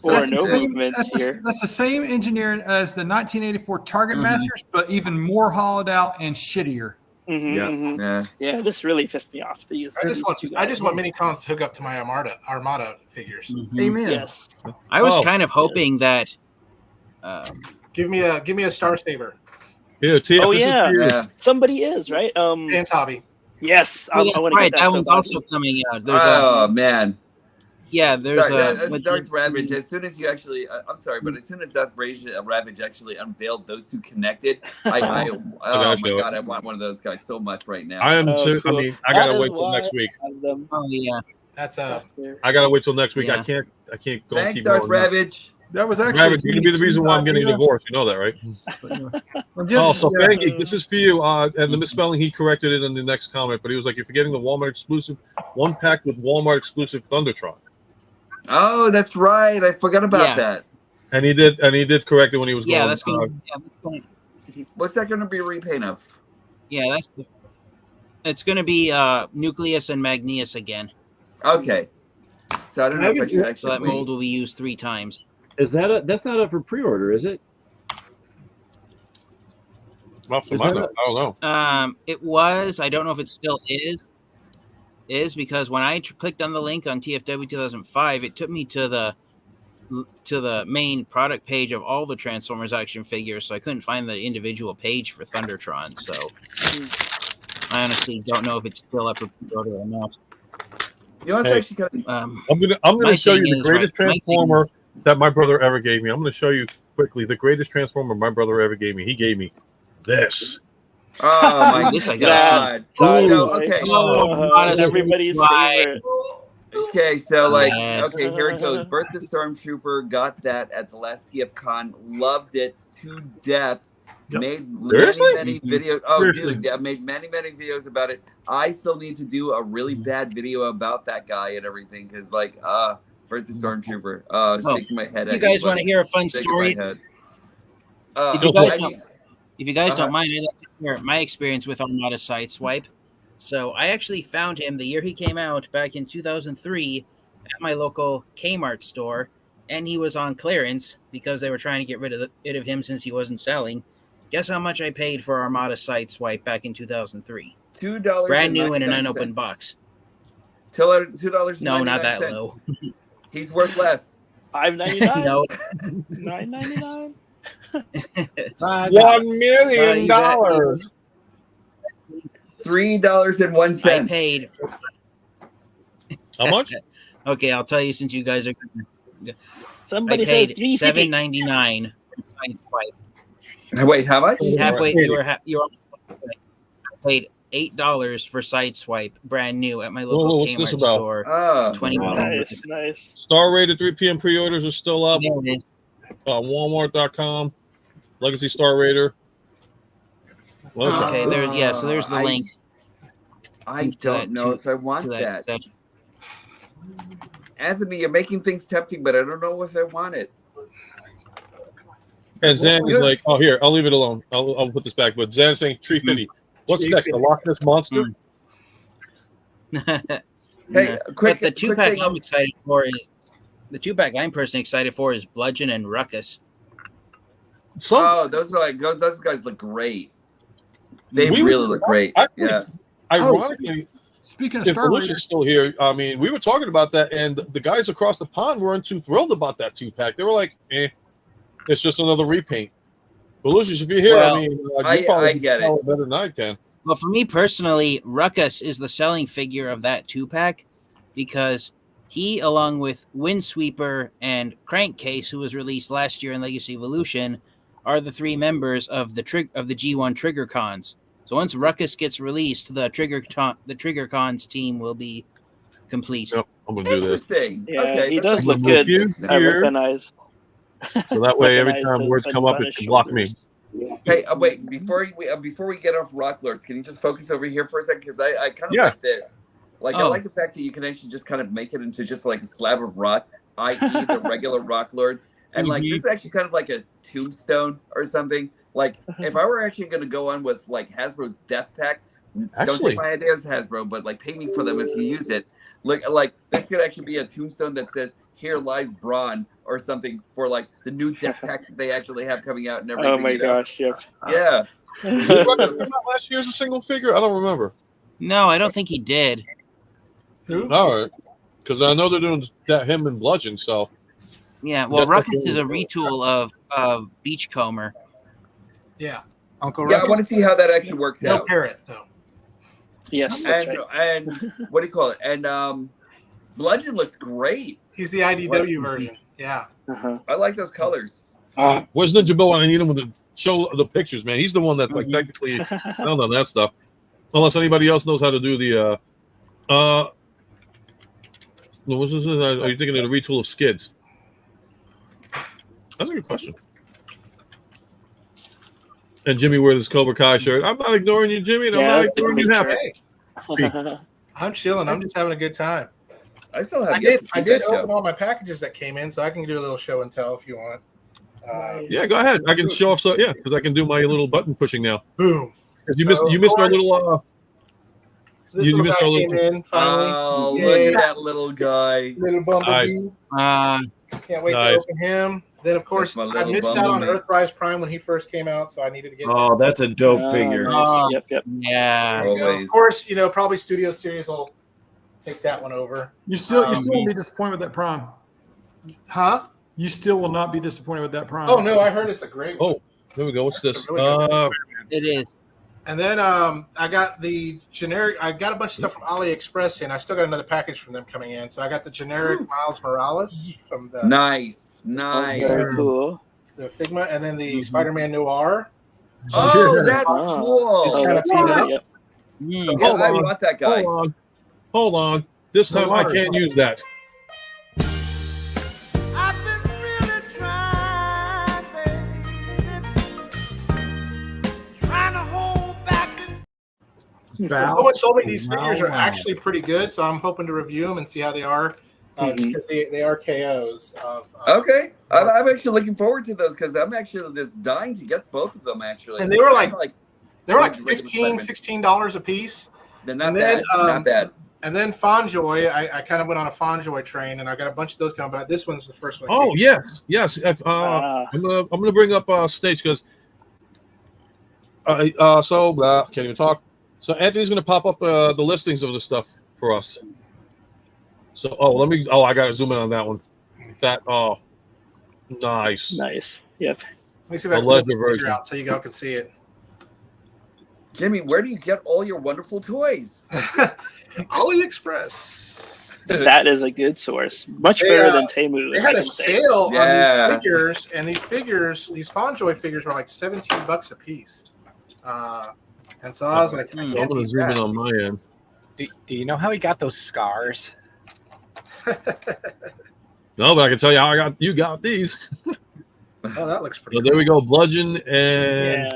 Or That's the no same- movement here. That's the same engineering as the 1984 Target Mhm. Masters, but even more hollowed out and shittier. Yeah, this really pissed me off. I just want mini cons to hook up to my Armada figures. Amen. Yes. I was kind of hoping that. Give me a Star Saber. Here, TF, Oh this is yeah. for you. Yeah. Somebody is right. Dan's hobby. Yes, I Well, that's want to right. get That so one's badly. also coming out. There's Oh man. there's Dark Ravage. As soon as you actually, I'm sorry, but as soon as Dark Ravage actually unveiled those two connected, oh my god, I want one of those guys so much right now. I am. Oh, cool. I mean, I gotta That is wait till why next week. I have them. Oh yeah. That's I gotta wait till next week. Yeah. I can't go Thanks, keep Dark going. Ravage. That was actually Ravage, you're gonna be the reason why I'm getting a divorce. You know that, right? Oh, so Fangeek, this is for you. And the misspelling, he corrected it in the next comment, but he was like, "You're forgetting the Walmart exclusive one pack with Walmart exclusive Thundertron." Oh, that's right. I forgot about that. And he did correct it when he was going. That's going. What's that going to be a repaint of? Yeah, it's going to be Nucleus and Magneus again. Okay. So I don't know if I should actually. So that mold will be used 3 times. Is that that's not up for pre-order, is it? Well, I don't know. It was. I don't know if it still is. Because when I clicked on the link on TFW 2005, it took me to the main product page of all the Transformers action figures, so I couldn't find the individual page for Thundertron. So I honestly don't know if it's still up for pre-order or not. You know, Hey, actually kind of, I'm gonna show you the is, greatest right, my Transformer that my brother ever gave me. I'm gonna show you quickly the greatest Transformer my brother ever gave me. He gave me this. Oh my This I god! gotta see. No, okay. Honestly, Everybody's why? favorite. Okay, so like, Yes. okay, here it goes. Birth the Stormtrooper, got that at the last TFCon, loved it to death. Yep. Made Seriously? many videos. Oh, Seriously. dude, yeah, made many videos about it. I still need to do a really bad video about that guy and everything because, like, Birth the Stormtrooper. Oh, Shaking my head. You guys want to hear a fun story? If you guys know- If you guys don't mind, I'd like to share my experience with Armada Sideswipe. So I actually found him the year he came out back in 2003 at my local Kmart store, and he was on clearance because they were trying to get rid of him since he wasn't selling. Guess how much I paid for Armada Sideswipe back in 2003? $2. Brand new in an unopened box. $2. No, not that low. He's worth less. $5.99. No. $9.99. $1 million. $3.01. I paid. How much? Okay, I'll tell you since you guys are. Somebody I paid said $7.99 for Sideswipe. Wait, how much? Halfway, you were almost. I paid $8 for Sideswipe, brand new at my local what's this Kmart about? store. Oh, 21. Nice. Star rated 3 p.m. pre-orders are still up. There it is. Walmart.com. Legacy Star Raider. Okay, there. Yeah, so there's the link. I don't know if I want that. section. Anthony, you're making things tempting, but I don't know if I want it. And Zan is like, oh, here, I'll leave it alone. I'll put this back. But Zan's saying Tree Fitty. What's next? The Loch Ness Monster? Hey, quick. But the two-pack I'm excited for is the two-pack I'm personally excited for is Bludgeon and Ruckus. Those guys look great. They really look great. Yeah. Ironically, speaking of if Star Felicia's still here, I mean, we were talking about that, and the guys across the pond weren't too thrilled about that two-pack. They were like, it's just another repaint. But Lucius, if you're here, Well, I mean, I get it better than I can. Well, for me personally, Ruckus is the selling figure of that two-pack because he, along with Windsweeper and Crankcase, who was released last year in Legacy Evolution, are the three members of the G1 Trigger Cons. So once Ruckus gets released, the Trigger Cons team will be complete. Yep, I'm gonna do this. Yeah, Okay, he does look good. good. I recognize. So that way, every time words come up, it can block me. Hey, wait! Before we get off Rock Lords, can you just focus over here for a second? Because I kind of like this. Like I like the fact that you can actually just kind of make it into just like a slab of rock, i.e. the regular Rock Lords, and like this is actually kind of like a tombstone or something. Like if I were actually going to go on with like Hasbro's Death Pack, don't take my ideas, Hasbro, but like pay me for them if you use it. Like this could actually be a tombstone that says "Here lies Braun" or something for like the new Death Packs that they actually have coming out and everything. Oh my gosh! Yep. Yeah. Did Ruckus come out last year as a single figure? I don't remember. No, I don't think he did. Who? All right, because I know they're doing him and Bludgeon. So yeah, well, Ruckus is a retool of Beachcomber. Yeah, Uncle Ruckus. I want to see how that actually works out. No parrot though. Yes, and what do you call it? And Bludgeon looks great. He's the IDW version. Yeah. I like those colors. Where's Ninja Bill? I need him to show the pictures, man. He's the one that's like technically sound on that stuff. Unless anybody else knows how to do the what's this? Are you thinking of the retool of Skids? That's a good question. And Jimmy wears his Cobra Kai shirt. I'm not ignoring you, Jimmy, and I'm not ignoring you, Happy. I'm chilling. I'm just having a good time. I still have. I did open all my packages that came in, so I can do a little show and tell if you want. Yeah, go ahead. I can show off. So yeah, because I can do my little button pushing now. Boom. You missed our little. You missed our little. In, finally. Oh, look at that little guy. Little bumblebee. Can't wait to open him. Then, of course, I missed out on Earthrise Prime when he first came out, so I needed to get. Oh, that's a dope figure. Yep. Yeah. Of course, probably Studio Series will take that one over. You still won't be disappointed with that Prime. Huh? You still will not be disappointed with that Prime. Oh no, I heard it's a great one. Oh, there we go. What's this? It is. And then I got the generic. I got a bunch of stuff from AliExpress, and I still got another package from them coming in. So I got the generic Miles Morales from the nice. Very cool. The Figma, and then the Spider-Man Noir. Oh, that's cool. Just kind of peed up. Yep. So I want that guy. Hold on. This time I can't use that. Someone told me these figures are actually pretty good, so I'm hoping to review them and see how they are because they are KOs of. Okay, I'm actually looking forward to those because I'm actually just dying to get both of them. Actually, And they were like like $15, $16 a piece. They're not bad. Not bad. And then Fonjoy, I kind of went on a Fonjoy train, and I got a bunch of those coming. But this one's the first one. Oh yes. I'm gonna bring up stage because can't even talk. So Anthony's gonna pop up the listings of the stuff for us. So I gotta zoom in on that one. Nice. Yep. Let me see if I can pull this figure out so you all can see it. Jimmy, where do you get all your wonderful toys? AliExpress. That is a good source. Much better than Temu. They had a sale on these figures, and these Fonjoy figures were like $17 a piece. And so I was like, I'm going to zoom in on my end. Do you know how he got those scars? No, but I can tell you how you got these. Oh, that looks pretty So there we go, Bludgeon and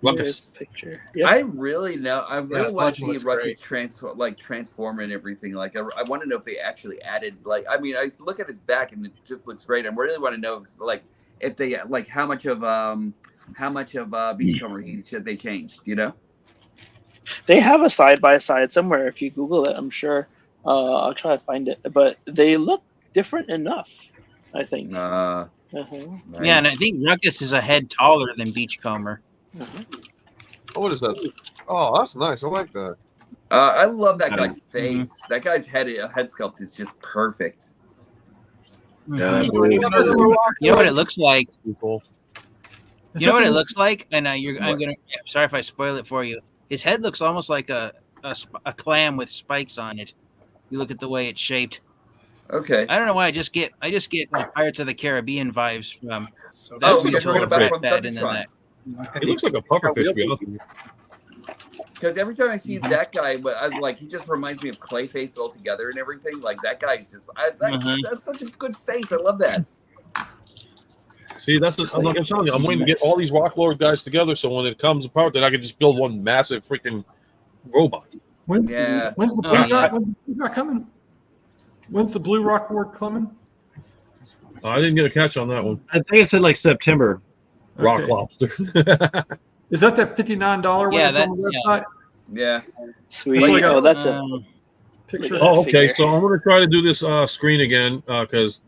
Ruckus. Picture. Yep. I really want to see Ruckus transform and everything. Like, I want to know if they actually added. Like, I mean, I look at his back and it just looks great. I really want to know if they like how much of Beachcomber they changed. You know, they have a side by side somewhere. If you Google it, I'm sure. I'll try to find it, but they look different enough, I think. Nice. Yeah, and I think Ruckus is a head taller than Beachcomber. Oh, what is that? Oh, that's nice. I like that. I love that guy's face. That guy's head sculpt is just perfect. You know what it looks like? You know what it looks like? And sorry if I spoil it for you. His head looks almost like a clam with spikes on it. You look at the way it's shaped. Okay. I don't know why I just get Pirates of the Caribbean vibes from that. He looks like a pufferfish, to be honest with you. Because every time I see that guy, I was like, he just reminds me of Clayface altogether and everything. Like that guy is just that's such a good face. I love that. See, I'm telling you, I'm waiting to get all these Rock Lord guys together, so when it comes apart, then I can just build one massive freaking robot. When's the blue guy coming? When's the Blue Rock Ward coming? I didn't get a catch on that one. I think it said like September. Rock Lobster. Is that $59 one that's on the website? Yeah. Sweet. That's a picture. Oh, okay. So I'm going to try to do this screen again because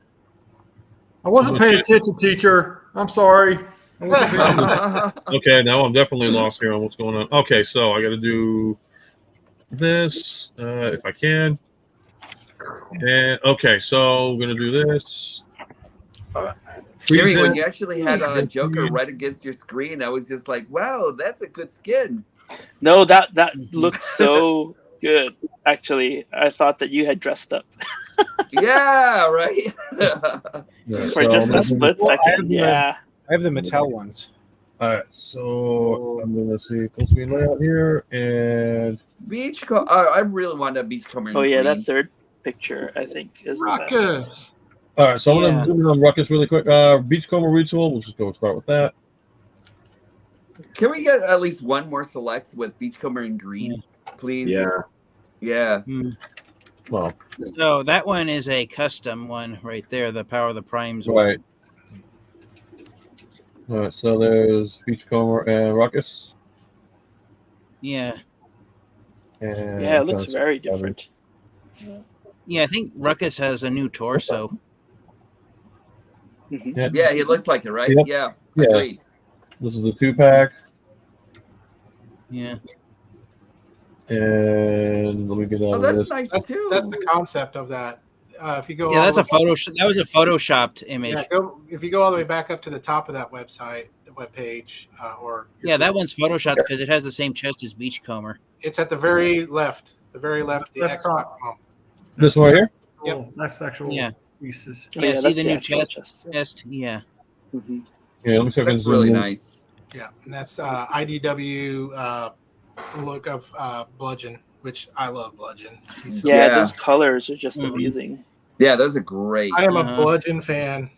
I wasn't paying attention, teacher. I'm sorry. Okay, now I'm definitely lost here on what's going on. Okay, so I got to do this if I can. And okay, so we're going to do this. Jimmy, when you actually had a Joker right against your screen, I was just like, wow, that's a good skin. No, that looked so good. Actually, I thought that you had dressed up. Yeah, right. For just a split second. I have the Mattel ones. All right, so I'm going to see full screen layout here and I really want a Beachcomber. Oh yeah, that third picture I think is Ruckus. All right, so I'm going to zoom in on Ruckus really quick. Beachcomber ritual. We'll just go start with that. Can we get at least one more select with Beachcomber in green, please? Yeah. Well, so that one is a custom one right there. The Power of the Primes. Right. All right, so there's Beachcomber and Ruckus. Yeah. And it looks very different. Yeah, I think Ruckus has a new torso. Yeah, he looks like it, right? Yep. Yeah. Agreed. This is the 2-pack. Yeah. And let me get out of this. Nice too. That's the concept of that. If you go, that's a photo. That was a photoshopped image. Yeah, if you go all the way back up to the top of that website, webpage, that one's photoshopped because it has the same chest as Beachcomber. It's at the very left. The X.com. This one here. Yep. Oh, that's actual pieces. Yeah, see the new chest. Yeah. Mm-hmm. Yeah, let me see if I can zoom really in. nice. Yeah, and that's IDW look of Bludgeon, which I love Bludgeon. Those colors are just amazing. Yeah, those are great. I am a Bludgeon fan.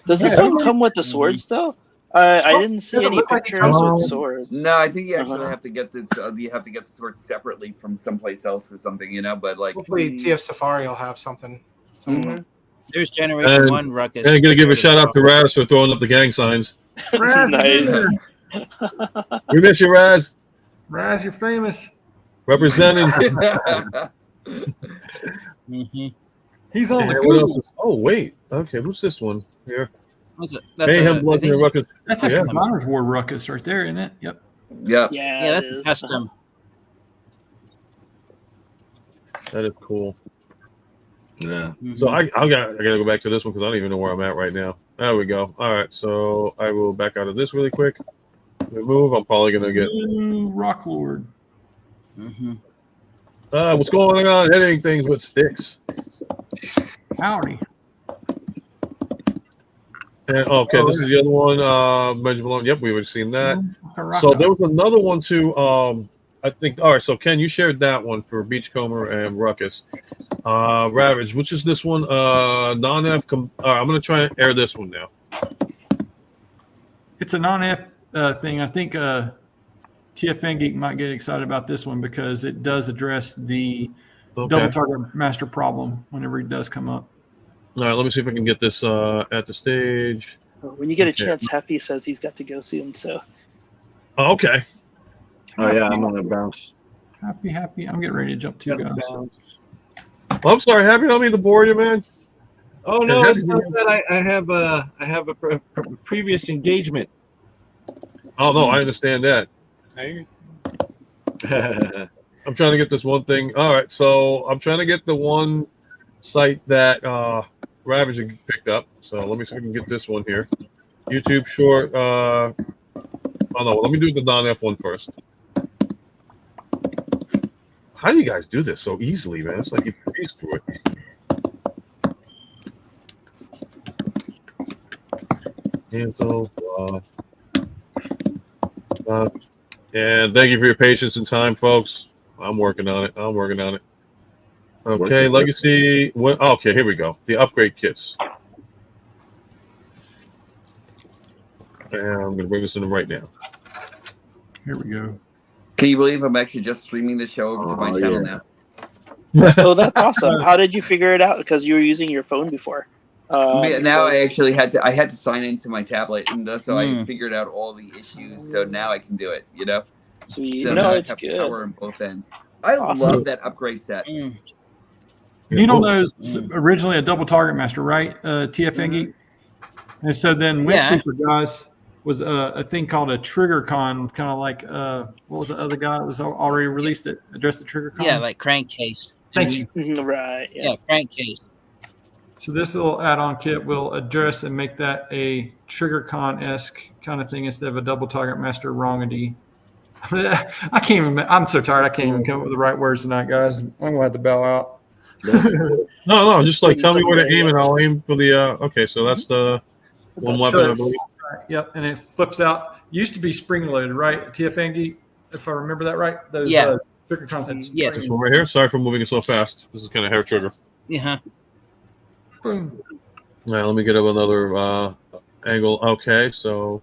Does this one come with the swords though? I didn't see doesn't any look like he pictures comes with swords. No, I think you actually Uh-huh. have to get the sword separately from someplace else or something, you know. But like, Hopefully, TF Safari will have something. Mhm. There's Generation And- 1 Ruckus. And gonna give a shout out to Raz for throwing up the gang signs. Raz is in Nice. there. We miss you, Raz. Raz, you're famous. Representing. Mm-hmm. He's on the And what else Google. is- oh wait, okay, what's this one here? What's it? That's Mayhem, a, I Blood, think, and Ruckus. That's a Yeah. Commander's War Ruckus right there, isn't it? Yep. Yep. Yeah, yeah, it that's a is. custom. That is cool. Yeah. So I gotta go back to this one because I don't even know where I'm at right now. There we go. All right, so I will back out of this really quick. Remove. I'm probably gonna get. Ooh, Rock Lord. Mm-hmm. What's going on? Hitting things with sticks. Howdy. And okay, this is the other one. Benjamin Malone. Yep, we were seeing that. Karaka. So there was another one too. I think. All right. So Ken, you shared that one for Beachcomber and Ruckus. Ravage, which is this one? Non-F. I'm gonna try and air this one now. It's a non-F thing. I think TFN Geek might get excited about this one because it does address the double target master problem whenever it does come up. All right. Let me see if I can get this at the stage. When you get a Okay. chance, Happy says he's got to go soon. So Oh, okay. Oh yeah, I'm on a bounce. Happy. I'm getting ready to jump too, guys. Well, I'm sorry, Happy. I don't mean to bore you, man. Oh no, it's not that I have a previous engagement. Oh no, I understand that. Hey, I'm trying to get this one thing. All right, so I'm trying to get the one site that Ravager picked up. So let me see if I can get this one here. YouTube short. Oh no, let me do the non-F one first. How do you guys do this so easily, man? It's like you breeze through it. Cancel. And thank you for your patience and time, folks. I'm working on it. Okay, legacy. What? Okay, here we go. The upgrade kits. And I'm going to bring this in right now. Here we go. Can you believe I'm actually just streaming the show over to my channel now? oh, that's awesome. How did you figure it out? Because you were using your phone before. Now I actually had to sign into my tablet, and so I Mm. figured out all the issues. So now I can do it. You know. Sweet. So No, now I it's have good. power on both ends. I Awesome. love that upgrade set. Mm. Needle Nose was originally a double target master, right? TFN Geek. And so then Yeah. Windsweeper guys was a thing called a trigger con, kind of like what was the other guy that was already released it addressed the trigger cons? Yeah, like crankcase. Thank you. Right. Yeah. Yeah, crankcase. So this little add-on kit will address and make that a trigger con-esque kind of thing instead of a double target master wrongity. I can't even. I'm so tired. I can't even come up with the right words tonight, guys. I'm gonna have to bow out. No, just like tell me where to aim, and I'll aim for the. Okay, so that's the one weapon, I believe. Yep, and it flips out. Used to be spring loaded, right? TFN Geek, if I remember that right. Those Yeah. trigger cons had Yes. This one right here. Sorry for moving it so fast. This is kind of hair trigger. Yeah. Boom. All right, let me get up another angle. Okay, so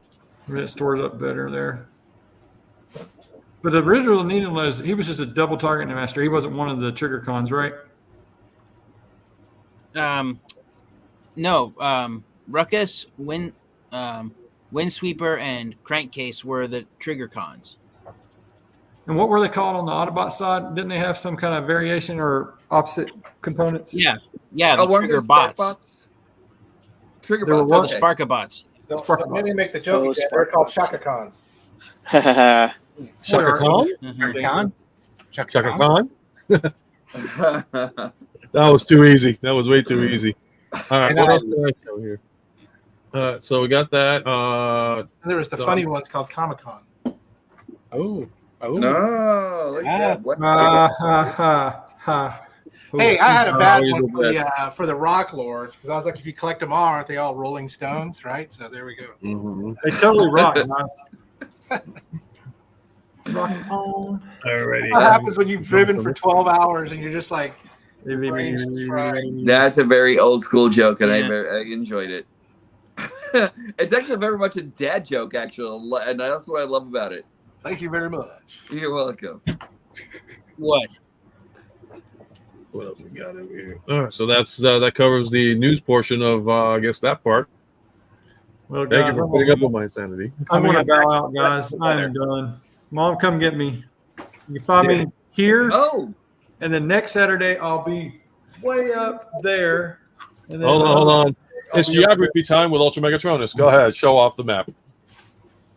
It stores up better there. But the original Needle Nose, he was just a double target master. He wasn't one of the trigger cons, right? No. Ruckus, Windsweeper, and Crankcase were the trigger cons. And what were they called on the Autobot side? Didn't they have some kind of variation or opposite components? Yeah. Yeah, the weren't there trigger bots. bots? Trigger There were bots. what? Okay. The Sparkabots. Don't maybe make the joke Oh, again. They're called Shaka Cons. Shaka Sure. Khan. Mhm. Khan? Shaka Khan. That was too easy. That was way too easy. All right, what else can I show here? So we got that. And there was the funny ones called Comic Con. Oh. No, look at that. What? Hey, I had a bad he's one a for the Rock Lords because I was like, if you collect them all, aren't they all Rolling Stones, right? So there we go. Mm-hmm. They totally rock, guys. Rock on. Alrighty. What happens when you've driven for 12 hours and you're just like, brains fried? That's a very old school joke, and Yeah. I enjoyed it. It's actually very much a dad joke, actually, and that's what I love about it. Thank you very much. You're welcome. What? What else we got over here? All right, so that covers the news portion of I guess that part. Well, Thank you guys, for putting up with my insanity. I'm going to bow out, guys. I'm done. Mom, come get me. You can find me here. Oh. And then next Saturday, I'll be way up there. And then Hold on. It's geography time with UltraMegatronus. Go ahead, show off the map.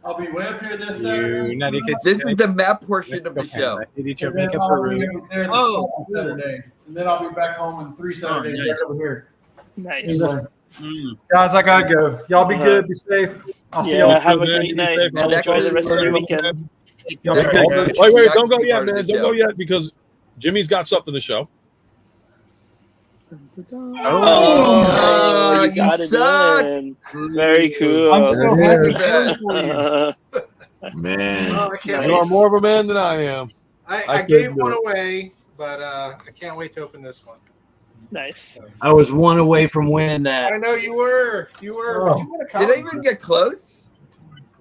I'll be way up here this Saturday. This is the map portion of the show. And then I'll be there this Saturday. And then I'll be back home in 3 Saturdays nice. back over here. Nice. Anyway, guys, I gotta go. Y'all be good. Be safe. I'll see y'all. Yeah, have a great night. And enjoy the rest of your weekend. Wait, don't go yet, man. Don't go yet because Jimmy's got something to show. Oh, you got it suck. in. Very cool. I'm so happy for you. Man, Oh, I can't you are wait. more of a man than I am. I couldn't gave do one it. away, but I can't wait to open this one. Nice. I was one away from winning I that. know you were. You were. Oh. Did you win a Did I comic? even get close?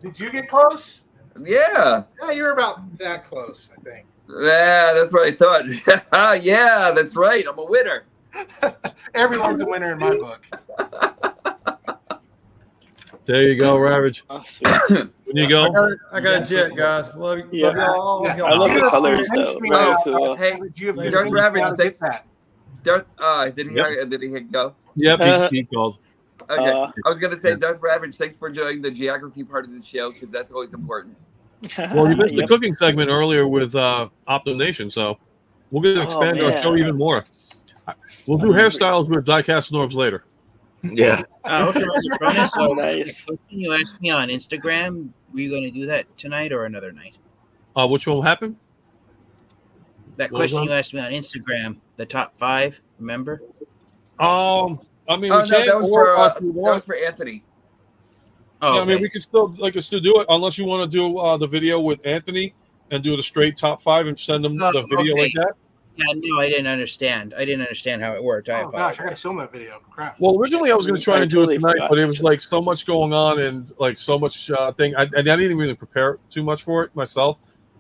Did you get close? Yeah. Yeah, you're about that close, I think. Yeah, that's what I thought. Yeah, that's right. I'm a winner. Everyone's a winner in my book. There you go, Ravage. Oh, sweet. When you go, I got a jet, guys. Love you. Yeah. Love y'all. Yeah. I love the colors, Thanks, though. me Very out. cool. Hey, You have Darth Ravage, to thanks. get that. Darth, did he hit go? yep, he called. Okay. Uh, I was gonna say, Darth Ravage, thanks for doing the geography part of the show because that's always important. Well, you missed the Yep. cooking segment earlier with Optum Nation, so we're going to Oh, expand our man. show even more. We'll do hairstyles with diecast Norbs later. Yeah. UltraMegatronus, so Nice. you asked me on Instagram, were you going to do that tonight or another night? Which one will happen? That What was question that? you asked me on Instagram, the top 5, remember? I mean, Oh we no, can, that was or for if you that want, was for Anthony. Oh, yeah, I mean, okay. we could still do it unless you want to do the video with Anthony and do the straight top 5 and send them the video like that. Yeah, no, I didn't understand. I didn't understand how it worked. I Oh apologize. gosh, I gotta film that video. Crap. Well, originally I was going to try I and do totally it tonight, forgot. but it was like so much going on and like so much thing. I didn't even really prepare too much for it myself,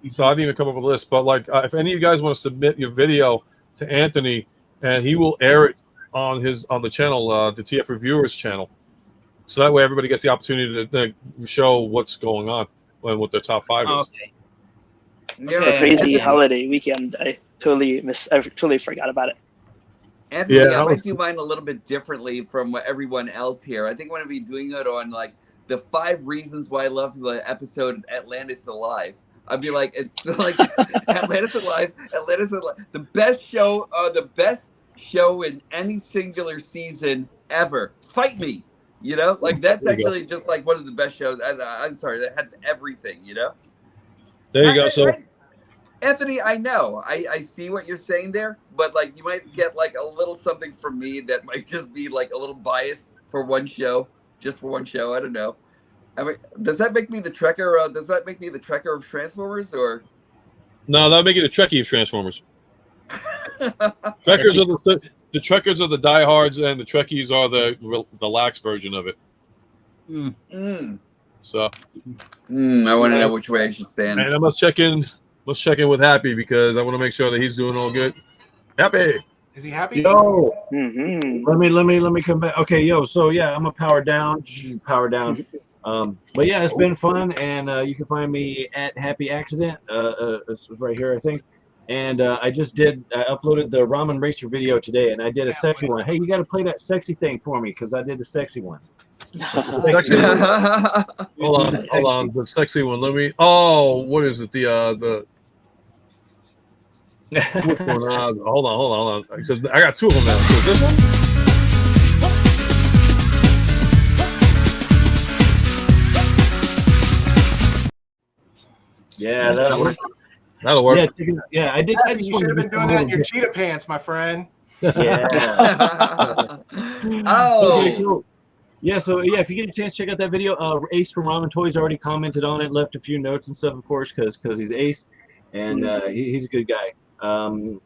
so I didn't even come up with a list. But like, if any of you guys want to submit your video to Anthony, and he will air it on the channel, the TF Reviewers channel, so that way everybody gets the opportunity to show what's going on and what their top 5 is. Okay. Yeah, Okay. Crazy Anthony, holiday weekend. I totally forgot about it. Anthony, Yeah, I that might was- do mine a little bit differently from everyone else here. I think I'm gonna be doing it on like the 5 reasons why I love the episode Atlantis Alive. I'd be like, it's like Atlantis Alive, the best show in any singular season ever. Fight me, you know, like that's There you go. actually just like one of the best shows. I'm sorry, that had everything, you know. There you go. So Anthony, I know, I see what you're saying there, but like you might get like a little something from me that might just be like a little biased for one show, just for one show. I don't know. I mean, does that make me the Trekker? Does that make me the Trekker of Transformers, or? no, that'll make it a Trekkie of Transformers. Trekkers are the Trekkers are the diehards, and the Trekkies are the lax version of it. Mm. So, I want to know which way I should stand. and I must check in with Happy because I want to make sure that he's doing all good. Happy. Is he happy? Yo, Mm-hmm. let me come back. Okay, yo, so yeah, I'm a power down. But yeah, it's been fun, and you can find me at Happy Accident. It's right here, I think. And I uploaded the Ramen Racer video today, and I did a sexy one. Hey, you got to play that sexy thing for me because I did the sexy one. Sexy one. Hold on, the sexy one. Let me. Oh, what is it? The which one? Hold on. Because I got 2 of them now. So this one. Yeah, that'll work. That'll work. Yeah, I did. I just You should have wanted been to doing that in your cheetah pants, my friend. Yeah. Oh. Okay, cool. Yeah, so yeah, if you get a chance, check out that video. Ace from Ramen Toys already commented on it, left a few notes and stuff, of course, because he's Ace, and he's a good guy.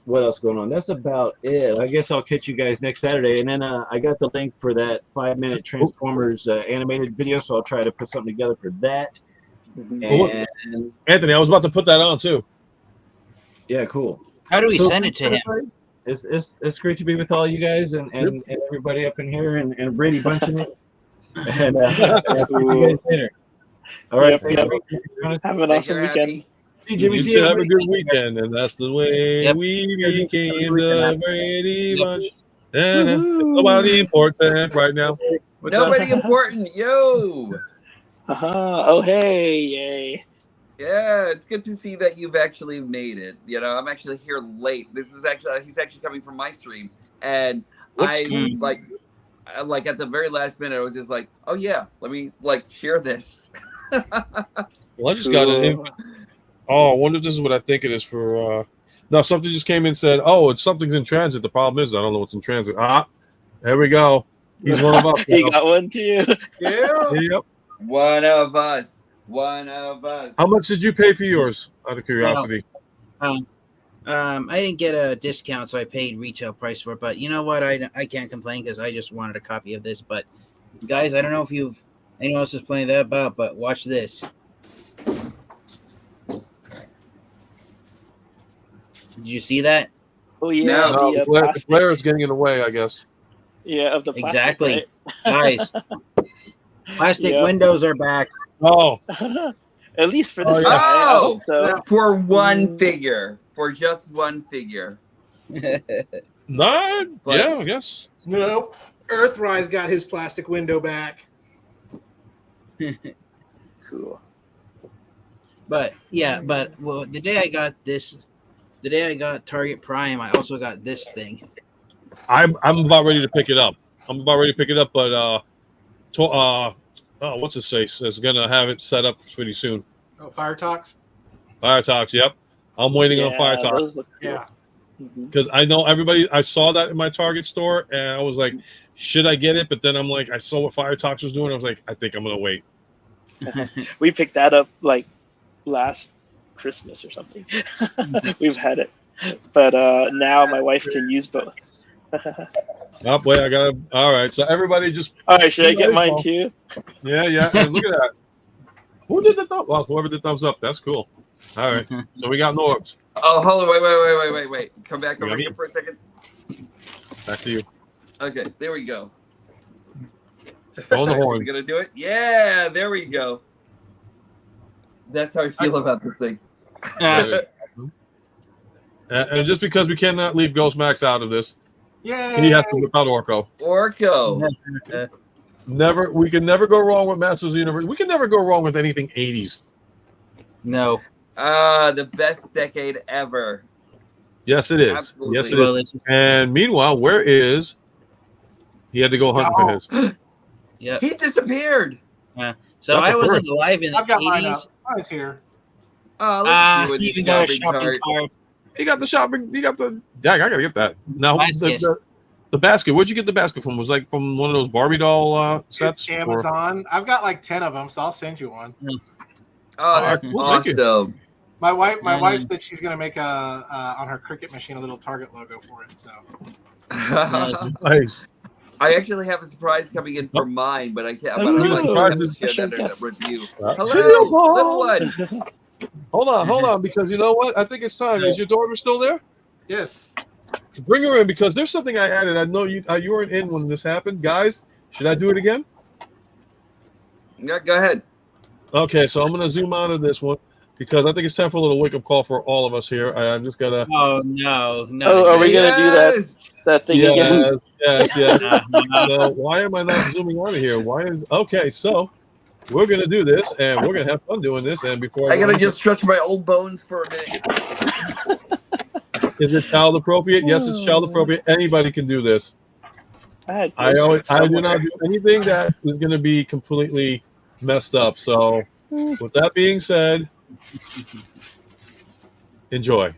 What else going on? That's about it. I guess I'll catch you guys next Saturday. And then I got the link for that 5-minute Transformers animated video, so I'll try to put something together for that. And Anthony, I was about to put that on too. yeah, cool. How do we send it to him? It's great to be with all you guys and everybody up in here and Brady Bunch in it. And you guys later. All right. Have an awesome weekend. See Jimmy. You have a good weekend, and that's the way we became the Brady Bunch. Nobody important right now. Nobody important, yo. Oh, hey, yay. Yeah, it's good to see that you've actually made it. You know, I'm actually here late. He's actually coming from my stream, and like at the very last minute, I was just like, oh yeah, let me share this. Well, I just got an. Oh, I wonder if this is what I think it is for. No, something just came in and said, "Oh, something's in transit." The problem is I don't know what's in transit. There we go. He's one of us. He got one too. Yeah. Yep. One of us. One of us. How much did you pay for yours? Out of curiosity. I didn't get a discount, so I paid retail price for it. But you know what? I can't complain because I just wanted a copy of this. But guys, I don't know if anyone else is playing that about, but watch this. Did you see that? Oh yeah, No, the flare is getting in the way, I guess. Yeah, of the plastic, exactly, right? guys. Plastic windows are back. Oh, at least for this guy. I hope so. For one figure, for just one figure. None. Yeah, I guess. Nope. Earthrise got his plastic window back. Cool. But the day I got Target Prime, I also got this thing. I'm about ready to pick it up. But what's his face is gonna have it set up pretty soon. Oh, Fire Talks. Fire Talks. Yep, I'm waiting on Fire Talks. Cool. Yeah. Because I know everybody. I saw that in my Target store, and I was like, "Should I get it?" But then I'm like, I saw what Fire Talks was doing. I was like, I think I'm gonna wait. We picked that up like last Christmas or something. We've had it, but now my wife can use both. Oh wait, I gotta. All right, so everybody just. All right, should I get mine too? Yeah. And look at that. Who did the thumbs? Well, whoever did thumbs up, that's cool. All right, so we got Norbs. Oh, hold on, wait. Come back over here for a second. Back to you. Okay, there we go. Blow the horn. Is it gonna do it? Yeah, there we go. That's how I feel about this thing. And just because we cannot leave Ghost Max out of this, Yay! he has to whip out Orko. We can never go wrong with Masters of the Universe. We can never go wrong with anything 80s. No. The best decade ever. Yes, it is. Absolutely. Yes, it is. And meanwhile, where is? He had to go hunting for his. Yeah. He disappeared. Yeah. So I wasn't alive in the I've got mine up. 80s. Mine's here. Look He even got a shopping cart. He got the shopping. He got the. Dang, I gotta get that. Now the basket. Where'd you get the basket from? Was it like from one of those Barbie doll sets? It's Amazon. I've got like 10 of them, so I'll send you one. Oh, that's awesome. My wife said she's gonna make on her Cricut machine a little Target logo for it. So nice. I actually have a surprise coming in for mine, but I can't. But I'm like, share that review. Hello, little one. Hold on, because you know what? I think it's time. Is your daughter still there? Yes. Bring her in because there's something I added. I know you weren't in when this happened, guys. Should I do it again? Yeah, go ahead. Okay, so I'm gonna zoom out of this one because I think it's time for a little wake up call for all of us here. I'm just gonna. Oh no! Oh, are we gonna do that thing again? Yes. So why am I not zooming out of here? Okay? So we're gonna do this, and we're gonna have fun doing this. And before I gotta just stretch my old bones for a minute. Is it child appropriate? Yes, it's child appropriate. Anybody can do this. I do not do anything that is going to be completely messed up. So, with that being said, enjoy.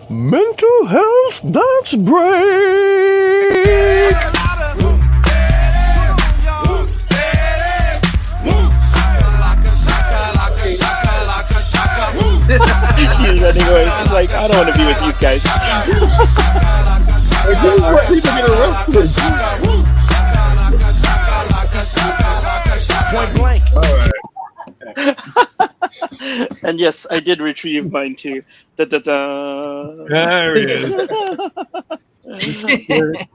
Mental health dance break. like, I don't want to be with these guys. Point blank. And yes, I did retrieve mine too. Da, da, da. There he is.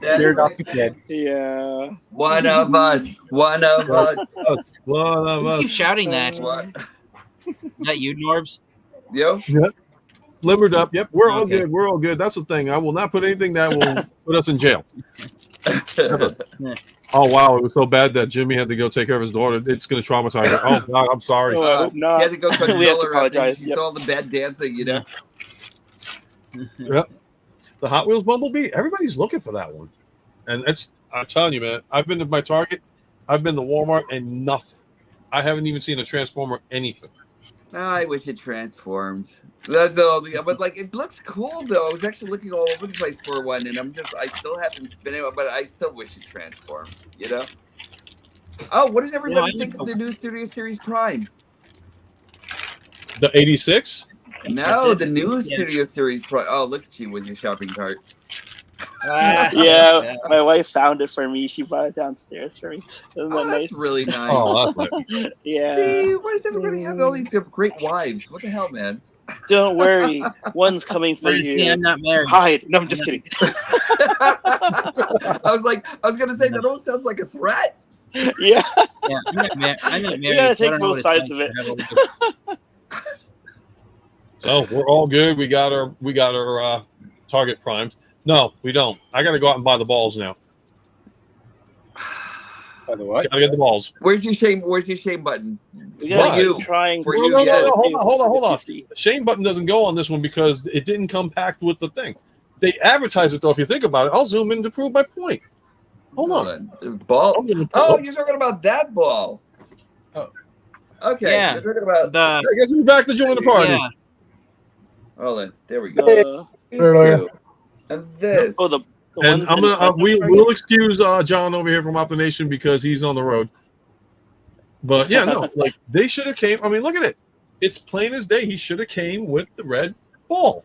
You're not the kid. Yeah. One of us. One of us. One of You us. keep shouting that. What? Is that you, Norbs? Yo. Yep. Limbered up. Yep. We're all Okay. good. We're all good. That's the thing. I will not put anything that will put us in jail. Oh wow, it was so bad that Jimmy had to go take care of his daughter. It's going to traumatize her. Oh God, I'm sorry. Oh, I hope not. He had to go We have to console her after apologize. she Yep. saw the bad dancing, you know. Yep. The Hot Wheels Bumblebee. Everybody's looking for that one, and I'm telling you, man. I've been to my Target, I've been to Walmart, and nothing. I haven't even seen a Transformer anything. I wish it transformed. That's all. But like, it looks cool though. I was actually looking all over the place for one, and I still haven't been able. But I still wish it transformed. You know. Oh, what does everybody think of the new Studio Series Prime? The 86. No, the new Studio Series Prime. Oh, look at you with your shopping cart. Yeah, my wife found it for me. She brought it downstairs for me. Isn't that nice? That's really nice. Oh, that's nice. Yeah. See, why does everybody have all these great wives? What the hell, man? Don't worry, one's coming for Honestly, you. I'm not married. Hide. No, I'm just kidding. I was gonna say that almost sounds like a threat. Yeah. Yeah, I'm not married. You gotta so I take don't know both what it's sides like of to it. have a- So we're all good. We got our Target primes. No, we don't. I got to go out and buy the balls now. By the way, Gotta get the balls. Where's your shame button? We gotta Right. keep trying For for you, No, yes. hold on. The shame button doesn't go on this one because it didn't come packed with the thing. They advertise it though. If you think about it, I'll zoom in to prove my point. Hold on. Ball. Oh, you're talking about that ball. Oh. Okay. Yeah. You're talking about. I guess we're back to join the party. Yeah. Hold on. There we go. These Earlier. two. And this. Oh, the And ones I'm in gonna front of we'll excuse John over here from Optimation because he's on the road. But yeah, no, like they should have came. I mean, look at it. It's plain as day. He should have came with the red ball.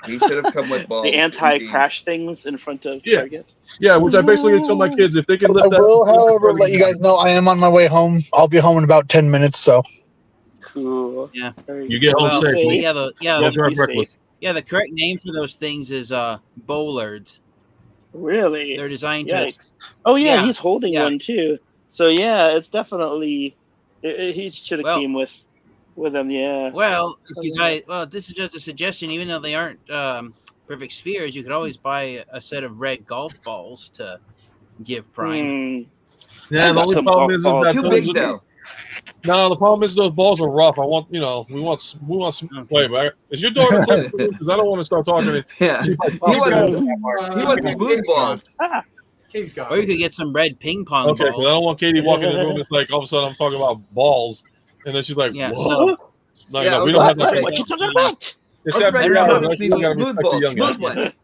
He should have come with balls. the anti-crash things in front of Yeah. Target. Yeah, which I basically tell my kids if they can I lift that. will, however, let you guys know I am on my way home. I'll be home in about 10 minutes, so. Cool. Yeah. You get home Well, safely. yeah, Don't drive be reckless. the correct name for those things is bollards. Really? They're designed to. Yikes. Oh yeah, Yeah, he's holding yeah. one too. So yeah, it's definitely he should have Well- came with him. Yeah. Well, if you guys, this is just a suggestion. Even though they aren't perfect spheres, you could always buy a set of red golf balls to give Prime. Yeah, the got only some problem golf is balls. that Too those big are- though. No, the problem is those balls are rough. We want some. Wait, man, is your daughter? Because I don't want to start talking. Yeah. He wants smooth balls. Katie's gone. Or you could get some red ping pong Okay, because I balls. don't want Katie walking in the room. It's like all of a sudden I'm talking about balls, and then she's like, Yeah, "What?" No, Yeah, no, we don't have that. What you talking about? It's I was that ready big to hour, have right? You gotta smooth respect the balls. young Smooth guy. ones.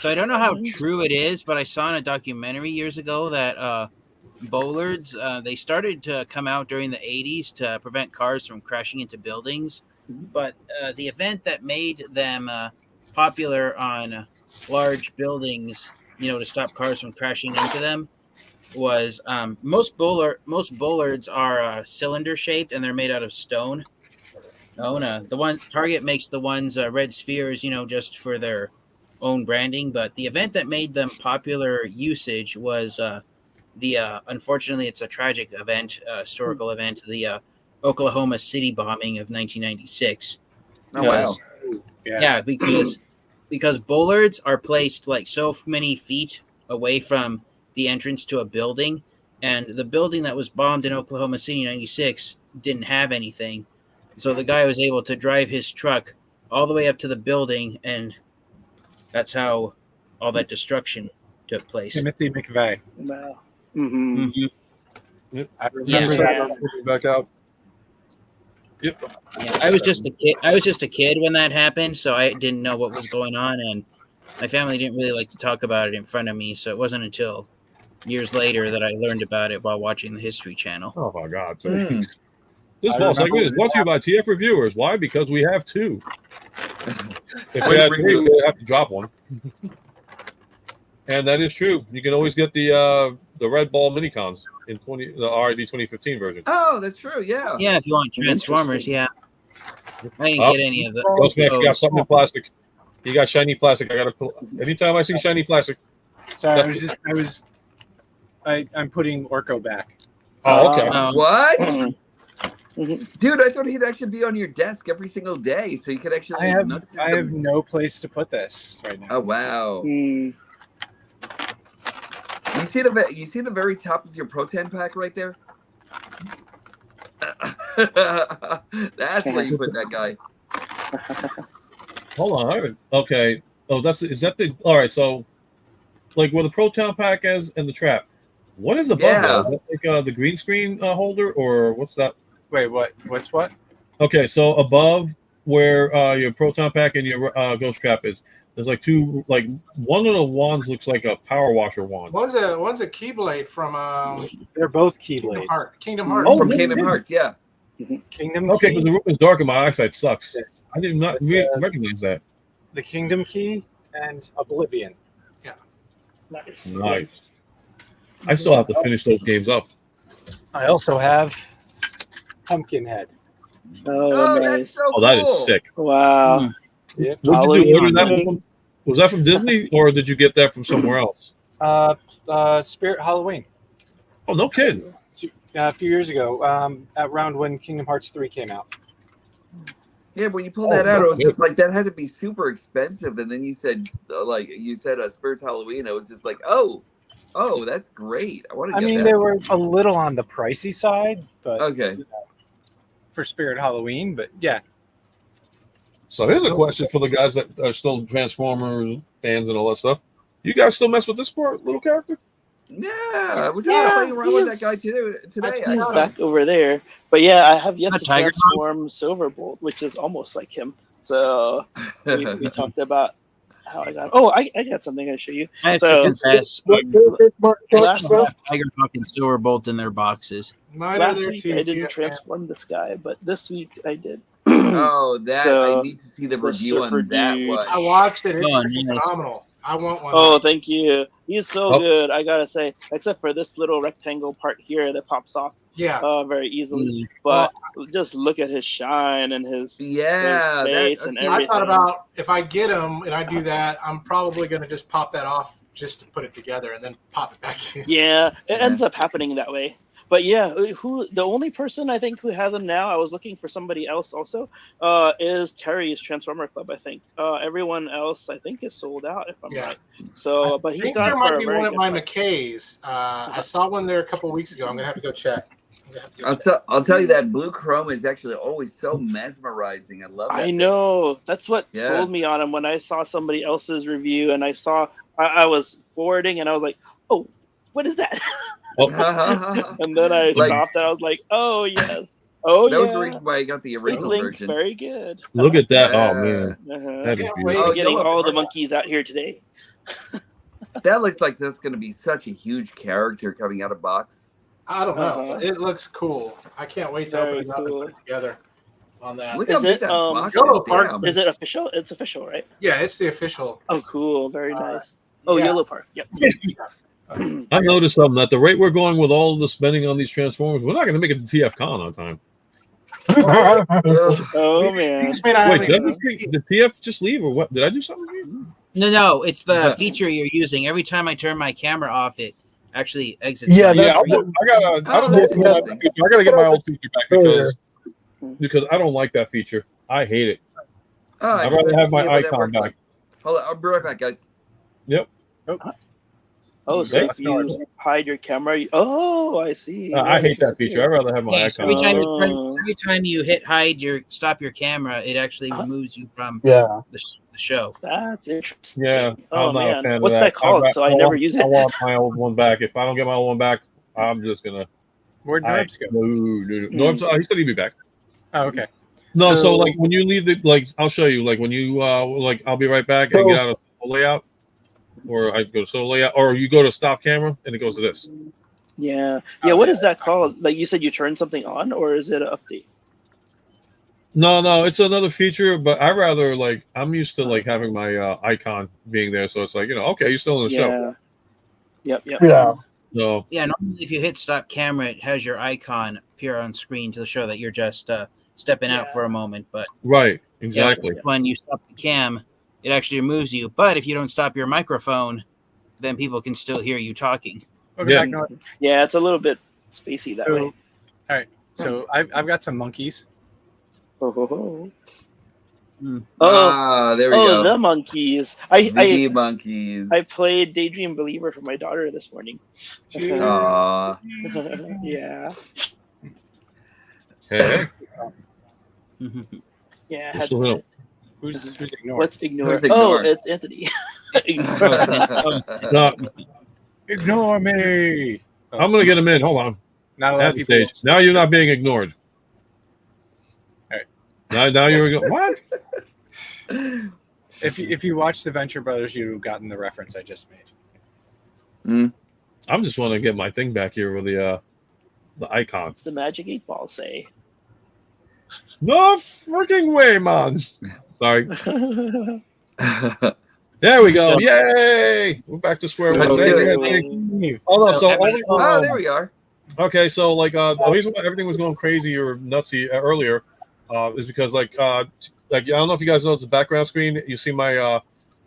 So I don't know how true it is, but I saw in a documentary years ago that bollards they started to come out during the 80s to prevent cars from crashing into buildings. But the event that made them popular on large buildings, to stop cars from crashing into them, was most bollards are cylinder shaped and they're made out of stone. The one Target makes the ones red spheres, just for their own branding. But the event that made them popular usage was unfortunately it's a tragic event, historical event, the Oklahoma City bombing of 1996. Oh wow. Yeah, because bollards are placed like so many feet away from the entrance to a building, and the building that was bombed in Oklahoma City in 96 didn't have anything. So the guy was able to drive his truck all the way up to the building, and that's how all that destruction took place. Timothy McVeigh. Wow. Mm-hmm. Yep. I remember Yeah. that. Back out. Yep. Yeah, I was just a kid when that happened, so I didn't know what was going on, and my family didn't really like to talk about it in front of me. So it wasn't until years later that I learned about it while watching the History Channel. Oh my God. Mm. This I ball remember segment is brought to you by TF Reviewers. Why? Because we have two. If we had three, we would have to drop one. And that is true. You can always get the Red Ball Minicons in the RID 2015 version. Oh, that's true. Yeah. Yeah, if you want Transformers, yeah. I didn't get any of the. Ghostmax got something in plastic. You got shiny plastic. I gotta pull. Anytime I see shiny plastic. Sorry, I'm putting Orko back. Oh, okay. What? Dude, I thought he'd actually be on your desk every single day, so you could actually. I have no place to put this right now. Oh wow! Mm. You see the very top of your proton pack right there. That's where you put that guy. Hold on, I haven't. Okay. Oh, is that the? All right. So, like where the proton pack is and the trap. What is above that? Is that like the green screen holder, or what's that? Wait, what? What's what? Okay, so above where your proton pack and your ghost trap is, there's like two. Like one of the wands looks like a power washer wand. One's a keyblade from. They're both keyblades. Kingdom Hearts. Oh, from Kingdom Hearts, yeah. Kingdom. Okay, Key? because the room is dark and my eyesight sucks. I did not recognize that. The Kingdom Key and Oblivion. Yeah. Nice. Nice. I still have to finish those games up. I also have Pumpkinhead. Oh, nice. That's so That cool. is sick. Wow. Yep. What did you do? Order that one? Was that from Disney or did you get that from somewhere else? Spirit Halloween. Oh, no kidding. A few years ago, around when Kingdom Hearts 3 came out. Yeah, when you pulled that out, it was just like that had to be super expensive. And then you said, Spirit's Halloween. It was just like, oh, that's great. I want to. I mean, they were a little on the pricey side, but okay. For Spirit Halloween, but yeah. So here's a question for the guys that are still Transformers fans and all that stuff. You guys still mess with this little character? Yeah, I was playing around with that guy today. He's back over there, but yeah, I have yet to Tiger transform Silverbolt, which is almost like him. So we talked about how I got. Oh, I got something I show you. I have So to confess, last Tiger fucking Silverbolt in their boxes. last week I didn't transform this guy, but this week I did. Oh, that So, I need to see the review on that one. I watched it. It's Oh, nice. phenomenal. I want one. Oh, thank you. He's so Oh. good. I gotta say, except for this little rectangle part here that pops off Yeah. very easily. But just look at his shine and his Yeah, face and I everything. thought about if I get him and I do that, I'm probably going to just pop that off just to put it together and then pop it back in. Yeah, it ends up happening that way. But yeah, the only person I think who has him now, I was looking for somebody else also, is Terry's Transformer Club, I think. Everyone else, I think, is sold out, if I'm right. So, but I he's think got there it might for a be very one at good my price. McKay's. I saw one there a couple of weeks ago. I'm going to have to go check. I'll tell you that blue chrome is actually always so mesmerizing. I love that. I know. That's what Yeah. sold me on him when I saw somebody else's review and I was forwarding and I was like, oh, what is that? And then I stopped and I was like, oh, yes. Oh, that yeah. was the reason why I got the original Link's version. very good. Look at that. Yeah. Oh, man. That is beautiful. I'm getting all the monkeys out here today. That looks like that's going to be such a huge character coming out of box. I don't know. It looks cool. I can't wait to open it up and put it together on that. Look how Is big it that box Yellow is. part? Damn. Is it official? It's official, right? Yeah, it's the official. Oh, cool. Very nice. Oh, yeah. Yellow Park. Yep. I noticed something. At the rate we're going with all the spending on these Transformers, we're not going to make it to TF Con on time. Oh, man. Wait, did TF just leave or what? Did I do something? No, it's the feature you're using. Every time I turn my camera off, it actually exits. I my got. screen. I got to get my old feature back because I don't like that feature. I hate it. I'd rather have my icon back. Hold on, I'll be right back, guys. Yep. Oh, so if you hide your camera, I see. I hate that feature. I'd rather have my Yeah, icon. so every time you hit hide stop your camera, it actually removes you from the show. That's interesting. Yeah, Oh, I'm not a man. fan What's of that called? So I never use it. I want my old one back. If I don't get my old one back, I'm just gonna. Where'd Norbs go? No. Norbs, he said he'd be back. Oh, okay. No, so like when you leave I'll show you. Like when you I'll be right back and get out of the layout, or I go to solo layout, or you go to stop camera and it goes to this. Yeah. What is that called? Like you said, you turn something on, or is it an update? No, it's another feature, but I rather like I'm used to like having my icon being there, so it's like okay, you're still in the show. Yep. Yeah. So Yeah, normally if you hit stop camera, it has your icon appear on screen to show that you're just stepping out for a moment. But right, exactly. when you stop the cam, it actually removes you. But if you don't stop your microphone, then people can still hear you talking. Yeah. Yeah, it's a little bit spacey that way. All right. So I've got some monkeys. Oh, there we go. The monkeys. The monkeys. I played Daydream Believer for my daughter this morning. Aww. Yeah. Hey. Yeah. Who's ignored? What's ignored? Who's ignored? Oh, it's Anthony. No, Ignore me. I'm gonna get him in. Hold on. Not a lot At of the people. stage. Now you're not being ignored. All right. Now you're what? If you watch the Venture Brothers, you've gotten the reference I just made. I'm just want to get my thing back here with the icon. What's the Magic 8 Ball say? No freaking way, man. Sorry. There we go. Yay! We're back to square one. Oh, there we are. Okay, so like the reason why everything was going crazy or nutsy earlier is because like I don't know if you guys know the background screen. You see my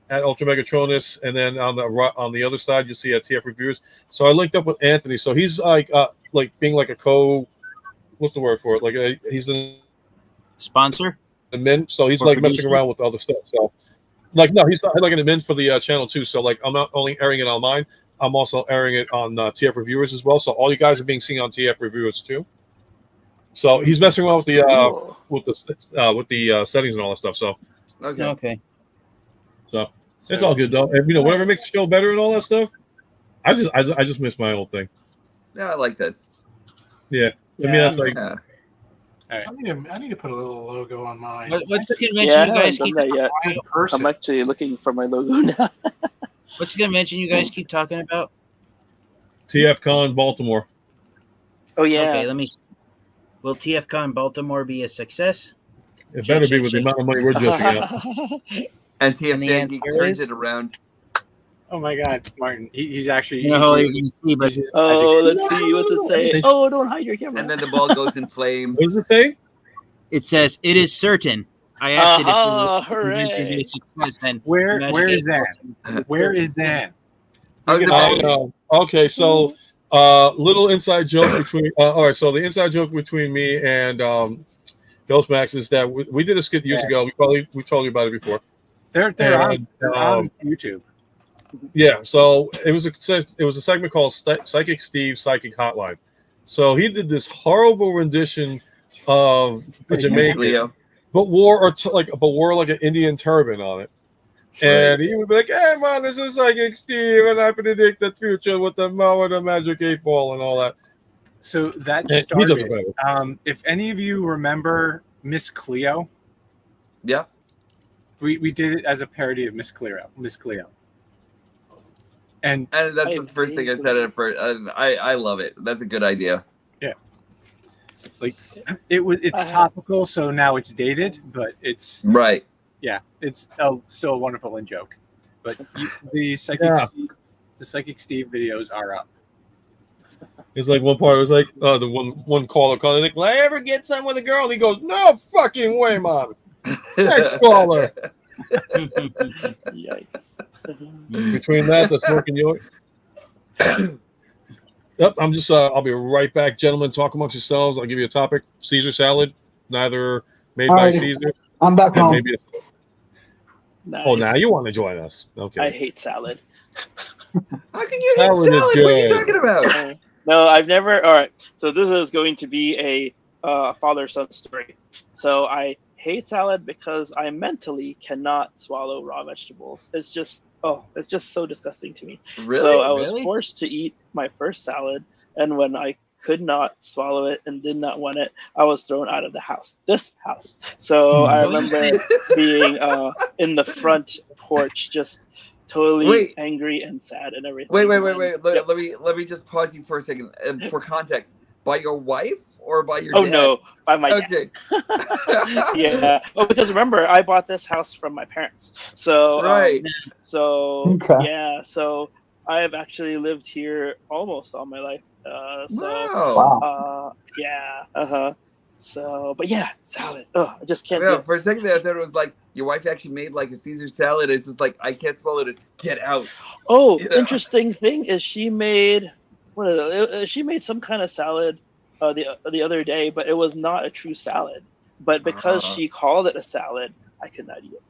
at UltraMegatronus, and then on the other side you see at TF Reviews. So I linked up with Anthony. So he's like being like a what's the word for it? Like he's the sponsor. Admin. So he's or like producer? messing around with other stuff. So like no, he's like an admin for the channel too. So like I'm not only airing it on mine, I'm also airing it on TF Reviewers as well. So all you guys are being seen on TF Reviewers too. So he's messing around with the settings and all that stuff. So Okay. So it's all good though. And whatever makes the show better and all that stuff. I just miss my old thing. Yeah, I like this. Yeah. To me that's like I need to put a little logo on mine. What's the convention you guys keep that yet. I'm actually looking for my logo now. What's the convention you guys keep talking about? TFCon Baltimore. Oh yeah. Okay, let me. Will TFCon Baltimore be a success? It better be with the amount of money we're dishing out. And And the TF answer turns is? it around. Oh my God, Martin! He's actually. No, he's- you can see, but Let's see. What's it say? Oh, don't hide your camera. And then the ball goes in flames. What does it say? it says it is certain. I asked it if Aha, it would hooray. be a success. Then Where Magic is 8 that? Where is that? Okay, so little inside joke between all right, so the inside joke between me and Ghostmax is that we did a skit years ago. We told you about it before. They're And, on YouTube. Yeah, so it was a segment called Psychic Steve Psychic Hotline. So he did this horrible rendition of a Jamaican, Leo. but wore like an Indian turban on it. And he would be like, "Hey man, this is Psychic Steve, and I predict the future with the Magic 8 Ball and all that." So that And he does it started. better. If any of you remember Miss Cleo, Yeah. we did it as a parody of Miss Cleo. And And that's the first thing I said at first. And I love it. That's a good idea. like it's topical, so now it's dated, but it's Right. it's still a wonderful in joke. But the Psychic Steve videos are up. It's like one part. It was like the one caller calling like, "Will I ever get some with a girl?" And he goes, "No fucking way, mom." Next caller. Yikes. Between that, the smoking yoke. Yep, I'm just. I'll be right back, gentlemen. Talk amongst yourselves. I'll give you a topic: Caesar salad, neither made by Alrighty. Caesar. I'm back and home. maybe. Nice. Oh, now you want to join us? Okay. I hate salad. How can you That hate was a salad? What are you joke. talking about? No, I've never. All right. So this is going to be a father-son story. So I hate salad because I mentally cannot swallow raw vegetables. It's just so disgusting to me. Really? So I was Really? forced to eat my first salad, and when I could not swallow it and did not want it, I was thrown out of the house. This house. So I remember being in the front porch, just totally angry and sad and everything. Wait. Yep. Let me just pause you for a second. For context, by your wife or by your Oh dad? no, by my dad. Okay. Yeah. Oh, because remember, I bought this house from my parents. So Right. So Okay. yeah. So I have actually lived here almost all my life. Wow. Yeah. So, but yeah, salad. Oh, I just can't do Yeah, it. for a second there, I thought it was like your wife actually made like a Caesar salad. It's just like I can't spell it. It's get out. Oh, You know? interesting thing is she made she made some kind of salad the other day, but it was not a true salad. But because she called it a salad, I could not eat it.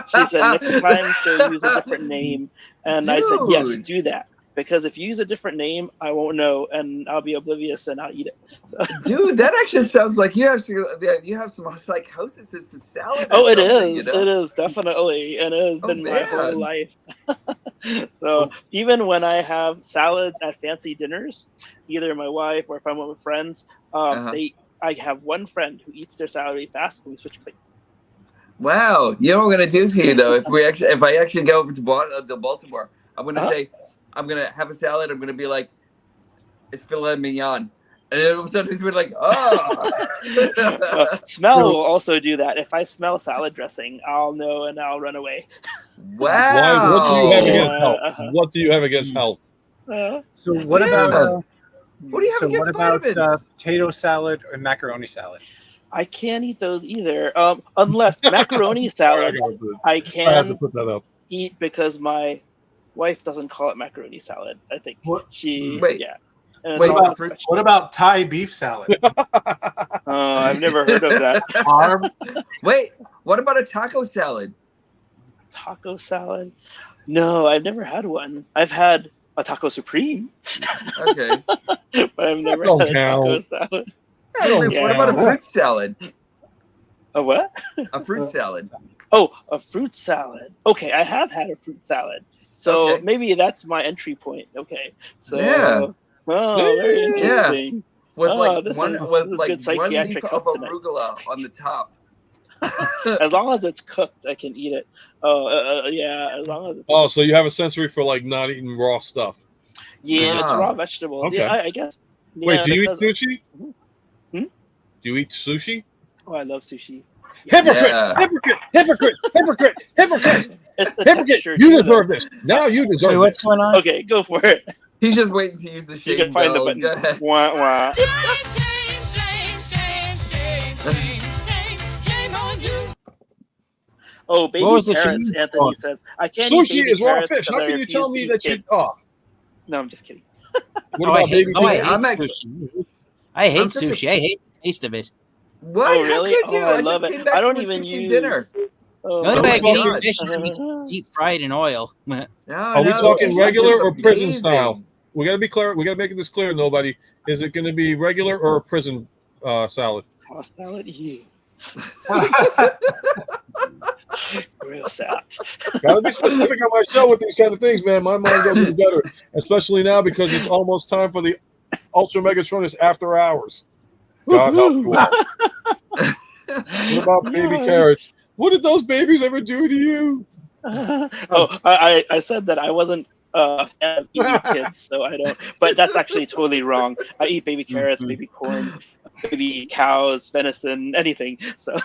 She said next time she'll use a different name, and I said yes, Dude. do that. Because if you use a different name, I won't know, and I'll be oblivious, and I'll eat it. So. Dude, that actually sounds like you have some psychosis as to salad. Oh, it something, is. You know? It is definitely, and it has been my whole man. life. So even when I have salads at fancy dinners, either my wife or if I'm with friends, I have one friend who eats their salad really fast, and we switch plates. Wow, you know what I'm gonna do to you though? If I actually go over to Baltimore, I'm gonna say I'm gonna have a salad. I'm gonna be like, it's filet mignon, and then all of a sudden he's like, oh. Smell will also do that. If I smell salad dressing, I'll know and I'll run away. Wow. What do you have against health? What do you have against health? So what about what do you have against vitamins? Potato salad or macaroni salad? I can't eat those either, unless macaroni salad I can have to put that up. eat because my wife doesn't call it macaroni salad. I think yeah. And What about Thai beef salad? I've never heard of that. Wait, what about a taco salad? Taco salad? No, I've never had one. I've had a taco supreme. Okay. But I've never had a taco salad. Wait, what about a fruit salad? A what? A fruit salad. Oh, a fruit salad. Okay, I have had a fruit salad. So maybe that's my entry point. Okay. So very interesting. Yeah. With like this one is with good like one psychiatric leaf of help tonight. arugula on the top. As long as it's cooked, I can eat it. Yeah, as long as it's Oh, so you have a sensory for like not eating raw stuff. Yeah, just raw vegetables. Okay. Yeah, I guess. Wait, Yeah, do you eat because- sushi? Hmm? Do you eat sushi? Oh, I love sushi. Hypocrite! Yeah. Hypocrite! Hypocrite! Hypocrite! Hypocrite! It's the Hypocrite! texture You too, deserve this. Now you deserve Wait, what's going on? Okay, go for it. He's just waiting to use the You shade can find the bell. button. Go ahead. Wah, wah. Oh, baby What was the carrots, sushi Anthony on? says. I can't eat Sushi baby is raw carrots fish. How because I can you tell refuse me to eat that you? kids. Oh, No, I'm just kidding. what Oh, I about hate, baby? oh, I carrots? hate I'm actually- sushi. I hate I'm such a- sushi. I hate the taste of it. What? Oh, How really? could you? Oh, I just love came it. back I don't from a even sushi use dinner. Oh, The only way I can God. eat fish is if it's deep fried in oil. No, Are we no, talking it's regular just or prison amazing. style? We gotta be clear. We gotta make this clear. Nobody. Is it going to be regular or a prison salad? Tossed salad? Ew. Gross out. Gotta be specific on my show with these kind of things, man. My mind goes even better, especially now because it's almost time for the UltraMegatronus After Hours. God help you all. What about baby carrots? What did those babies ever do to you? Oh, I said that I wasn't a fan of eating kids, so I don't. But that's actually totally wrong. I eat baby carrots, baby corn, baby cows, venison, anything. So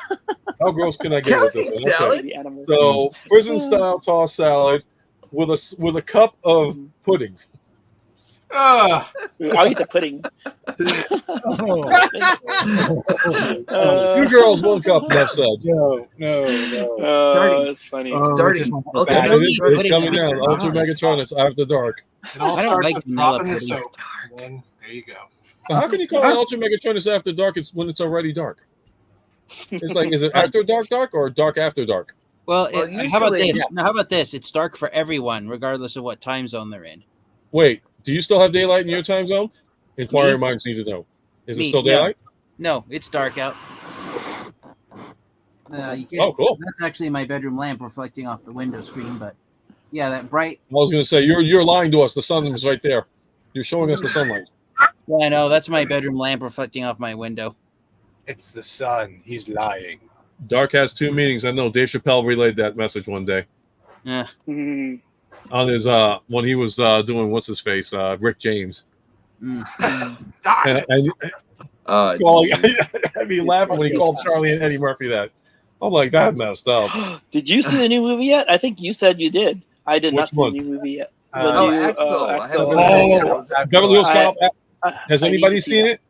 How gross can I get with this one? Okay. baby animals. So prison style tossed salad with a cup of pudding. I'll eat the pudding. Two girls, one cup. Enough said. No. Starting. It's funny. Starting. Okay, bad. it's coming down. UltraMegatronus After Dark. It all I don't starts like with vanilla dropping the pudding. soap. And then there you go. How can you call it UltraMegatronus After Dark? It's when it's already dark. It's like, is it after dark or dark after dark? Well, how about usually- this? Now, how about this? It's dark for everyone, regardless of what time zone they're in. Wait, do you still have daylight in your time zone? Inquiring Me? minds need to know. Is it Me, still yeah. daylight? No, it's dark out. You can't, Oh, cool. That's actually my bedroom lamp reflecting off the window screen, but yeah, that bright. I was going to say you're lying to us. The sun is right there. You're showing us the sunlight. Yeah, I know that's my bedroom lamp reflecting off my window. It's the sun. He's lying. Dark has two meanings. I know Dave Chappelle relayed that message one day Yeah. Mhm. on his when he was doing what's his face Rick James. Mm. And Calling, I mean, laughing when he called Charlie and Eddie Murphy that. I'm like, that messed up. Did you see the new movie yet? I think you said you did. I did not Which see one? the new movie yet. Axel. I Axel. Beverly Hills Cop. Has I need anybody to see seen that. it?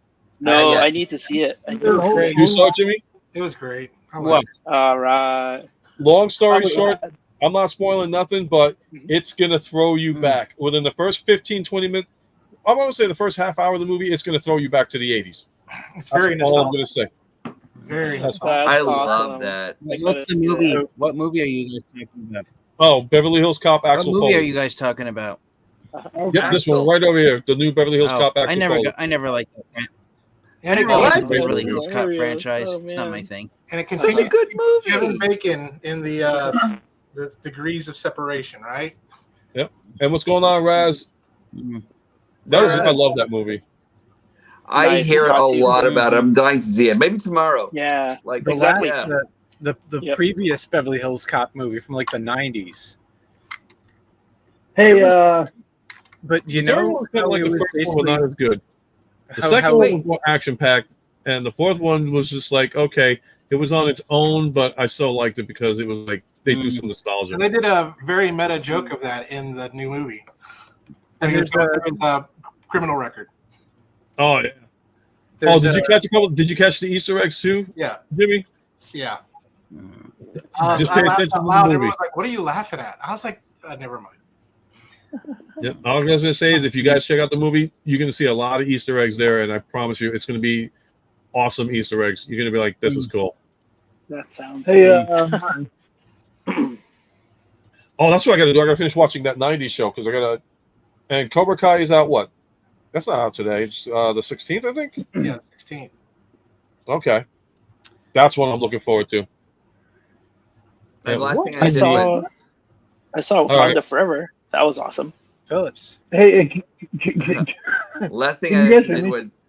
No, yeah. I need to see it. You saw it, Jimmy? It was great. I What? liked All right. Long story short, I'm not spoiling nothing, but it's going to throw you back. Within the first 15, 20 minutes, I want to say the first half hour of the movie, it's going to throw you back to the 80s. It's very That's all I'm nostalgic. going to say. Very That's nostalgic. I awesome. love that. What's the movie? What movie are you guys talking about? Oh, Beverly Hills Cop, What Axel movie Foley. are you guys talking about? Yep, this one right over here. The new Beverly Hills Cop, Axel I never Foley. I never liked that. And I it, never liked what? the Beverly Hills Cop Hilarious. franchise. Oh, It's not man. my thing. And it It's a continues good to keep Kevin movie. Bacon in the degrees of separation, right? Yep. And what's going on, Raz? I love that movie. I Nice. hear a Got you. lot about it. I'm dying to see it. Maybe tomorrow. Yeah. Like The Exactly. last, yeah. the Yep. previous Beverly Hills Cop movie from like the 90s. Hey, But you The third know, one was kind of like it the was first one was not as good. The how- second how- one was more action packed, and the fourth one was just like, okay, it was on its own, but I still liked it because it was like they do some nostalgia. And they did a very meta joke of that in the new movie. And And he was there's going through his criminal record. Oh yeah. there's Did you catch a couple? Did you catch the Easter eggs too, Yeah, Jimmy? yeah. Just I pay laughed attention to out the loud. movie. Everyone was like, "What are you laughing at?" I was like, "Never mind." Yep. All I was gonna say is if you guys check out the movie, you're gonna see a lot of Easter eggs there, and I promise you, it's gonna be awesome Easter eggs. You're gonna be like, "This is cool." That sounds hey, Oh, that's what I gotta do. I gotta finish watching that '90s show because I gotta. And Cobra Kai is out. What? That's not out today. It's the 16th, I think. Yeah, 16. Okay, that's what I'm looking forward to. The last thing I I did saw was I saw Wakanda All right. Forever. That was awesome. Phillips. hey, last thing Can I you guys actually hear did me? was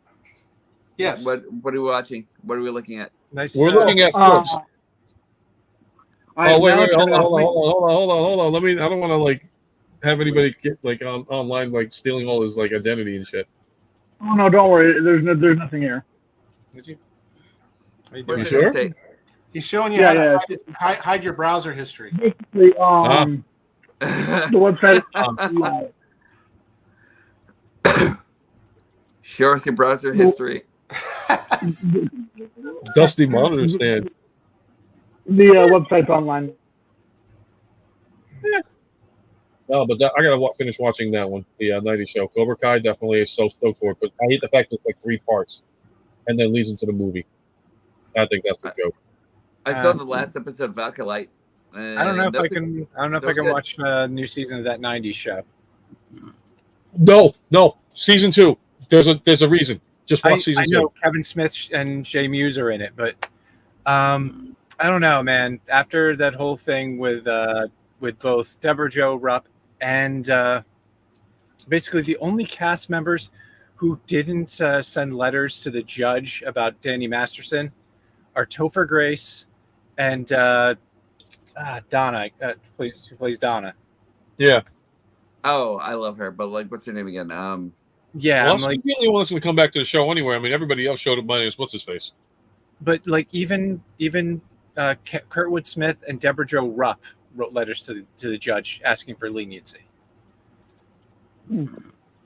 Yes. what are we watching? What are we looking at? Nice. We're looking at clips. I Oh wait, now hold turn off my- on. Let me. I don't want to like have anybody get like online like stealing all his like identity and shit. Oh no, don't worry. There's nothing here. Did you? How you What doing? was I gonna sure? say? He's showing you Yeah, how yeah. to hide your browser history. Basically, the website. Show us your browser history. Dusty monitor stand. The website's online. No, but I gotta finish watching that one. The '90s show, Cobra Kai, definitely is so stoked for it. But I hate the fact it's like 3 parts, and then leads into the movie. I think that's the joke. I saw the last episode of Valkalite. I don't know if I can. I don't know if I that's can good. watch a new season of that '90s show. No, season 2. There's a reason. Just watch season I know 2. Kevin Smith and Jay Muse are in it, but I don't know, man. After that whole thing with both Deborah Jo Rupp and basically the only cast members who didn't send letters to the judge about Danny Masterson are Topher Grace and Donna, who plays Donna. Yeah. Oh, I love her, but like, what's her name again? Yeah, Well, I'm like, she's the only one that's going to come back to the show anyway. I mean, everybody else showed up minus what's his face. but like even Kurtwood Smith and Deborah Jo Rupp wrote letters to the judge asking for leniency.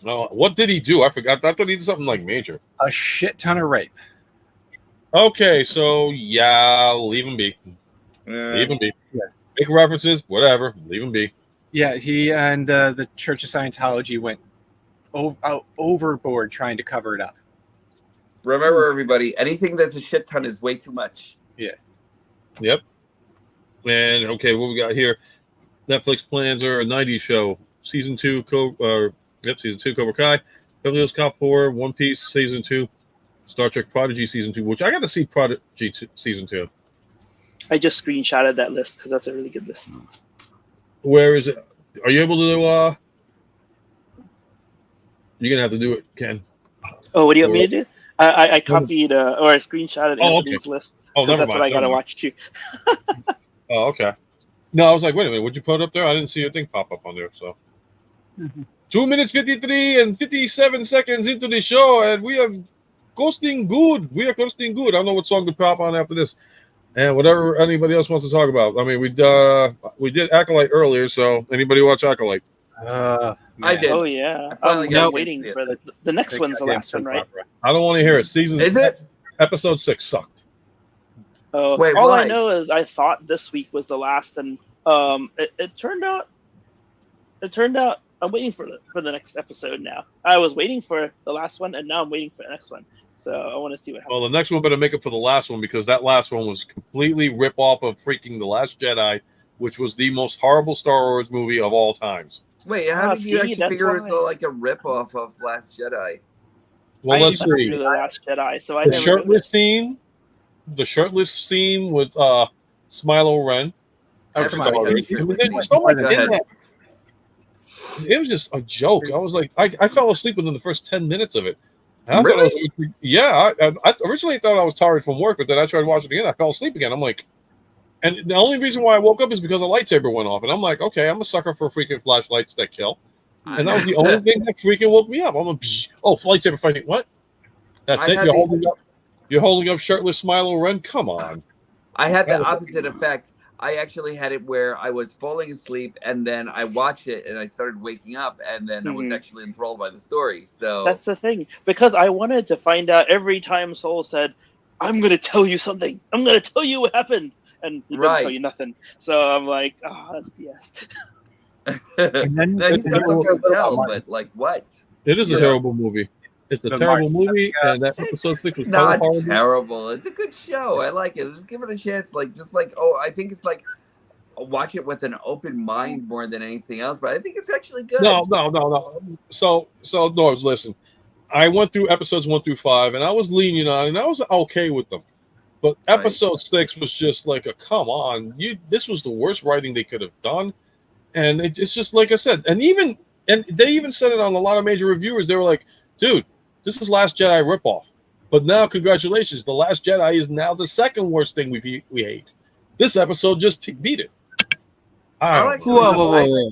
Oh, what did he do? I forgot. I thought he did something like major. A shit ton of rape. Okay, so yeah, leave him be. Leave him be. Yeah. Make references, whatever. Leave him be. Yeah, he and the Church of Scientology went overboard trying to cover it up. Remember, everybody, anything that's a shit ton is way too much. Yeah. Yep. And okay, what we got here? Netflix plans are a '90s show, season 2. Season 2 Cobra Kai, Beverly Hills Cop 4, One Piece season 2, Star Trek Prodigy season 2, which I got to see Prodigy season 2. I just screenshotted that list because that's a really good list. Where is it? Are you able to? You're gonna have to do it, Ken. Oh, what do you want me to do? I copied or I screenshotted Anthony's list. Oh, because never that's what mind, I gotta never mind. watch too. Oh, okay. No, I was like, wait a minute, would you put it up there? I didn't see your thing pop up on there. So, 2 minutes 53 and 57 seconds into the show, and we have coasting good. We are coasting good. I don't know what song to pop on after this. And whatever anybody else wants to talk about. I mean, we did Acolyte earlier, so anybody watch Acolyte? I did. Oh yeah, I finally I'm got to waiting see it. for the next one's the last one, right? I don't want to hear it. Is it? Episode 6 sucked. Oh, Wait, all I why? know is I thought this week was the last, and it turned out. I'm waiting for the next episode now. I was waiting for the last one, and now I'm waiting for the next one. So I want to see what happens. Well, the next one better make up for the last one because that last one was completely rip off of freaking The Last Jedi, which was the most horrible Star Wars movie of all times. Wait, how did you see, actually that's figure it was why. like a rip off of Last Jedi? Well, I let's never see. knew The Last Jedi, so I The never knew shirtless scene, with Smilo Ren. Oh, come on. Everybody has It was shirtless so scenes. much Go in ahead. that. It was just a joke. I was like, I fell asleep within the first 10 minutes of it. And I thought Really? I originally thought I was tired from work, but then I tried watching it again. I fell asleep again. I'm like, and the only reason why I woke up is because a lightsaber went off. And I'm like, okay, I'm a sucker for freaking flashlights that kill. And that was the only thing that freaking woke me up. I'm like, psh, oh, lightsaber fighting. What? That's I it? had You're holding up shirtless Smilo Ren? Come on. I had the opposite effect. I actually had it where I was falling asleep and then I watched it and I started waking up and then I was actually enthralled by the story. So That's the thing, because I wanted to find out every time Soul said, "I'm going to tell you something. I'm going to tell you what happened," and he didn't tell you nothing. So I'm like, oh, that's BS. And then no, he's got something to tell, but like what? It is a Yeah. terrible movie. It's a The terrible Martian, movie, and that episode 6 was Not horrible. terrible. It's a good show. I like it. Just give it a chance. I think it's like watch it with an open mind more than anything else. But I think it's actually good. No. So Norbs, listen. I went through episodes 1 through 5, and I was lenient on it, and I was okay with them. But episode 6 was just like a come on. This was the worst writing they could have done. And it's just like I said, and they even said it on a lot of major reviewers. They were like, dude, this is Last Jedi ripoff. But now, congratulations, The Last Jedi is now the second worst thing we hate. This episode just beat it.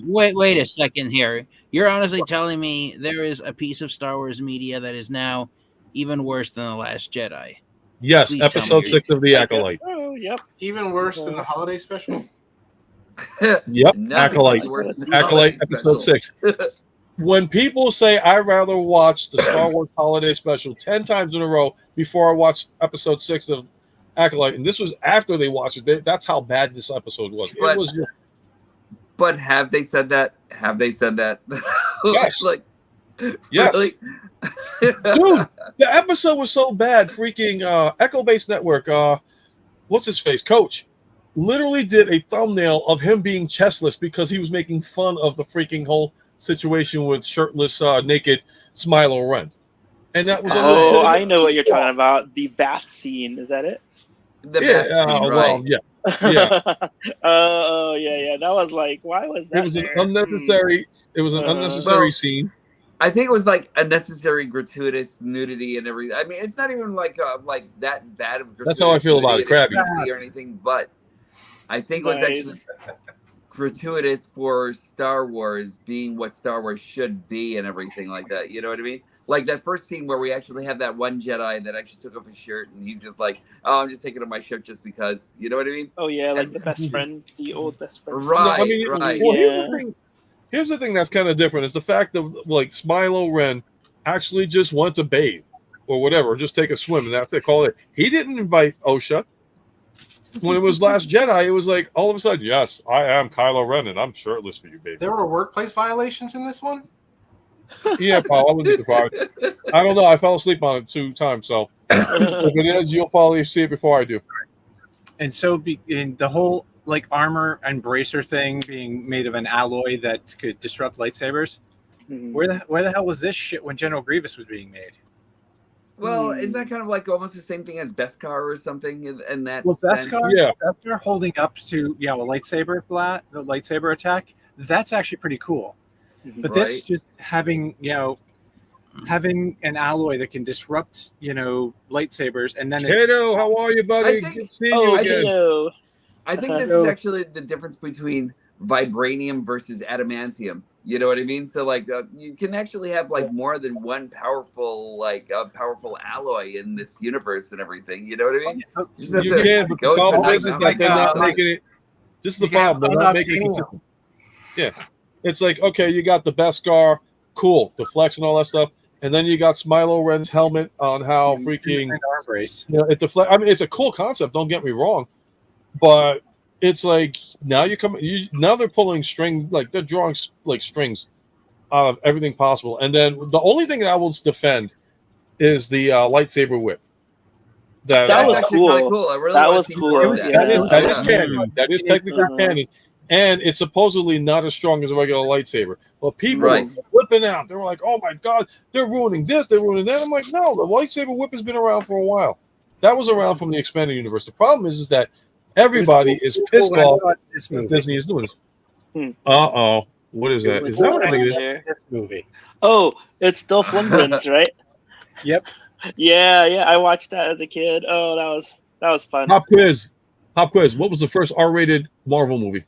Wait a second here. You're honestly telling me there is a piece of Star Wars media that is now even worse than The Last Jedi? Yes, Please tell episode me. 6 of The Acolyte. Oh, yep. Even worse than the holiday special. Yep, Nothing Acolyte. worse than the Acolyte, holiday episode special. 6. When people say I'd rather watch the Star Wars holiday special 10 times in a row before I watch episode 6 of Acolyte, and this was after they watched it, that's how bad this episode was. But- It was just, But have they said that? Have they said that? Yes. Like, yes. really? Dude, the episode was so bad. Freaking Echo Base Network, what's his face? Coach literally did a thumbnail of him being chestless because he was making fun of the freaking whole situation with shirtless, naked Smilo Ren. And that was Oh, I know what you're talking about. The bath scene. Is that it? The yeah, bath scene, well, yeah. Yeah. Oh, yeah. That was like, why was that? It was an there? unnecessary. It was an unnecessary scene. I think it was like unnecessary, gratuitous nudity and everything. I mean, it's not even like that bad of gratuitous. That's how I feel about it, nudity Krabby. or anything, but I think it was Nice. actually gratuitous for Star Wars being what Star Wars should be and everything like that. You know what I mean? Like that first scene where we actually have that one Jedi that actually took off his shirt and he's just like, "Oh, I'm just taking off my shirt just because." You know what I mean? Oh, yeah, like And- the best friend, the old best friend. Right. No, I mean, right. Well, Yeah. here's the thing that's kind of different is the fact that like Smilo Ren actually just went to bathe or whatever, or just take a swim, and that's what they call it. He didn't invite OSHA. When it was Last Jedi, it was like all of a sudden, yes, I am Kylo Ren, and I'm shirtless for you, baby. There were workplace violations in this one. Yeah, Paul, I wouldn't be surprised. I don't know. I fell asleep on it 2 times, so if it is, you'll probably see it before I do. And so, in the whole like armor and bracer thing being made of an alloy that could disrupt lightsabers, Mhm. where the hell was this shit when General Grievous was being made? Well, isn't that kind of like almost the same thing as Beskar or something in that Well, sense? Beskar holding up to a lightsaber the lightsaber attack. That's actually pretty cool. But this Right. just having having an alloy that can disrupt lightsabers, and then it's Kato, how are you, buddy? I think- Good seeing Oh, you again. hello. I think this is actually the difference between vibranium versus adamantium. You know what I mean? So like you can actually have like more than one powerful alloy in this universe and everything. You know what I mean? You can, but the problem is that they're not making it. This is the problem. They're not making it consistent. Yeah, it's like, okay, you got the Beskar, cool, the flex and all that stuff, and then you got Smilo Ren's helmet on how freaking arm brace. You know, it deflect. I mean, it's a cool concept. Don't get me wrong, but it's like now now they're pulling string, like they're drawing like strings out of everything possible. And then the only thing that I will defend is the lightsaber whip. That was cool. I really that wanna was see cool. more of that. That is canon. That is technically canon. And it's supposedly not as strong as a regular lightsaber. Well, people were flipping out. They were like, oh my God, they're ruining this, they're ruining that. I'm like, no, the lightsaber whip has been around for a while. That was around from the expanded universe. The problem is that everybody is pissed off that Disney is doing this. Uh-oh. What is that? Is that what it is? This movie. Oh, it's Dolph Lundgren's, right? Yep. Yeah, I watched that as a kid. Oh, that was fun. Pop quiz. What was the first R-rated Marvel movie?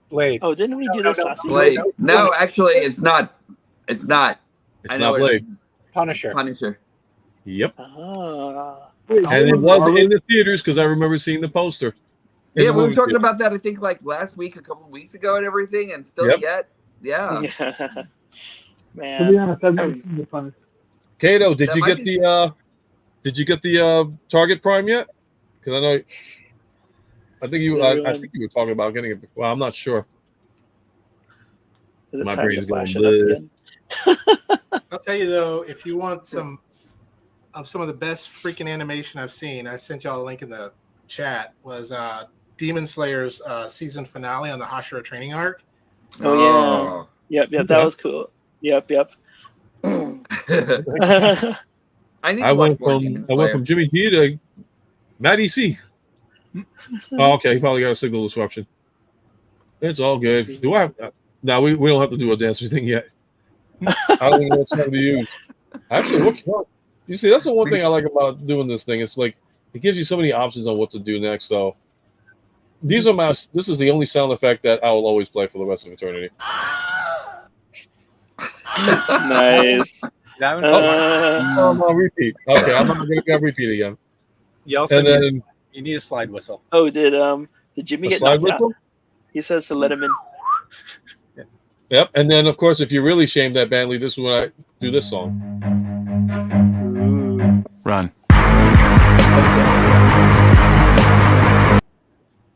Blade. Oh, didn't we do this last week? Blade. No, actually, it's not. It's not. It's not Blade. Punisher. Yep. Ah. And it was in the theaters because I remember seeing the poster. Yeah, we were talking about that, I think, like last week, a couple of weeks ago, and everything, and still yet. Yeah. Man. To be honest, I've never seen the Punisher. Kato, did you get the Target Prime yet? Because I know, I think you were talking about getting it before. I'm not sure. My brain's going. I'll tell you though, if you want some of the best freaking animation I've seen, I sent y'all a link in the chat. Was Demon Slayer's season finale on the Hashira training arc. Oh yeah, yep. That was cool. Yep. I went from Jimmy D to Matty C. Oh, okay, he probably got a signal disruption. It's all good. Do I have no, we don't have to do a dancing thing yet. I don't know what song to use. Actually, you see, that's the one thing I like about doing this thing. It's like it gives you so many options on what to do next. So this is the only sound effect that I will always play for the rest of eternity. Nice. That one? I'm on repeat. Okay, I'm not going to repeat again. You also you need a slide whistle. Oh, did Jimmy get knocked out? He says to let him in. Yep, and then of course, if you really shame that badly, this is when I do this song. Run.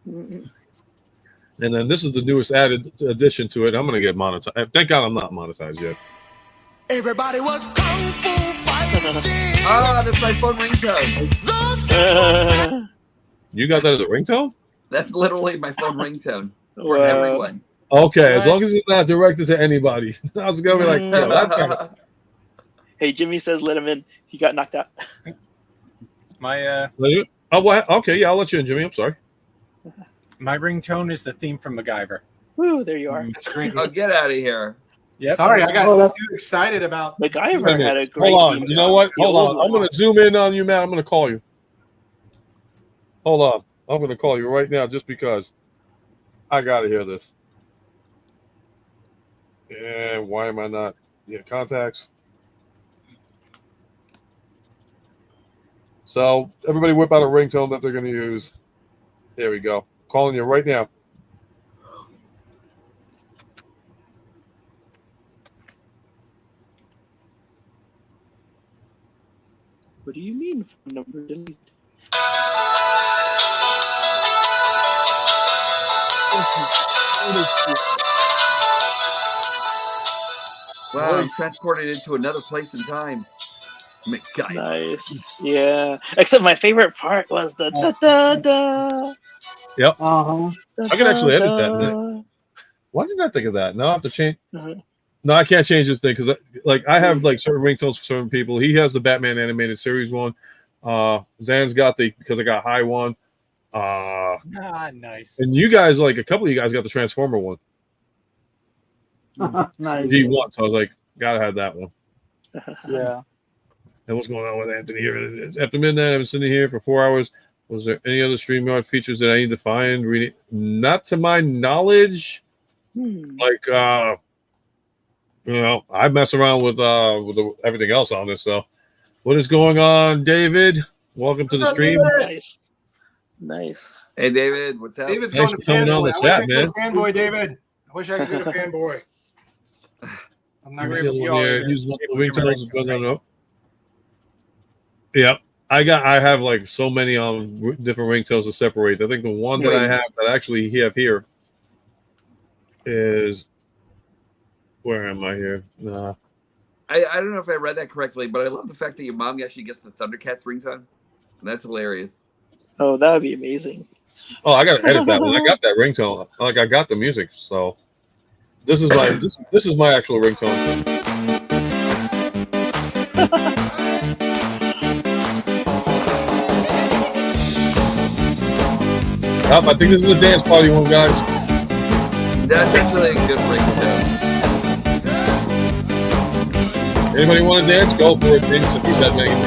And then this is the newest added addition to it. I'm going to get monetized. Thank God I'm not monetized yet. Everybody was kung fu fighting. That's my phone ringtone. You got that as a ringtone? That's literally my phone ringtone for everyone. Okay, as long as it's not directed to anybody. I was going to be like, yeah, that's kind of... Hey, Jimmy says let him in. He got knocked out. Okay, yeah, I'll let you in, Jimmy. I'm sorry. My ringtone is the theme from MacGyver. Woo, there you are. That's great. Oh, get out of here. Yep. Sorry, I got too excited about MacGyver had a great Hold on. theme You know what? Hold on. I'm going to zoom in on you, man. I'm going to call you. Hold on. I'm going to call you right now just because I got to hear this. Yeah, why am I not? Yeah, contacts. So everybody whip out a ringtone that they're going to use. Here we go. Calling you right now. What do you mean phone number delete? Wow, I'm transported into another place in time. MacGyver. Nice. Yeah. Except my favorite part was the da da da. Yep. Uh-huh. I can actually edit that. Why did I think of that? No, I have to change. No, I can't change this thing because like I have like certain ringtones for certain people. He has the Batman animated series one. Zan's got because I got high one. Nice. And you guys, like a couple of you guys got the Transformer one. Nice. G1, so I was like, gotta have that one. Yeah. And what's going on with Anthony here? After midnight, I've been sitting here for 4 hours. Was there any other StreamYard features that I need to find? Not to my knowledge. Like, I mess around with everything else on this. So, what is going on, David? Welcome to the stream. Nice. Hey, David, what's up? David's Thanks going to for coming on fanboy. the I chat, wish I could go man. fanboy, David. I wish I could go to fanboy. I'm not ready. Yep. I have like so many different ringtones to separate. I think the one that I have that I actually have here is, where am I here? I don't know if I read that correctly, but I love the fact that your mom actually gets the Thundercats ringtone. That's hilarious. Oh, that would be amazing. Oh, I gotta edit that one. I got that ringtone. Like, I got the music, so this is my this is my actual ringtone. I think this is a dance party one, guys. That's actually a good ringtone. Anybody want to dance? Go for it, Vince. If he's that Megan.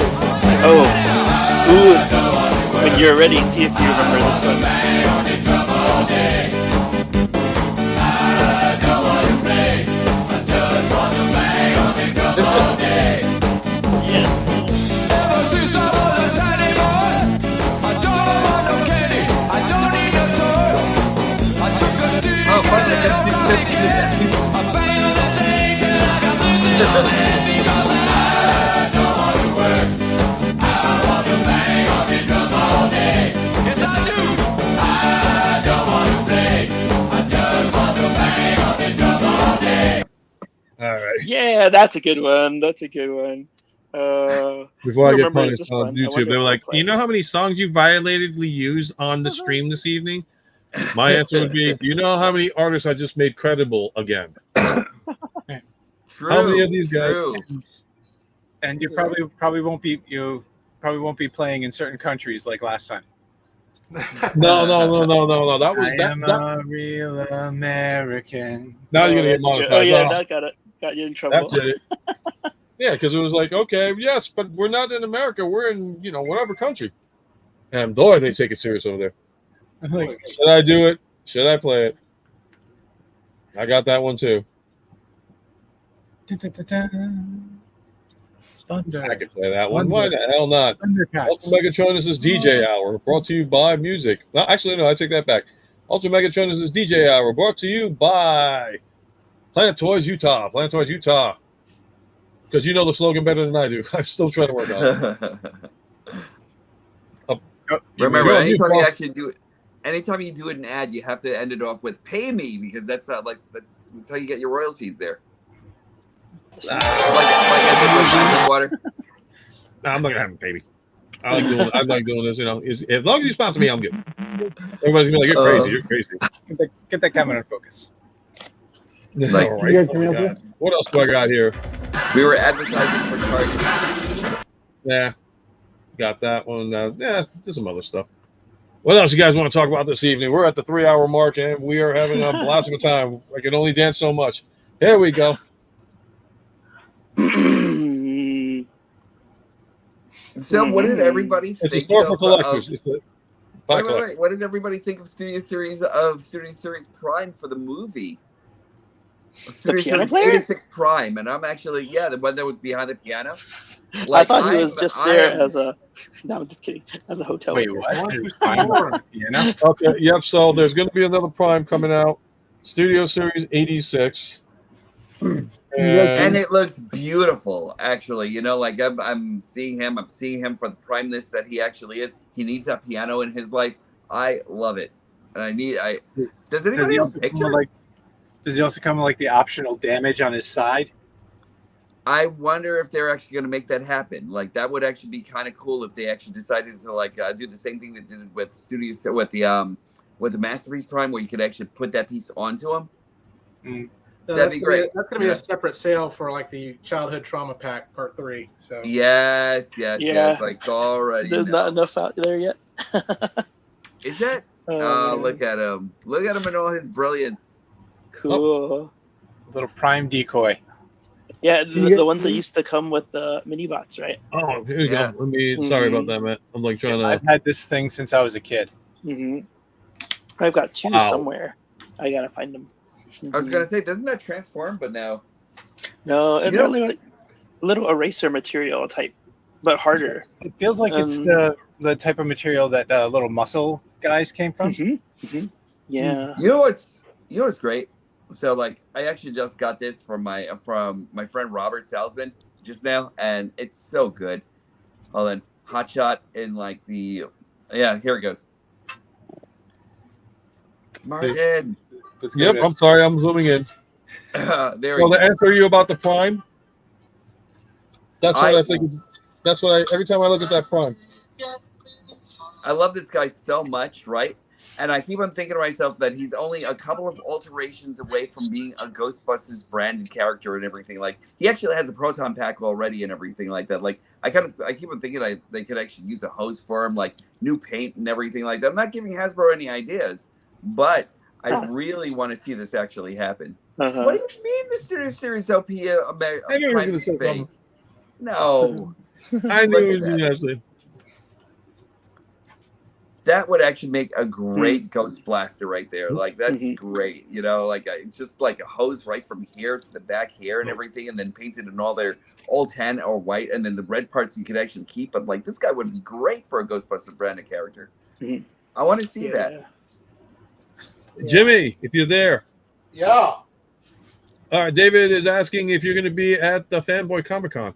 Oh, ooh. When you're ready, see if you remember this one. All right. Yeah, that's a good one. That's a good one. Before I get remembers punished this on one? I YouTube, wonder they were if like, I'll play "You know how many songs you violatedly used on the stream this evening?" My answer would be, "Do you know how many artists I just made credible again?" True. How many of these guys? True. And you probably won't be playing in certain countries like last time. No. That was I am a real American. Now you're gonna get that's good. monetized. Oh yeah, Oh, that got you in trouble. that's it. Yeah, because it was like, okay, yes, but we're not in America. We're in whatever country. And boy, they take it serious over there. Like, Should I do it? Should I play it? I got that one too. Thunder. I can play that one. Why the hell not? Thundercats. UltraMegatronus' DJ Hour, brought to you by music. No, actually, no, I take that back. UltraMegatronus' DJ Hour, brought to you by Planet Toys Utah. Planet Toys Utah. Because you know the slogan better than I do. I'm still trying to work on it. Remember, anytime you actually do it, anytime you do an ad, you have to end it off with "pay me" because that's not like that's how you get your royalties there. Like I did with water. Nah, I'm not gonna have him, baby. I like doing this. As long as you sponsor me, I'm good. Everybody's gonna be like, "You're crazy. You're crazy." Get that camera in focus. Like, All right. Oh my God. What else do I got here? We were advertising for Target. Yeah, got that one. Yeah, just some other stuff. What else you guys want to talk about this evening? We're at the 3-hour mark, and we are having a blast of a time. I can only dance so much. Here we go. So, what did everybody think? It's a store for collectors. Wait. What did everybody think of Studio Series Prime for the movie? Studio Series 86 Prime, and I'm actually the one that was behind the piano. I thought he was just there as a. No, I'm just kidding. As a hotel. Wait, waiter. what? Okay, yep. So there's going to be another Prime coming out. Studio Series 86. And it looks beautiful, actually. Like I'm seeing him for the primeness that he actually is. He needs that piano in his life. I love it, and does anybody have a picture? Does he also come with like the optional damage on his side? I wonder if they're actually going to make that happen. Like that would actually be kind of cool if they actually decided to do the same thing they did with with the Masterpiece Prime, where you could actually put that piece onto him. No, That'd be great. That's going to be a separate sale for like the Childhood Trauma Pack Part 3. So yes. Like already, there's not enough out there yet. Is that? Look at him! Look at him in all his brilliance. Cool. A little Prime decoy. Yeah, the ones that used to come with the mini bots, right? Oh, here you Yeah. go. Let me. Sorry about that, Matt. I'm like trying I've to. had this thing since I was a kid. I've got 2 Wow. somewhere. I gotta find them. I was gonna say, doesn't that transform? But no. No, it's You know- really like little eraser material type, but harder. It feels like it's the type of material that little muscle guys came from. Yeah. You know what's great? So like I actually just got this from my friend Robert Salzman just now, and it's so good. Hold on. Hot shot in like the here it goes. Martin. Yep, I'm sorry, I'm zooming in. There we Well, go. to answer you about the Prime, that's what I think. That's what every time I look at that Prime. I love this guy so much, right? And I keep on thinking to myself that he's only a couple of alterations away from being a Ghostbusters branded character and everything. Like he actually has a proton pack already and everything like that. Like I keep on thinking they could actually use a hose for him, like new paint and everything like that. I'm not giving Hasbro any ideas, but I really want to see this actually happen. What do you mean the Series OP I knew he was Prime gonna say is fake? something. No. I knew it Look was at that. actually. That would actually make a great Ghost Blaster right there. Like that's great, you know. Like just like a hose right from here to the back here and everything, and then painted in all tan or white, and then the red parts you could actually keep. But like this guy would be great for a Ghostbusters branded character. I want to see that. Jimmy, if you're there. Yeah. All right, David is asking if you're going to be at the Fanboy Comic Con.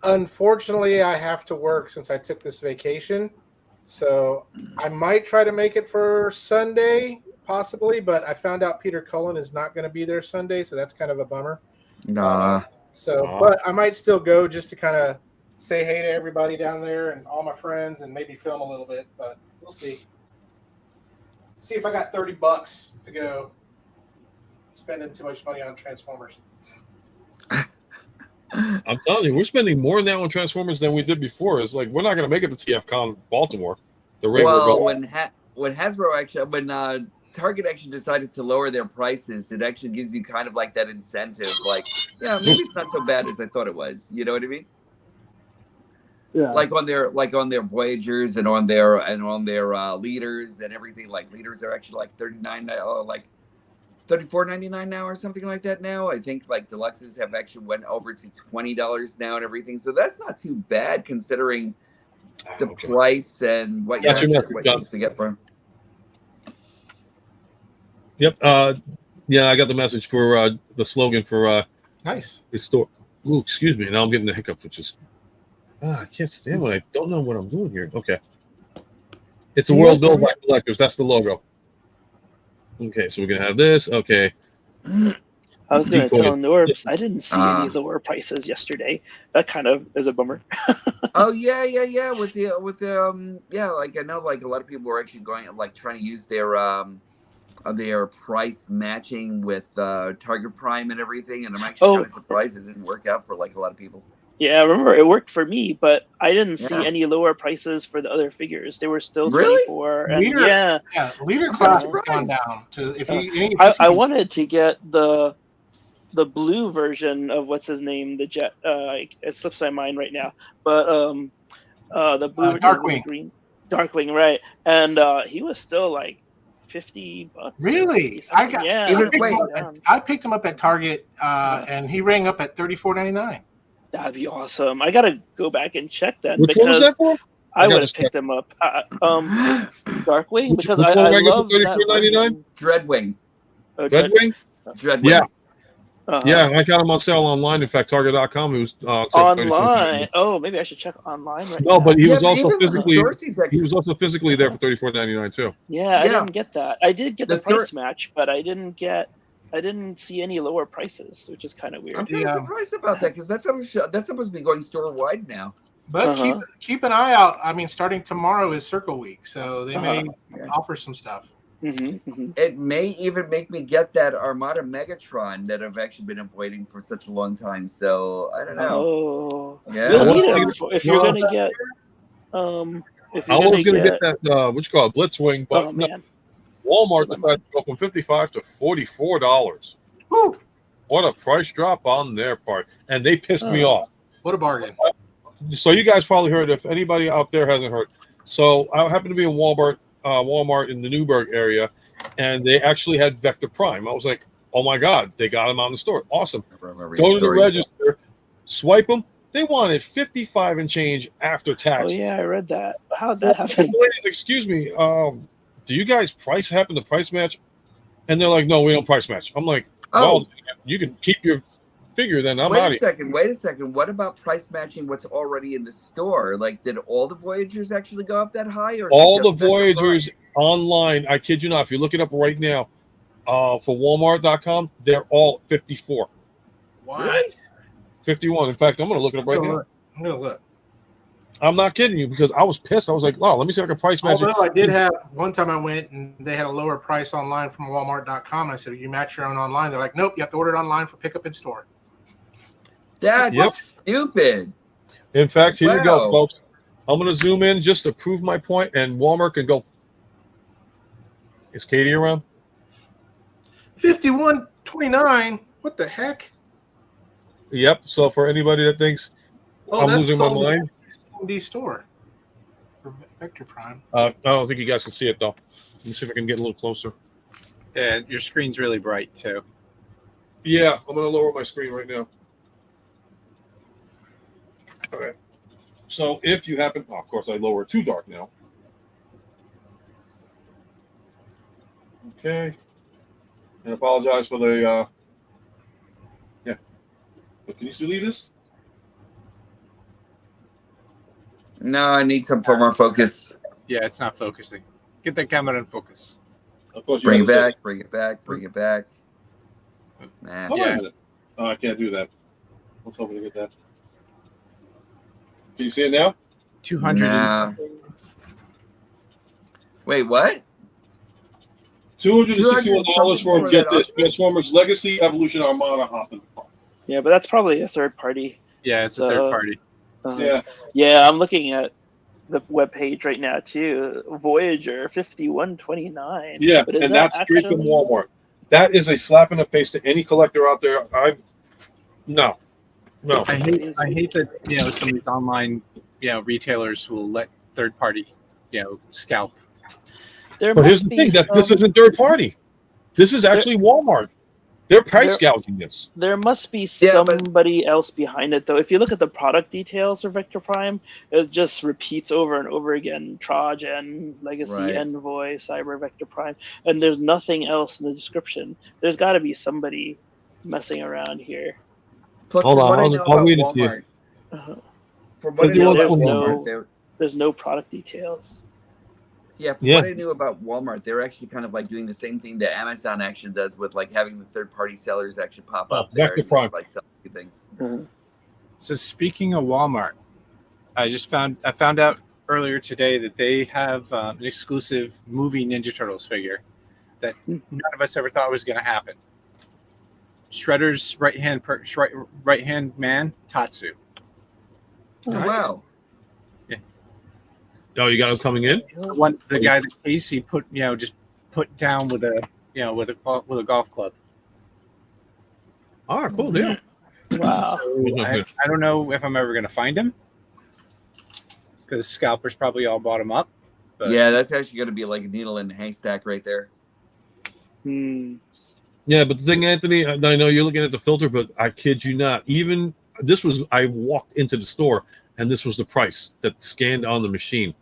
Unfortunately, I have to work since I took this vacation. So I might try to make it for Sunday, possibly, but I found out Peter Cullen is not going to be there Sunday, so that's kind of a bummer. Nah. But I might still go just to kind of say hey to everybody down there and all my friends and maybe film a little bit, but we'll see. See if I got $30 to go. Spending too much money on Transformers. I'm telling you, we're spending more now on Transformers than we did before. It's like we're not going to make it to TFCon Baltimore. The rate we're going. When Hasbro actually, when Target actually decided to lower their prices, it actually gives you kind of like that incentive. Like, yeah, maybe it's not so bad as I thought it was. You know what I mean? Yeah. Like on their Voyagers and on their leaders and everything. Like leaders are actually like $34.99 now or something like that now. I think like deluxes have actually went over to $20 now and everything. So that's not too bad considering the price and what you used to get from. Yep. Yeah, I got the message for the slogan for nice the store. Ooh, excuse me. Now I'm getting the hiccup, which is I can't stand when I don't know what I'm doing here. Okay. It's a world built by collectors. That's the logo. Okay, so we're gonna have this. Okay. I was gonna tell Norbs I didn't see any lower prices yesterday. That kind of is a bummer. Oh yeah. With the like I know like a lot of people were actually going like trying to use their price matching with Target Prime and everything, and I'm actually kind of surprised it didn't work out for like a lot of people. Yeah, remember it worked for me, but I didn't see any lower prices for the other figures. They were still 24. And leader class has gone down to I wanted to get the blue version of what's his name, the jet. It slips my mind right now, but the blue Darkwing. Green Darkwing, right? And he was still like $50. Really? I picked him up at Target, and he rang up at $34.99. That'd be awesome. I gotta go back and check that. Which one was that for? I would have picked them up. Darkwing, because I love that. Dreadwing. Dreadwing? Dreadwing. Yeah. Yeah, I got them on sale online. In fact, Target.com. It was online. Oh, maybe I should check online right now. No, but he was also physically. He was also physically there for $34.99 too. Yeah, I didn't get that. I did get the price match, but I didn't see any lower prices, which is kind of weird. I'm kind of surprised about that because that's supposed to be going store wide now. But keep an eye out. I mean, starting tomorrow is Circle Week, so they may offer some stuff. It may even make me get that Armada Megatron that I've actually been waiting for such a long time. So I don't know. Oh, yeah. You'll need it if you're gonna get. If you're I was gonna get that what you call it, Blitzwing, but Walmart decided to go from $55 to $44. Woo! What a price drop on their part, and they pissed me off. What a bargain! So you guys probably heard. If anybody out there hasn't heard, so I happened to be in Walmart in the Newburgh area, and they actually had Vector Prime. I was like, oh my god, they got them out in the store. Awesome. Go to the register, swipe them. They wanted 55 and change after Oh taxes. yeah, I read that. How'd that happen? Ladies, excuse me. Do you guys happen to price match? And they're like, no, we don't price match. I'm like, well, you can keep your figure then. I'm out of here. Wait a second. What about price matching what's already in the store? Like, did all the Voyagers actually go up that high? Or All the Voyagers online, I kid you not, if you look it up right now, for Walmart.com, they're all 54. What? 51. In fact, I'm going to look it up right now. I'm going to look. I'm not kidding you because I was pissed. I was like, oh, let me see if I can price match it. Although I did have one time I went and they had a lower price online from Walmart.com. And I said, you match your own online. They're like, nope, you have to order it online for pickup in store. That's stupid. In fact, here you go, folks. I'm going to zoom in just to prove my point, and Walmart can go. Is Katie around? 51.29. What the heck? Yep. So for anybody that thinks I'm losing my mind, CMD store for Vector Prime. I don't think you guys can see it though. Let me see if I can get a little closer. Yeah, your screen's really bright too. Yeah, I'm going to lower my screen right now. Okay. So if you happen, of course, I lower it too dark now. Okay. And apologize for the, yeah. But can you still leave this? No, I need some for more focus. Yeah, it's not focusing. Get that camera in focus. Of course, bring it back, bring it back, bring it back. Nah. Hold on a minute. Oh, I can't do that. I was hoping to get that. Can you see it now? 200. Nah. Wait, what? $261 for get this Transformers Legacy Evolution Armada hopping. Yeah, but that's probably a third party. Yeah, it's a third party. Yeah, I'm looking at the webpage right now too. Voyager 51.29. Yeah, but and that's straight from Walmart. That is a slap in the face to any collector out there. No. I hate that some of these online retailers will let third party scalp. But here's the thing: that this isn't third party. This is actually Walmart. They're price gouging this. There must be somebody else behind it, though. If you look at the product details for Vector Prime, it just repeats over and over again: Trojan, Legacy, Envoy, Cyber, Vector Prime, and there's nothing else in the description. There's got to be somebody messing around here. Plus, hold on, I'll read it to you. From what I know about Walmart, there's no product details. Yeah, from what I knew about Walmart, they're actually kind of like doing the same thing that Amazon actually does with like having the third-party sellers actually pop up there and just, like sell things. So speaking of Walmart, I found out earlier today that they have an exclusive movie Ninja Turtles figure that none of us ever thought was going to happen. Shredder's right hand man, Tatsu. Oh, wow. Oh, you got him coming in? The guy that Casey put down with a with a golf club. Oh, cool deal. Wow. So I don't know if I'm ever going to find him because scalpers probably all bought him up. But yeah, that's actually going to be like a needle in the haystack right there. Yeah, but the thing, Anthony, I know you're looking at the filter, but I kid you not. Even I walked into the store and this was the price that scanned on the machine.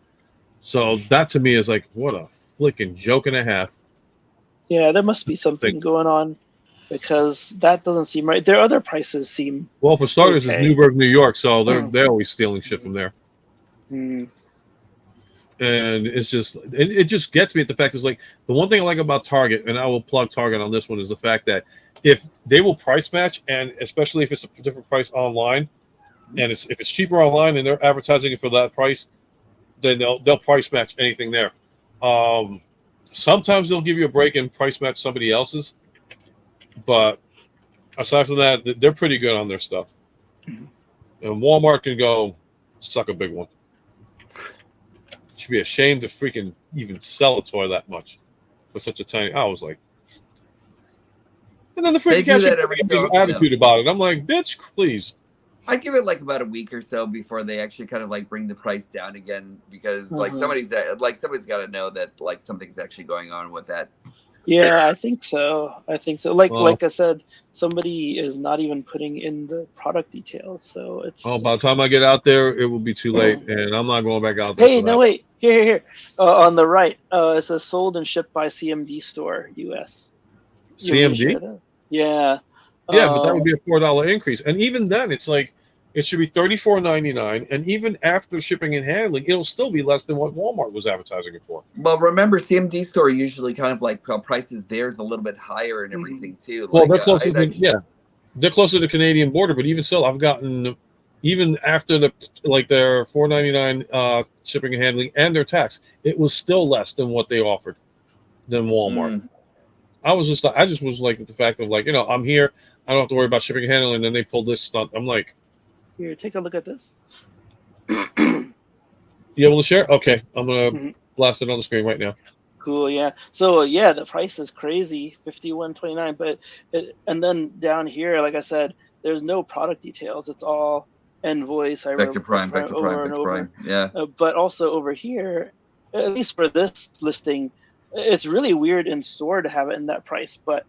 So that to me is like, what a flicking joke and a half. Yeah, there must be something going on because that doesn't seem right. Their other prices seem well. For starters, it's Newburgh, New York, so they're always stealing shit from there. And it's just it just gets me at the fact is like the one thing I like about Target, and I will plug Target on this one, is the fact that if they will price match, and especially if it's a different price online, and if it's cheaper online and they're advertising it for that price, then they'll price match anything there. Sometimes they'll give you a break and price match somebody else's, but aside from that, they're pretty good on their stuff. And Walmart can go suck a big one. Should be ashamed to freaking even sell a toy that much for such a tiny. I was like, And then the They freaking do cashier that every had so an often, attitude about it. I'm like, bitch, please. I give it like about a week or so before they actually kind of like bring the price down again, because like somebody's got to know that like something's actually going on with that. Yeah, I think so. Like Well, I said, somebody is not even putting in the product details, so it's by the just. time I get out there, it will be too late, and I'm not going back out there Hey, for no, that. wait. Here. On the right, it says sold and shipped by CMD Store US. You want me to share CMD? that? Yeah. Yeah, but that would be a $4 increase, and even then, it's like it should be $34.99, and even after shipping and handling, it'll still be less than what Walmart was advertising it for. Well, remember, CMD Store usually kind of like prices theirs a little bit higher and everything too. Well, Like, they're closer to they're closer to the Canadian border, but even still, I've gotten even after their $4.99 shipping and handling and their tax, it was still less than what they offered than Walmart. I just was like the fact of like, I'm here, I don't have to worry about shipping and handling, and then they pulled this stuff. I'm like, Here, take a look at this. you able to share? Okay, I'm gonna blast it on the screen right now. Cool, yeah. So yeah, the price is crazy, $51.29. But and then down here, like I said, there's no product details. It's all invoice. Vector Prime. Yeah. But also over here, at least for this listing, it's really weird in store to have it in that price. But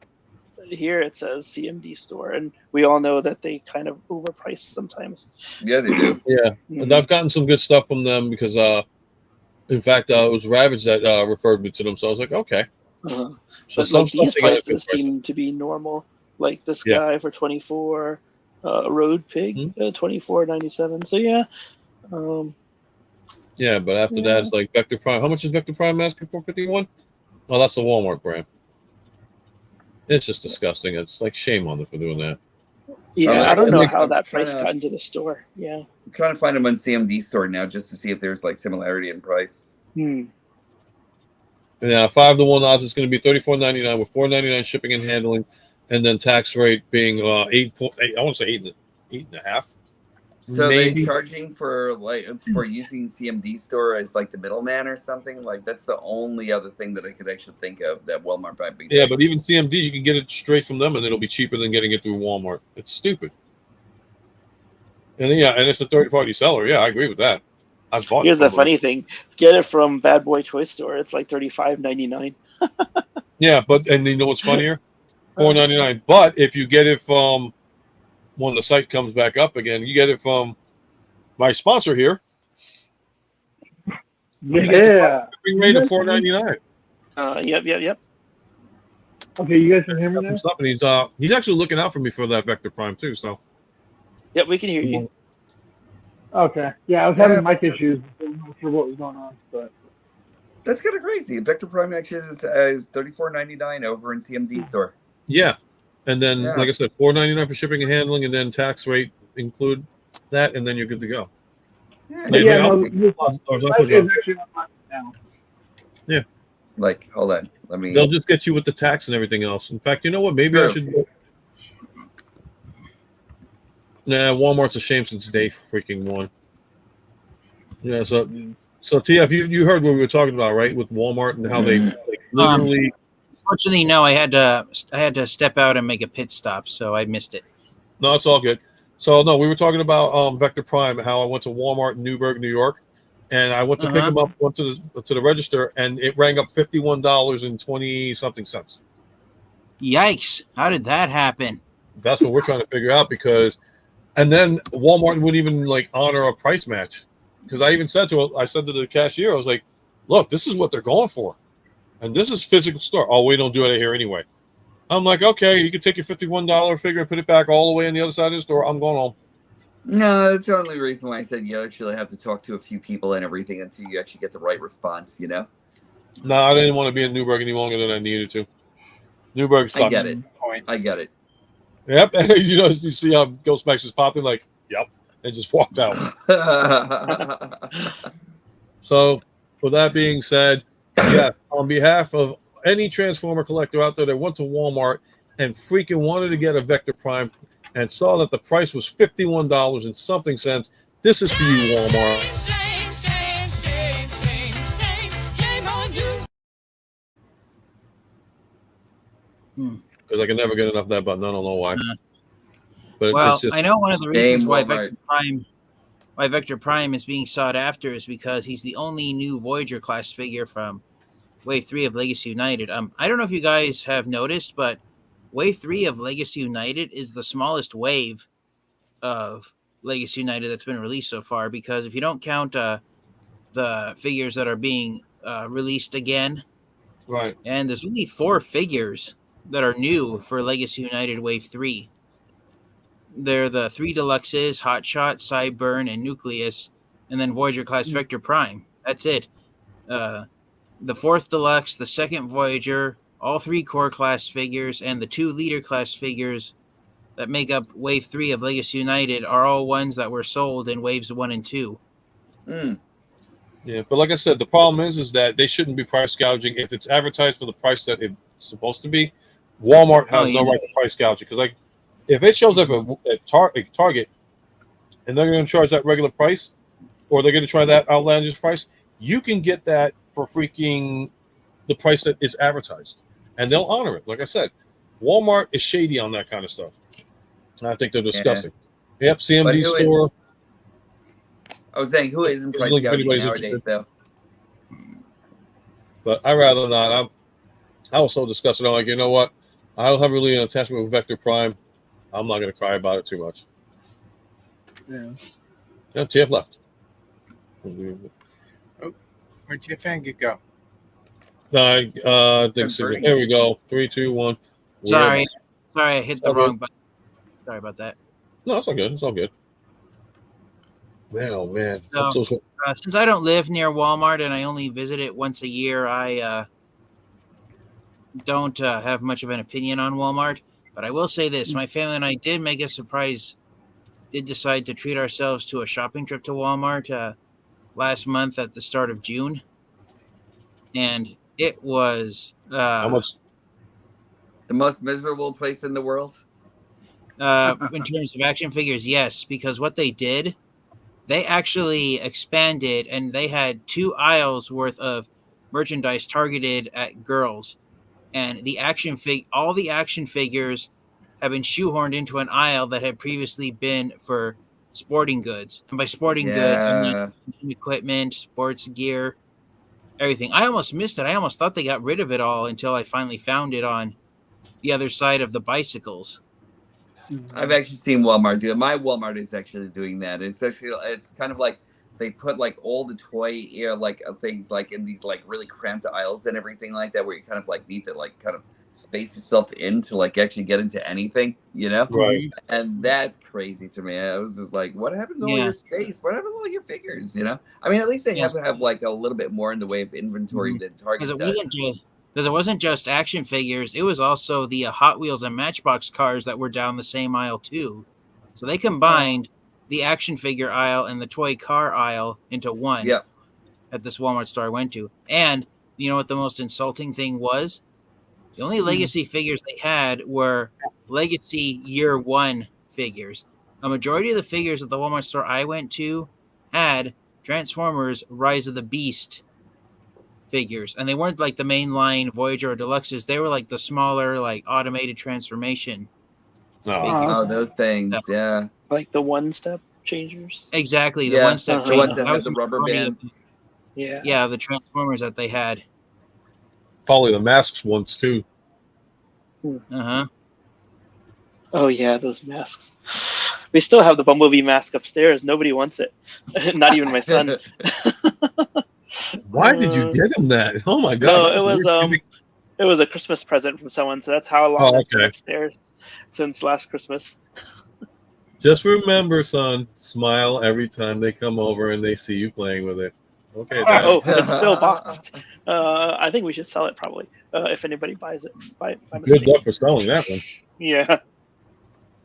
here it says CMD Store, and we all know that they kind of overprice sometimes. Yeah, they do. Yeah, and I've gotten some good stuff from them because in fact, it was Ravage that referred me to them, so I was like, okay. So but like these prices seem to be normal. Like this guy for 24, Road Pig, $24.97. So yeah. Yeah, but after that, it's like Vector Prime. How much is Vector Prime asking for? 51? Oh, that's the Walmart brand. It's just disgusting. It's like shame on them for doing that. Yeah, I don't know how that price got into the store. Yeah. I'm trying to find them on CMD Store now just to see if there's like similarity in price. Yeah, 5-to-1 odds is going to be $34.99 with $4.99 shipping and handling, and then tax rate being 8.8. I want to say 8.5. So they charging for using CMD Store as like the middleman or something? Like that's the only other thing that I could actually think of that Walmart might be. Yeah, but even CMD, you can get it straight from them, and it'll be cheaper than getting it through Walmart. It's stupid. And and it's a third-party seller. Yeah, I agree with that. I've bought. Here's the funny thing: get it from Bad Boy Toy Store. It's like $35.99. Yeah, and you know what's funnier? $4.99. But if you get it from when the site comes back up again, you get it from my sponsor here. Yeah. We made it $4.99. Yep. Okay, you guys can hear me now? And he's actually looking out for me for that Vector Prime too. So. Yep, we can hear you. Okay. Yeah, I was having mic issues. I'm not sure what was going on, but that's kind of crazy. Vector Prime actually is $34.99 over in CMD Store. Yeah. And then, like I said, $4.99 for shipping and handling, and then tax rate include that, and then you're good to go. Yeah. Like, hold on. They'll just get you with the tax and everything else. In fact, you know what? Maybe I should. Nah, Walmart's a shame since day freaking one. Yeah. So TF, you heard what we were talking about, right? With Walmart and how they literally. Fortunately, no. I had to step out and make a pit stop, so I missed it. No, it's all good. So no, we were talking about Vector Prime, how I went to Walmart in Newburgh, New York, and I went to pick them up, went to the register, and it rang up $51.20-something cents. Yikes! How did that happen? That's what we're trying to figure out and then Walmart wouldn't even like honor a price match, because I even said to the cashier, I was like, "Look, this is what they're going for, and this is physical store. Oh, we don't do it here anyway." I'm like, okay, you can take your $51 figure and put it back all the way on the other side of the store. I'm going home. No, that's the only reason why I said you actually have to talk to a few people and everything until you actually get the right response, No, I didn't want to be in Newburgh any longer than I needed to. Newburgh sucks. I get it. Yep. You see how Ghost Max is popping like, yep, and just walked out. So, with that being said, yeah, on behalf of any Transformer collector out there that went to Walmart and freaking wanted to get a Vector Prime and saw that the price was $51 and something cents, this is for you, Walmart. because I can never get enough of that button. I don't know why. But Well, it's just, I know one of the reasons why Walmart. Vector Prime is being sought after is because he's the only new Voyager class figure from Wave 3 of Legacy United. I don't know if you guys have noticed, but Wave 3 of Legacy United is the smallest wave of Legacy United that's been released so far, because if you don't count the figures that are being released again, right. and there's only 4 figures that are new for Legacy United Wave 3. They're the 3 Deluxes, Hotshot, Sideburn, and Nucleus, and then Voyager class Vector Prime. That's it. The 4th Deluxe, the 2nd Voyager, all 3 core class figures, and the 2 leader class figures that make up Wave 3 of Legacy United are all ones that were sold in Waves 1 and 2. Yeah, but like I said, the problem is that they shouldn't be price gouging. If it's advertised for the price that it's supposed to be, Walmart has no right to price gouge it. Because like, if it shows up at Target and they're going to charge that regular price, or they're going to try that outlandish price, you can get that for freaking the price that is advertised, and they'll honor it. Like I said, Walmart is shady on that kind of stuff. And I think they're disgusting. Yep, CMD store. I was saying, who isn't price gouging nowadays, though? But I'd rather not. I was so disgusted. I'm like, you know what? I don't have really an attachment with Vector Prime. I'm not going to cry about it too much. Yeah. Yeah, TF left. Oh, where'd TF go? There we go. 3, 2, 1. Sorry, I hit the wrong button. Sorry about that. No, it's all good. It's all good. Man, oh man. So, since I don't live near Walmart and I only visit it once a year, I don't have much of an opinion on Walmart. But I will say this: my family and I did decide to treat ourselves to a shopping trip to Walmart last month at the start of June, and it was how much? The most miserable place in the world. In terms of action figures, yes, because what they did, they actually expanded and they had 2 aisles worth of merchandise targeted at girls, and all the action figures have been shoehorned into an aisle that had previously been for sporting goods. And by sporting goods, I mean equipment, sports gear, everything. I almost missed it. I almost thought they got rid of it all until I finally found it on the other side of the bicycles. I've actually seen Walmart do it. My Walmart is actually doing that. It's kind of like they put like all the toy things like in these like really cramped aisles and everything like that, where you kind of like need to like kind of space yourself in to like actually get into anything, you know? Right. And that's crazy to me. I was just like, what happened to all your space? What happened to all your figures? You know? I mean, at least they have to have like a little bit more in the way of inventory than Target does. Because it wasn't just action figures, it was also the Hot Wheels and Matchbox cars that were down the same aisle too. So they combined the action figure aisle and the toy car aisle into one at this Walmart store I went to. And you know what the most insulting thing was? The only Legacy figures they had were Legacy Year 1 figures. A majority of the figures at the Walmart store I went to had Transformers Rise of the Beast figures, and they weren't like the mainline Voyager or Deluxes. They were like the smaller, like automated transformation. Oh, those things, yeah. Like the one-step changers. Exactly, the one-step the ones that have the rubber bands. Yeah, the Transformers that they had. Probably the masks ones too. Oh yeah, those masks. We still have the Bumblebee mask upstairs. Nobody wants it. Not even my son. Why did you get him that? Oh my god! No, it was a Christmas present from someone. So that's how long it's been upstairs since last Christmas. Just remember, son, smile every time they come over and they see you playing with it. Okay. Dad. Oh, it's still boxed. I think we should sell it probably if anybody buys it. By Good luck for selling that one. Yeah.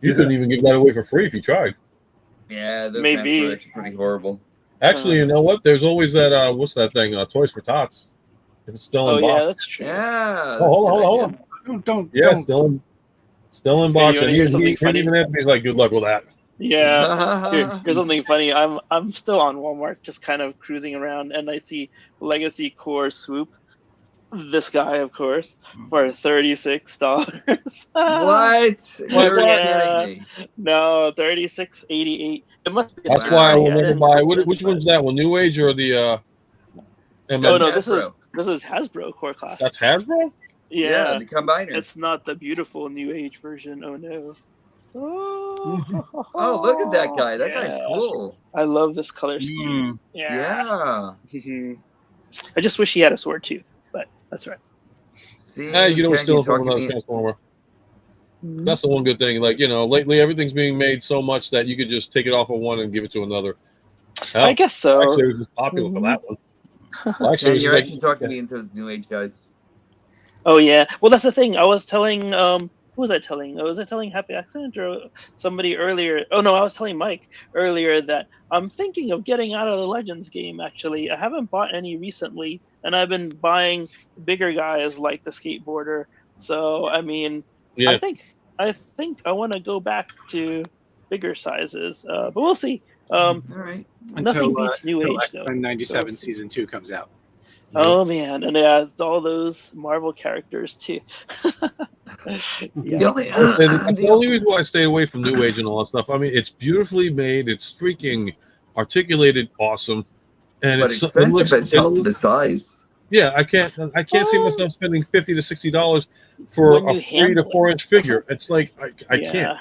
You couldn't even give that away for free if you tried. Yeah, those maybe. masks are actually pretty horrible. Actually, you know what? There's always that. What's that thing? Toys for Tots. If it's still in box. Yeah, that's true. Yeah. Hold on. Don't. Still in box. Hey, and even Anthony's like, good luck with that. Yeah. Here's something funny. I'm still on Walmart, just kind of cruising around, and I see Legacy Core Swoop, This guy, of course, for $36. What? You're Yeah. kidding me. No, 36.88. It must be. That's a why I Blu-ray. will never didn't buy. look at Which it, but- one's that one? New Age or the? Oh MS? no, Hasbro. this is Hasbro Core Class. That's Hasbro. Yeah, the combiner. it's not the beautiful New Age version. Oh no. Oh, look at that guy. That guy's Yeah. cool. I love this color scheme. Yeah. I just wish he had a sword too, but that's right. See, You know, Ken, still you from talking another me- Transformer. That's the one good thing. Like, lately everything's being made so much that you could just take it off of one and give it to another. Hell, I guess so. Actually, it was just popular for that one. Well, actually, Ken, it was you're like- actually talking me into those new age guys. Oh yeah. Well, that's the thing. I was telling who was I telling? Was I telling Happy Accident or somebody earlier? Oh no, I was telling Mike earlier that I'm thinking of getting out of the Legends game. Actually, I haven't bought any recently, and I've been buying bigger guys like the skateboarder. So I mean, Yeah. I think I want to go back to bigger sizes, but we'll see. All right. Nothing beats New until Age though. X-Men 97 So- season 2 comes out. Oh man, and yeah, all those Marvel characters too. The only, And that's the only reason why I stay away from New Age and all that stuff. I mean, it's beautifully made. It's freaking articulated, awesome, and but it expensive, looks. but still the size. Yeah, I can't see myself spending $50 to $60 for When a you 3 to handle 4 inch figure. It's like I Yeah. can't.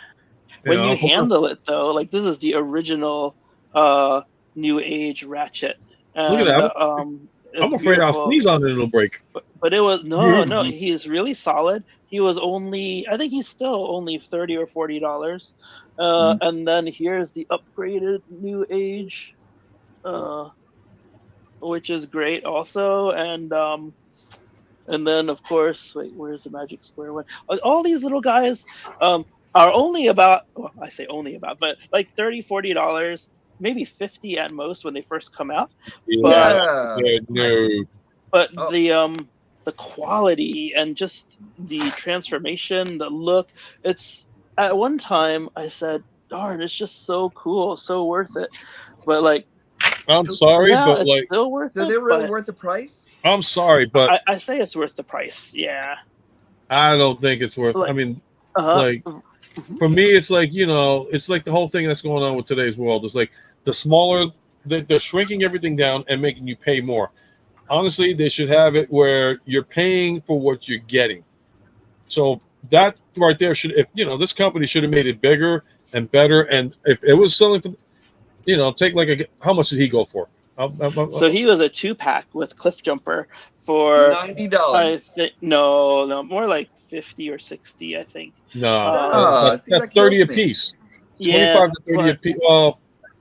When know? you handle it though, like this is the original New Age Ratchet. Look at And, that. I'm it's afraid I'll beautiful. sneeze on it and it'll break. But it was no, he's really solid. He was only, I think he's still only $30 or $40. And then here's the upgraded New Age, which is great also. And then of course, wait, where's the Magic Square one? All these little guys are only about, well, I say only about, but like $30, $40, maybe 50 at most when they first come out. Yeah. No. But the quality and just the transformation, the look, it's at one time I said, darn, it's just so cool, so worth it. But like, I'm sorry, yeah, but it's like, still worth So it. they're really but worth the price? I'm sorry, but I say it's worth the price. Yeah. I don't think it's worth. I mean, like for me, it's like it's like the whole thing that's going on with today's world. It's like the smaller, they're shrinking everything down and making you pay more. Honestly, they should have it where you're paying for what you're getting. So that right there should, if this company should have made it bigger and better. And if it was selling for, take like how much did he go for? So he was a 2-pack with Cliff Jumper for $90. I think no, more like 50 or 60, I think. No, that's 30 a piece. 25 to 30 a piece.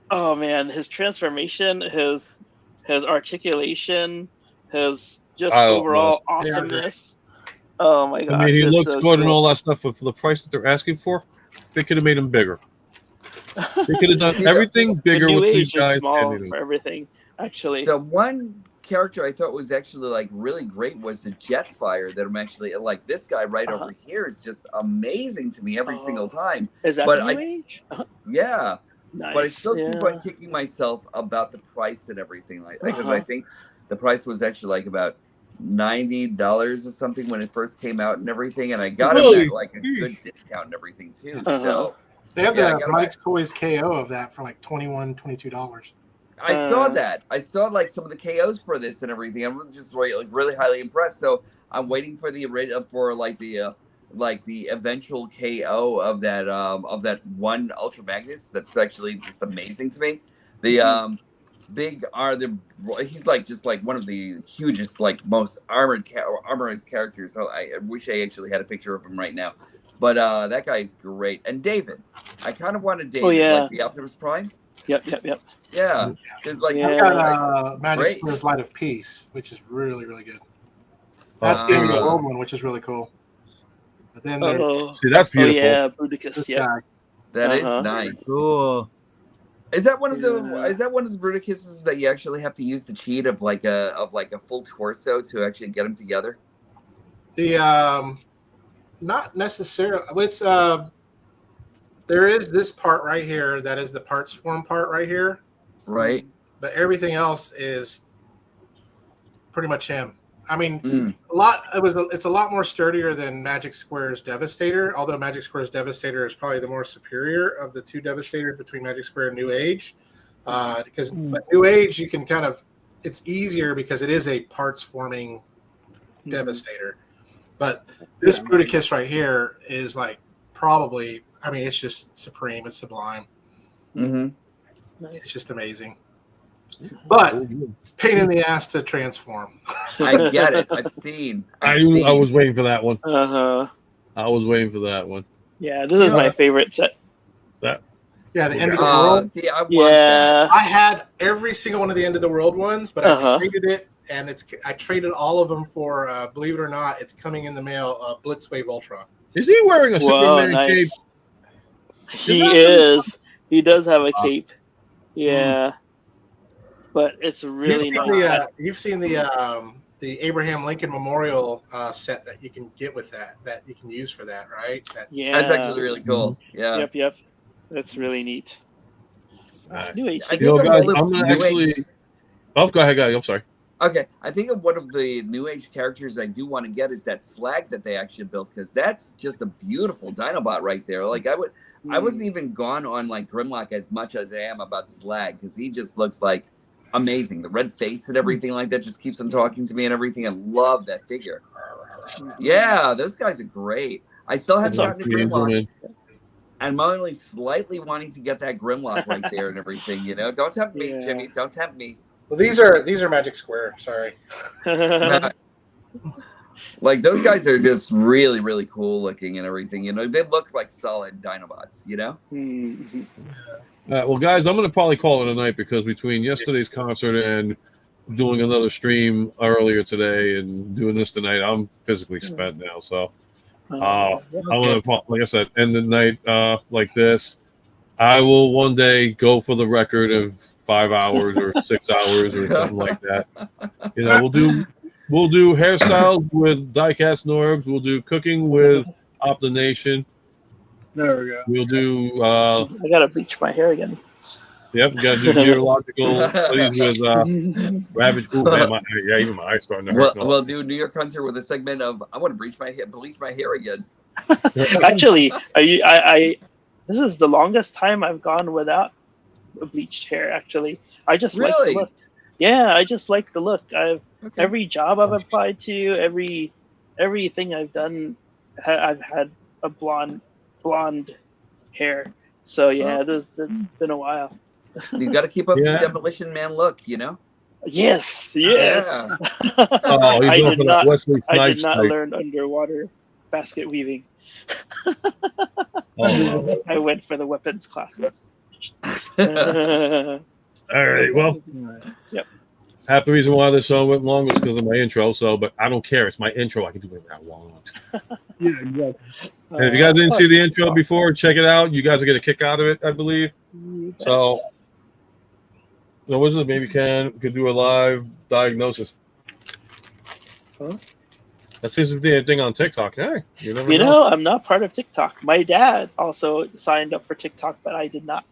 Oh man, his transformation, his articulation, his just I don't overall know. awesomeness. Oh my gosh. I mean, he it's looks so good and cool. all that stuff, but for the price that they're asking for, they could have made him bigger. They could have done everything bigger the New with these Age guys. is small and for everything, actually. The one character I thought was actually like really great was the Jetfire. That I'm actually like this guy right over here is just amazing to me every single time. Is that but the New Age? Yeah. But I Nice, still keep yeah. on kicking myself about the price and everything, like because I think the price was actually like about $90 or something when it first came out and everything, and I got it at like a good discount and everything too. So They have yeah, I the got it. Mike's Toys KO of that for like $21, $22. I saw that. I saw like some of the KOs for this and everything. I'm just really highly impressed. So I'm waiting for the eventual KO of that one Ultra Magnus. That's actually just amazing to me. The he's like just like one of the hugest, like most armorized characters. So I wish I actually had a picture of him right now. But that guy's great. And David, I kind of wanted David, like the Optimus Prime. Yep. Yeah, because like I've got Magic Square's Light of Peace, which is really, really good. That's the end of the world one, which is really cool. But then there's see, that's beautiful. Oh yeah, Bruticus. this Yeah. guy. That is nice. Cool. Is that one of the Bruticuses that you actually have to use the cheat of like a full torso to actually get them together? The not necessarily. It's there is this part right here that is the parts form part right here. Right. But everything else is pretty much him. I mean, it's a lot more sturdier than Magic Square's Devastator. Although Magic Square's Devastator is probably the more superior of the two Devastators between Magic Square and New Age. Because but New Age, you can it's easier because it is a parts forming Devastator. But this Bruticus right here is like probably, I mean, it's just supreme. It's sublime. It's just amazing. But pain in the ass to transform. I get it. I've seen. I was waiting for that one. I was waiting for that one. Yeah, this is my favorite set. That. Yeah, the end of the world. See, I want that. I had every single one of the end of the world ones, but I traded it, and I traded all of them for. Believe it or not, it's coming in the mail. Blitzwave Ultron. Is he wearing a Superman cape? He is. He does have a cape. Yeah. But it's really nice. You've seen the Abraham Lincoln Memorial set that you can get with that you can use for that, right? Yeah. That's actually really cool. Yeah. Yep. That's really neat. New Age. Guys, I'm gonna actually. Oh, go ahead, guys. I'm sorry. Okay, I think of one of the New Age characters I do want to get is that Slag that they actually built, because that's just a beautiful Dinobot right there. Like I wasn't even gone on like Grimlock as much as I am about Slag, because he just looks like amazing. The red face and everything like that just keeps on talking to me and everything. I love that figure. Yeah, those guys are great. I still haven't gotten to Grimlock. I'm only slightly wanting to get that Grimlock right there and everything, you know. Don't tempt me, Jimmy. Don't tempt me. Well, these are Magic Square. Sorry. Like those guys are just really, really cool looking and everything. You know, they look like solid Dinobots. You know. Well, guys, I'm going to probably call it a night, because between yesterday's concert and doing another stream earlier today and doing this tonight, I'm physically spent now. So I'm going to, like I said, end the night like this. I will one day go for the record of 5 hours or 6 hours or something like that. You know, we'll do hairstyles with Diecast Norbs. We'll do cooking with Optination. There we go. We'll do. I gotta bleach my hair again. Yep, we gotta do neurological studies with Ravage. Ooh, man, even my eyes starting to hurt. We'll do New York Hunter with a segment of I want to bleach my hair again. Actually, I this is the longest time I've gone without a bleached hair. Actually, I just like the look. Yeah, I just like the look. Every job I've applied to, everything I've done, I've had a blonde hair. So yeah, it's been a while. You got to keep up the Demolition Man look, you know. Yes. Yeah. I did not learn underwater basket weaving. I went for the weapons classes. All right. Well. Yep. Half the reason why this show went long was because of my intro. So, but I don't care. It's my intro. I can do whatever I want. Yeah, exactly. And if you guys didn't see the intro before, check it out. You guys will get a kick out of it, I believe. So, what is it? Maybe could do a live diagnosis. Huh? That seems to be a thing on TikTok. Hey, you know, I'm not part of TikTok. My dad also signed up for TikTok, but I did not.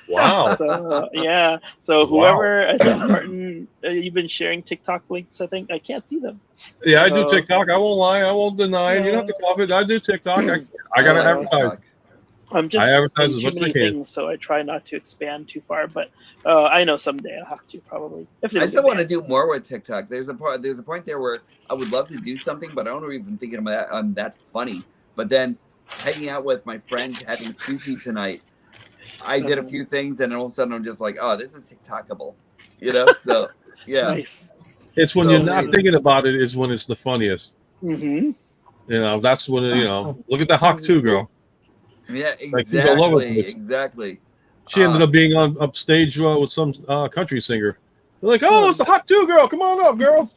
Wow. So yeah. So whoever, I think Martin, you've been sharing TikTok links. I think I can't see them. Yeah, I do TikTok. I won't lie. I won't deny it. You don't have to call it. I do TikTok. I got to advertise. I'm just advertise as too much as many I can. things, so I try not to expand too far. But I know someday I'll have to probably. I still want to do more with TikTok. There's a point there where I would love to do something, but I don't even thinking about that. I'm that funny. But then hanging out with my friends, having sushi tonight, I did a few things, and all of a sudden I'm just like, oh, this is TikTokable, you know? So yeah. Nice. It's when you're not thinking about it is when it's the funniest. Mm-hmm. You know, that's when look at the Hawk 2 girl. Yeah, exactly. Exactly. She ended up being on upstage with some country singer. They're like, "Oh, it's the Hawk 2 girl. Come on up, girl."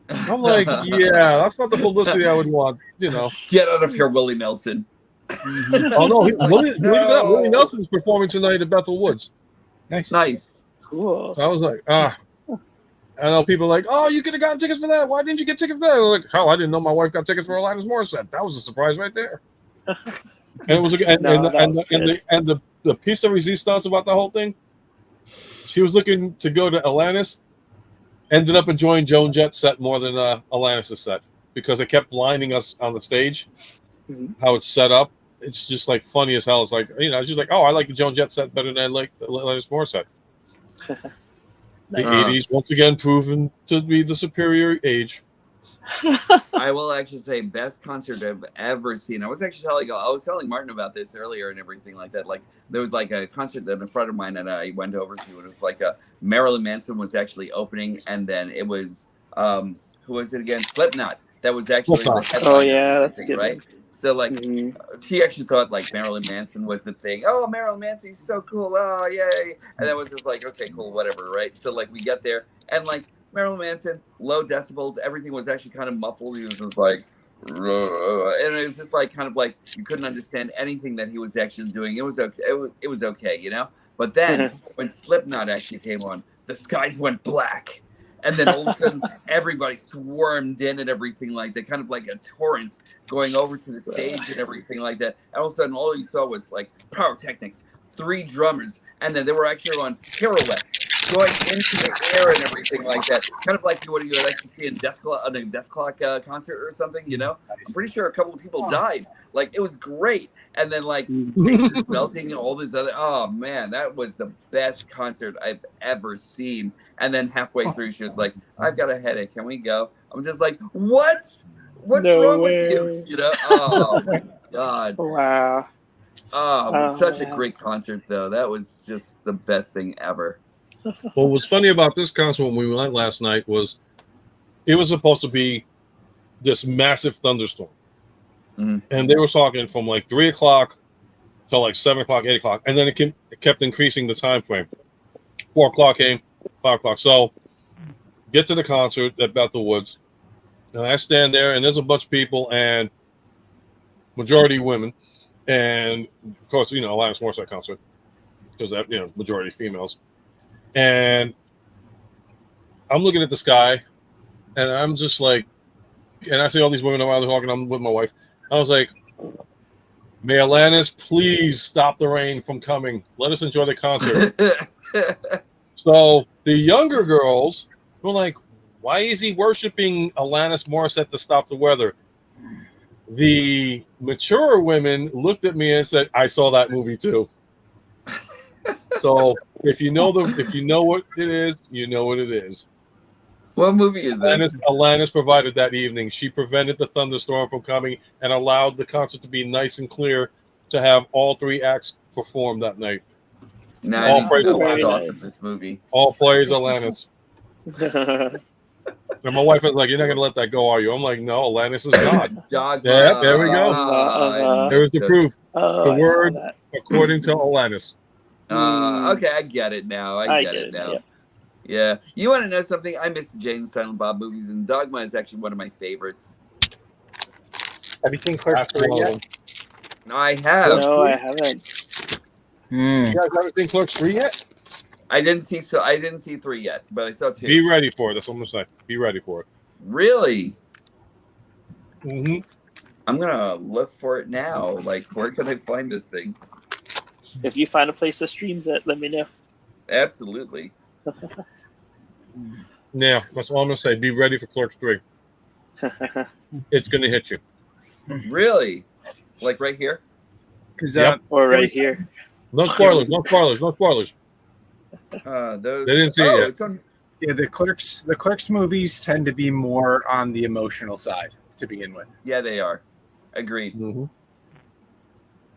I'm like, "Yeah, that's not the publicity I would want." You know, get out of here, Willie Nelson. Oh no, Willie Nelson's performing tonight at Bethel Woods. Nice, cool. So I was like, I know people are like, "Oh, you could have gotten tickets for that. Why didn't you get tickets for that?" I was like, "Hell, I didn't know my wife got tickets for Alanis Morissette. That was a surprise right there." And it was the piece de resistance about the whole thing. She was looking to go to Alanis, ended up enjoying Joan Jett's set more than Alanis' set because it kept blinding us on the stage. How it's set up, it's just like funny as hell. It's like, you know, it's just like, oh, I like the Joan Jett set better than I like the Alanis Morissette. The 80s once again proven to be the superior age. I will actually say best concert I've ever seen. I was telling Martin about this earlier and everything like that. Like there was like a concert that a friend of mine and I went over to, and it was like Marilyn Manson was actually opening, and then it was who was it again? Slipknot. That was actually the headliner. Oh yeah, that's good. Right? So like she actually thought like Marilyn Manson was the thing. Oh, Marilyn Manson, he's so cool. Oh, yay. And that was just like, okay, cool, whatever, right? So like we got there and like Marilyn Manson, low decibels, everything was actually kind of muffled. He was just like, and it was just like kind of like you couldn't understand anything that he was actually doing. It was okay. It was okay, you know. But then when Slipknot actually came on, the skies went black, and then all of a sudden everybody swarmed in and everything like that, kind of like a torrent going over to the stage and everything like that. And all of a sudden, all you saw was like pyrotechnics, 3 drummers, and then they were actually on pirouettes, going into the air and everything like that. Kind of like what you would actually see in on a Death Clock concert or something, you know? I'm pretty sure a couple of people died. Like, it was great. And then, like, just melting and all this other... Oh, man, that was the best concert I've ever seen. And then halfway through, she was like, I've got a headache. Can we go? I'm just like, what? What's wrong with you? You know? Oh, my God. Wow. Oh, such a great concert, though. That was just the best thing ever. What was funny about this concert when we went last night was it was supposed to be this massive thunderstorm. And they were talking from like 3 o'clock till like 7 o'clock, 8 o'clock. And then it kept increasing the time frame. 4 o'clock came, 5 o'clock. So get to the concert at Bethel Woods. And I stand there, and there's a bunch of people, and majority women. And, of course, you know, Alanis Morissette concert. Because, you know, majority females. And I'm looking at this guy, and I'm just like, and I see all these women around talking. I'm with my wife. I was like, may Alanis please stop the rain from coming. Let us enjoy the concert. So the younger girls were like, why is he worshiping Alanis Morissette to stop the weather? The mature women looked at me and said, I saw that movie too. So if you know what it is, you know what it is. What movie is this? Alanis provided that evening. She prevented the thunderstorm from coming and allowed the concert to be nice and clear to have all 3 acts perform that night. All praise Alanis. This movie. All praise Alanis. And my wife was like, "You're not gonna let that go, are you?" I'm like, "No, Alanis is God." Yeah, there we go. There's the proof. The word according to Alanis. Okay, I get it now. I get it now. Yeah. You want to know something? I miss the Jay and Silent Bob movies, and Dogma is actually one of my favorites. Have you seen Clerks 3 yet? No, I have. No, I haven't. You guys haven't seen Clerks 3 yet? I didn't see 3 yet, but I saw 2. Be ready for it. That's what I'm gonna say. Be ready for it. Really? Mm-hmm. I'm gonna look for it now. Like, where can I find this thing? If you find a place that streams it, let me know. Absolutely. Yeah, that's all I'm gonna say. Be ready for Clerks 3. It's gonna hit you. Really? Like right here? Or right here. No spoilers. No spoilers. No spoilers. Those. They didn't see it yet. Yeah, the Clerks movies tend to be more on the emotional side to begin with. Yeah, they are. Agreed. Mm-hmm.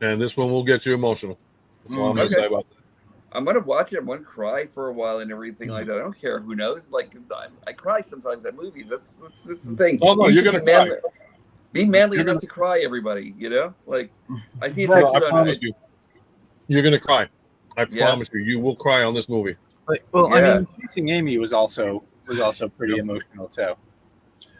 And this one will get you emotional. That's all I'm gonna say about that. I'm gonna watch it. I'm gonna cry for a while and everything like that. I don't care who knows. Like, I cry sometimes at movies. That's just the thing. Oh no, you're gonna cry. Be manly enough to cry, everybody. You know, like I see it. I promise you, you're gonna cry. I promise you, you will cry on this movie. Well, I mean, Chasing Amy was also pretty emotional too.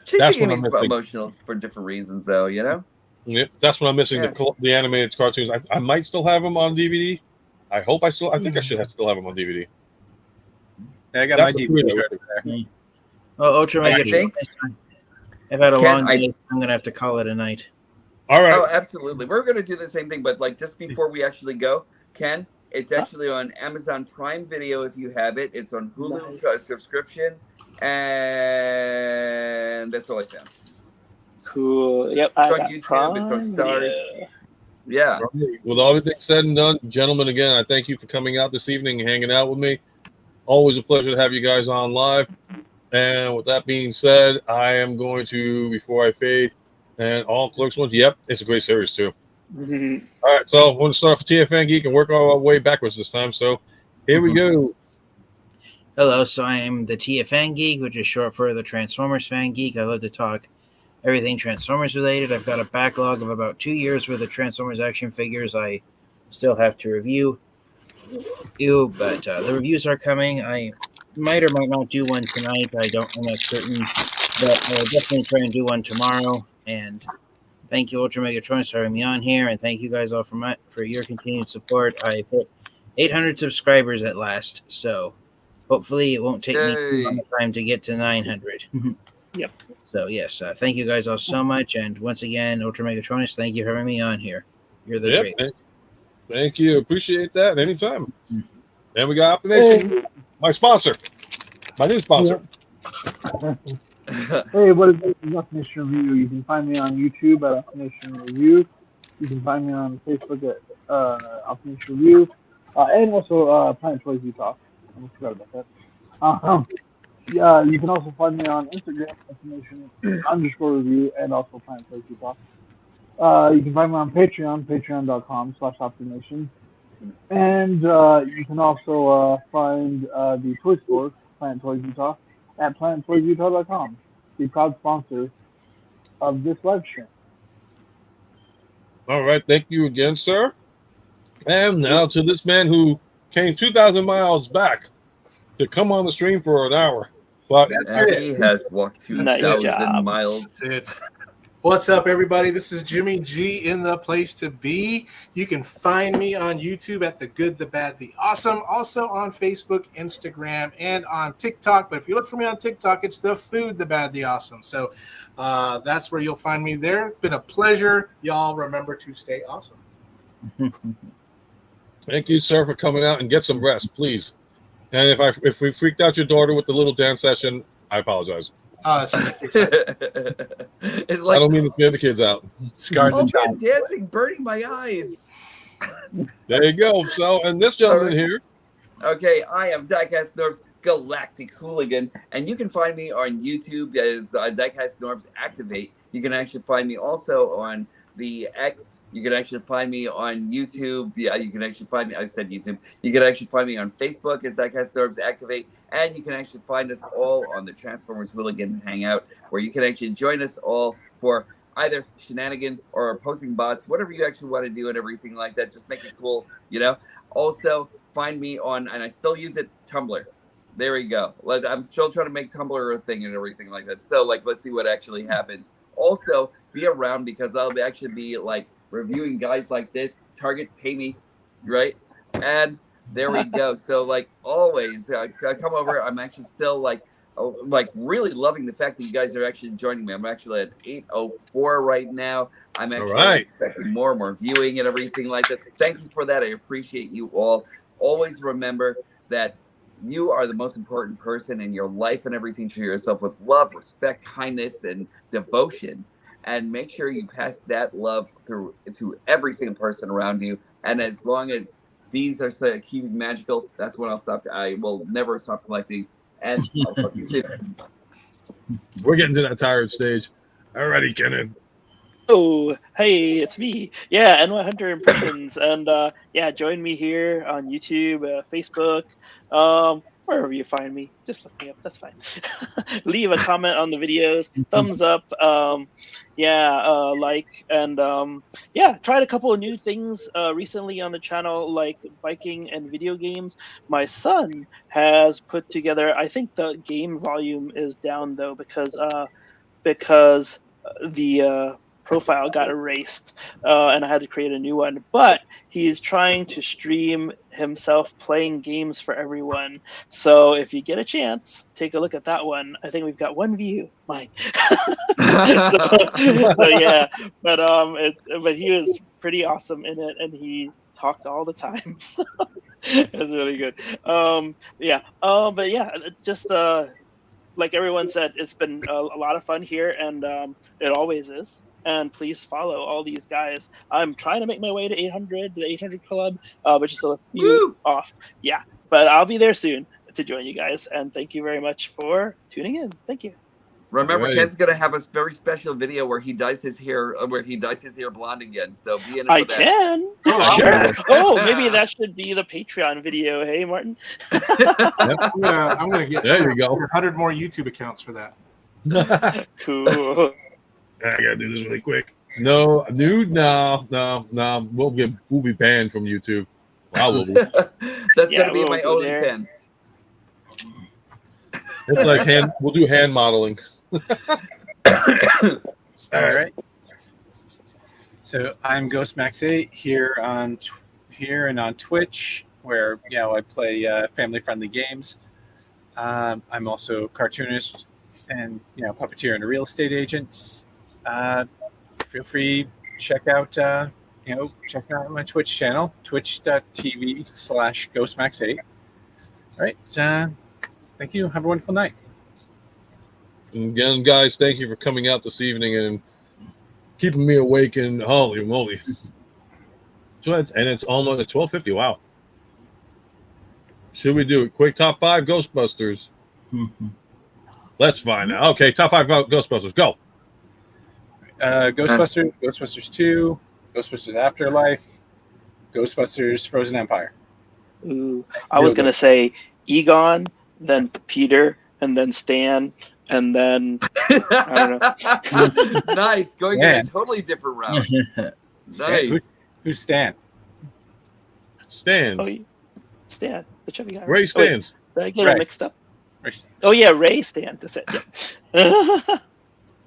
Chasing Amy's emotional for different reasons, though. You know. Yeah, that's what I'm missing. The animated cartoons. I might still have them on DVD. I hope I think I should still have them on DVD. Yeah, I got my DVD right there. Oh, UltraMegatronus. I've had a long day. I'm gonna have to call it a night. All right. Oh, absolutely. We're gonna do the same thing, but like just before we actually go, Ken, it's actually on Amazon Prime Video if you have it. It's on Hulu subscription, And that's all I found. Cool. Yep, I It's on got YouTube. Prime It's on Stars. Video. Yeah. With everything said and done, gentlemen, again, I thank you for coming out this evening and hanging out with me. Always a pleasure to have you guys on live. And with that being said, I am going to, before I fade, and all Clerks ones, yep, it's a great series too. Mhm. All right, so we're going to start for TFN Geek and work our way backwards this time. So here we go. Hello, so I am the TFN Geek, which is short for the Transformers Fan Geek. I love to talk everything Transformers related. I've got a backlog of about 2 years worth of Transformers action figures I still have to review. But the reviews are coming. I might or might not do one tonight. I'm not certain, but I'll definitely try and do one tomorrow. And thank you, UltraMegatronus, for having me on here, and thank you guys all for your continued support. I hit 800 subscribers at last, so hopefully it won't take me too long time to get to 900. Yep. So yes, thank you guys all so much, and once again, UltraMegatronus, thank you for having me on here. You're the greatest. Thank you. Appreciate that. Anytime. And we got Optination, my sponsor, my new sponsor. Hey, what is this? Optination Review. You can find me on YouTube at Optination Review. You can find me on Facebook at Optination Review. And also Planet Toys Utah. I almost forgot about that. Yeah, you can also find me on Instagram, Optination_Review, and also Planet Toys Utah. You can find me on Patreon, patreon.com/Optination. And you can also find the toy store, Planet Toys Utah, at planettoysutah.com, the proud sponsor of this live stream. All right. Thank you again, sir. And now to this man who came 2,000 miles back to come on the stream for an hour. But he has walked 2,000 miles. That's it. What's up, everybody? This is Jimmy G in the place to be. You can find me on YouTube at The Good, The Bad, The Awesome. Also on Facebook, Instagram, and on TikTok. But if you look for me on TikTok, it's The Food, The Bad, The Awesome. So that's where you'll find me there. Been a pleasure. Y'all remember to stay awesome. Thank you, sir, for coming out, and get some rest, please. And if we freaked out your daughter with the little dance session, I apologize. It's I don't mean to scare the kids out. Scarred the child. Dancing, burning my eyes. There you go. So, and this gentleman here. Okay, I am Diecast Norbs Galactic Hooligan, and you can find me on YouTube as Diecast Norbs Activate. You can actually find me also on the X. You can actually find me on YouTube. Yeah, you can actually find me. I said YouTube. You can actually find me on Facebook as Diecast Norbs Activate, and you can actually find us all on the Transformers Hooligan Hangout, where you can actually join us all for either shenanigans or posting bots, whatever you actually want to do and everything like that. Just make it cool, you know. Also, find me on, and I still use it, Tumblr. There we go. I'm still trying to make Tumblr a thing and everything like that. So, let's see what actually happens. Also, be around because I'll actually be reviewing guys like this. Target, pay me, right? And there we go. So always, come over. I'm actually still really loving the fact that you guys are actually joining me. I'm actually at 8:04 right now. I'm actually expecting more and more viewing and everything like that. So thank you for that. I appreciate you all. Always remember that you are the most important person in your life and everything. Treat yourself with love, respect, kindness, and devotion. And make sure you pass that love through to every single person around you. And as long as these are keeping magical, that's when I'll stop. I will never stop collecting. And I'll talk to you soon. We're getting to that tired stage. Alrighty, Kenan. Oh, hey, it's me. Yeah, NY Hunter Impressions. And join me here on YouTube, Facebook, wherever you find me. Just look me up. That's fine. Leave a comment on the videos. Thumbs up. Like. And tried a couple of new things recently on the channel, like biking and video games. My son has put together, I think the game volume is down though because the profile got erased and I had to create a new one, but he's trying to stream himself playing games for everyone. So if you get a chance, take a look at that one. I think we've got one view, mine. but he was pretty awesome in it and he talked all the time. So it was really good. Just like everyone said, it's been a lot of fun here, and it always is. And please follow all these guys. I'm trying to make my way to 800, the 800 Club, but just a few off. Yeah, but I'll be there soon to join you guys. And thank you very much for tuning in. Thank you. Remember, Alrighty. Ken's gonna have a very special video where he dyes his hair, blonde again. So be in it for I that. can. Sure. Oh, maybe that should be the Patreon video. Hey, Martin. I'm gonna get There you go. 100 more YouTube accounts for that. Cool. I gotta do this really quick. No, dude, no. We'll be banned from YouTube. Wow, we'll be. That's gonna be my go there. OnlyFans. It's like we'll do hand modeling. All right. So I'm GhostMax8 here and on Twitch, where I play family-friendly games. I'm also a cartoonist and puppeteer and a real estate agent. Feel free check out my Twitch channel, twitch.tv/GhostMax8. All right. Thank you. Have a wonderful night. And again, guys, thank you for coming out this evening and keeping me awake. And holy moly, and it's almost at 12:50. Wow. Should we do it? Quick top 5 Ghostbusters. Let's find out. Okay, top 5 Ghostbusters. Go. Ghostbusters, Ghostbusters 2, Ghostbusters Afterlife, Ghostbusters Frozen Empire. Ooh, I was going to say Egon, then Peter, and then Stan, and then I don't know. Nice. Going in a totally different route. Nice. Who's Stan? Stans. Oh, Stan, the chubby guy. Ray Stans. Did I get it mixed up? Ray Stan. Oh, yeah, Ray Stan. That's it. Yeah.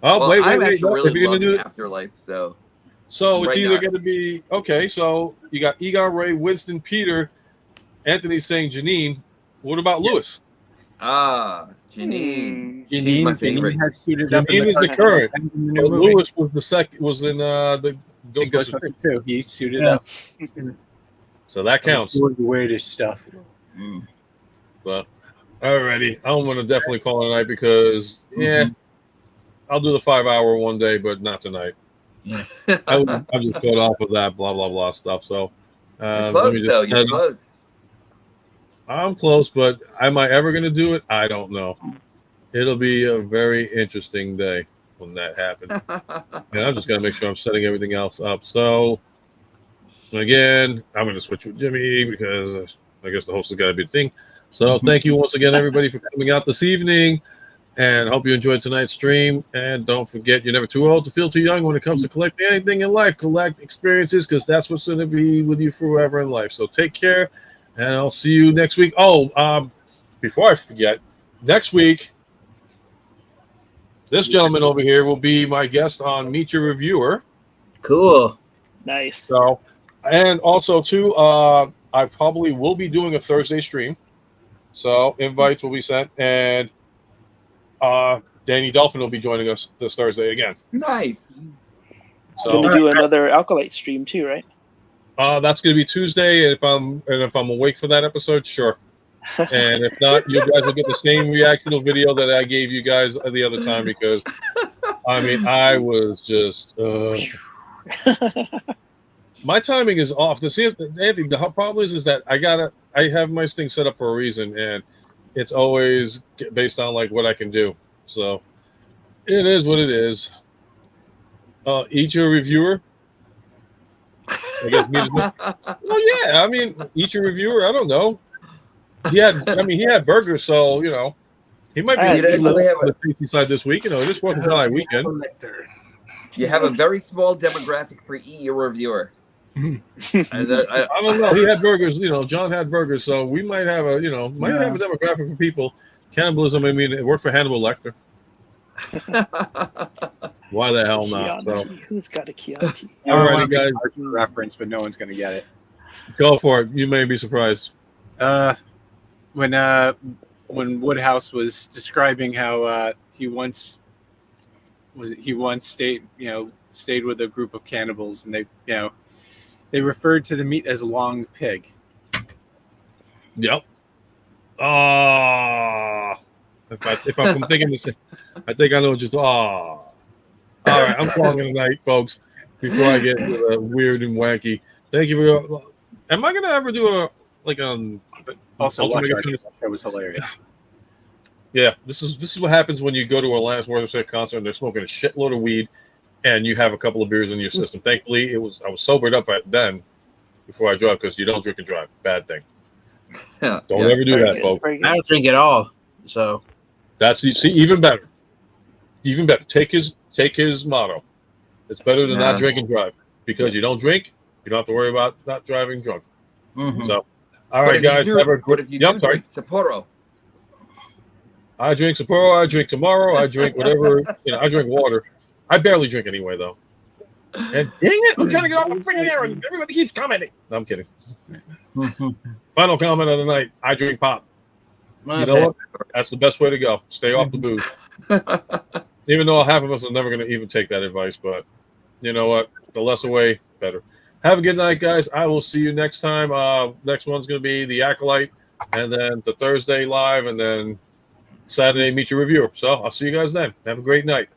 Oh, wait. I'm No, actually if you're really gonna loving do it, Afterlife, so it's right either now. going to be okay. So you got Egon, Ray, Winston, Peter, Anthony saying Janine. What about Lewis? Janine. She's my favorite. Janine has suited up. Janine is the current. But Lewis was the second. Was in the Ghostbusters 2. He suited up. So that counts. Doing the weirdest stuff. Well, alrighty. I'm going to definitely call it a night because I'll do the 5-hour one day, but not tonight. Yeah. I'm just caught off of that blah blah blah stuff. So You're close, though. You're close. I'm close, but am I ever going to do it? I don't know. It'll be a very interesting day when that happens. And I'm just going to make sure I'm setting everything else up. So again, I'm going to switch with Jimmy because I guess the host has got to be the thing. So thank you once again, everybody, for coming out this evening. And hope you enjoyed tonight's stream. And don't forget, you're never too old to feel too young when it comes to collecting anything in life. Collect experiences because that's what's going to be with you forever in life. So take care, and I'll see you next week. Oh, before I forget, next week, this gentleman over here will be my guest on Meet Your Reviewer. Cool. Nice. So, and also, too, I probably will be doing a Thursday stream. So invites will be sent, and Danny Dolphin will be joining us this Thursday again. Nice. So Going to do another Alkalite stream too, right? that's going to be Tuesday, and if I'm awake for that episode, sure. And if not, you guys will get the same reactional video that I gave you guys the other time because I mean I was just my timing is off. Anthony, the problem is that I have my thing set up for a reason, and it's always based on like what I can do. So it is what it is. Each your reviewer. I guess well, yeah. I mean, each your reviewer. I don't know. He had burgers, so he might be on the tasty side this week. This Fourth of July weekend. You have a very small demographic for your reviewer. I don't know. He had burgers. John had burgers, so we might have a have a demographic for people. Cannibalism. I mean, it worked for Hannibal Lecter. Why the hell not? So. Who's got a Chianti? Alrighty, guys. Reference, but no one's going to get it. Go for it. You may be surprised. When Woodhouse was describing how he once stayed with a group of cannibals, and they referred to the meat as long pig. Yep. And If I'm thinking the same, I think I know just. All right, I'm calling it a night, folks. Before I get into the weird and wacky, thank you for. Am I gonna ever do a Also, Ultra watch our Megatronus? show. That was hilarious. Yeah, this is what happens when you go to a Lance Morissette concert and they're smoking a shitload of weed, and you have a couple of beers in your system. Thankfully, I was sobered up then before I drove because you don't drink and drive. Bad thing. Don't ever do that, folks. I don't drink at all, so That's even better. Even better. Take his motto. It's better to not drink and drive because you don't drink, you don't have to worry about not driving drunk. Mhm. So, all right, guys. But if you do drink Sapporo, I drink Sapporo. I drink tomorrow. I drink whatever. I drink water. I barely drink anyway, though. And dang it, I'm trying to get off the freaking air, and everybody keeps commenting. No, I'm kidding. Final comment of the night: I drink pop. You know what? That's the best way to go. Stay off the booze. Even though half of us are never going to even take that advice, but you know what? The less away, better. Have a good night, guys. I will see you next time. Next one's going to be the Acolyte, and then the Thursday live, and then Saturday Meet Your Reviewer. So I'll see you guys then. Have a great night.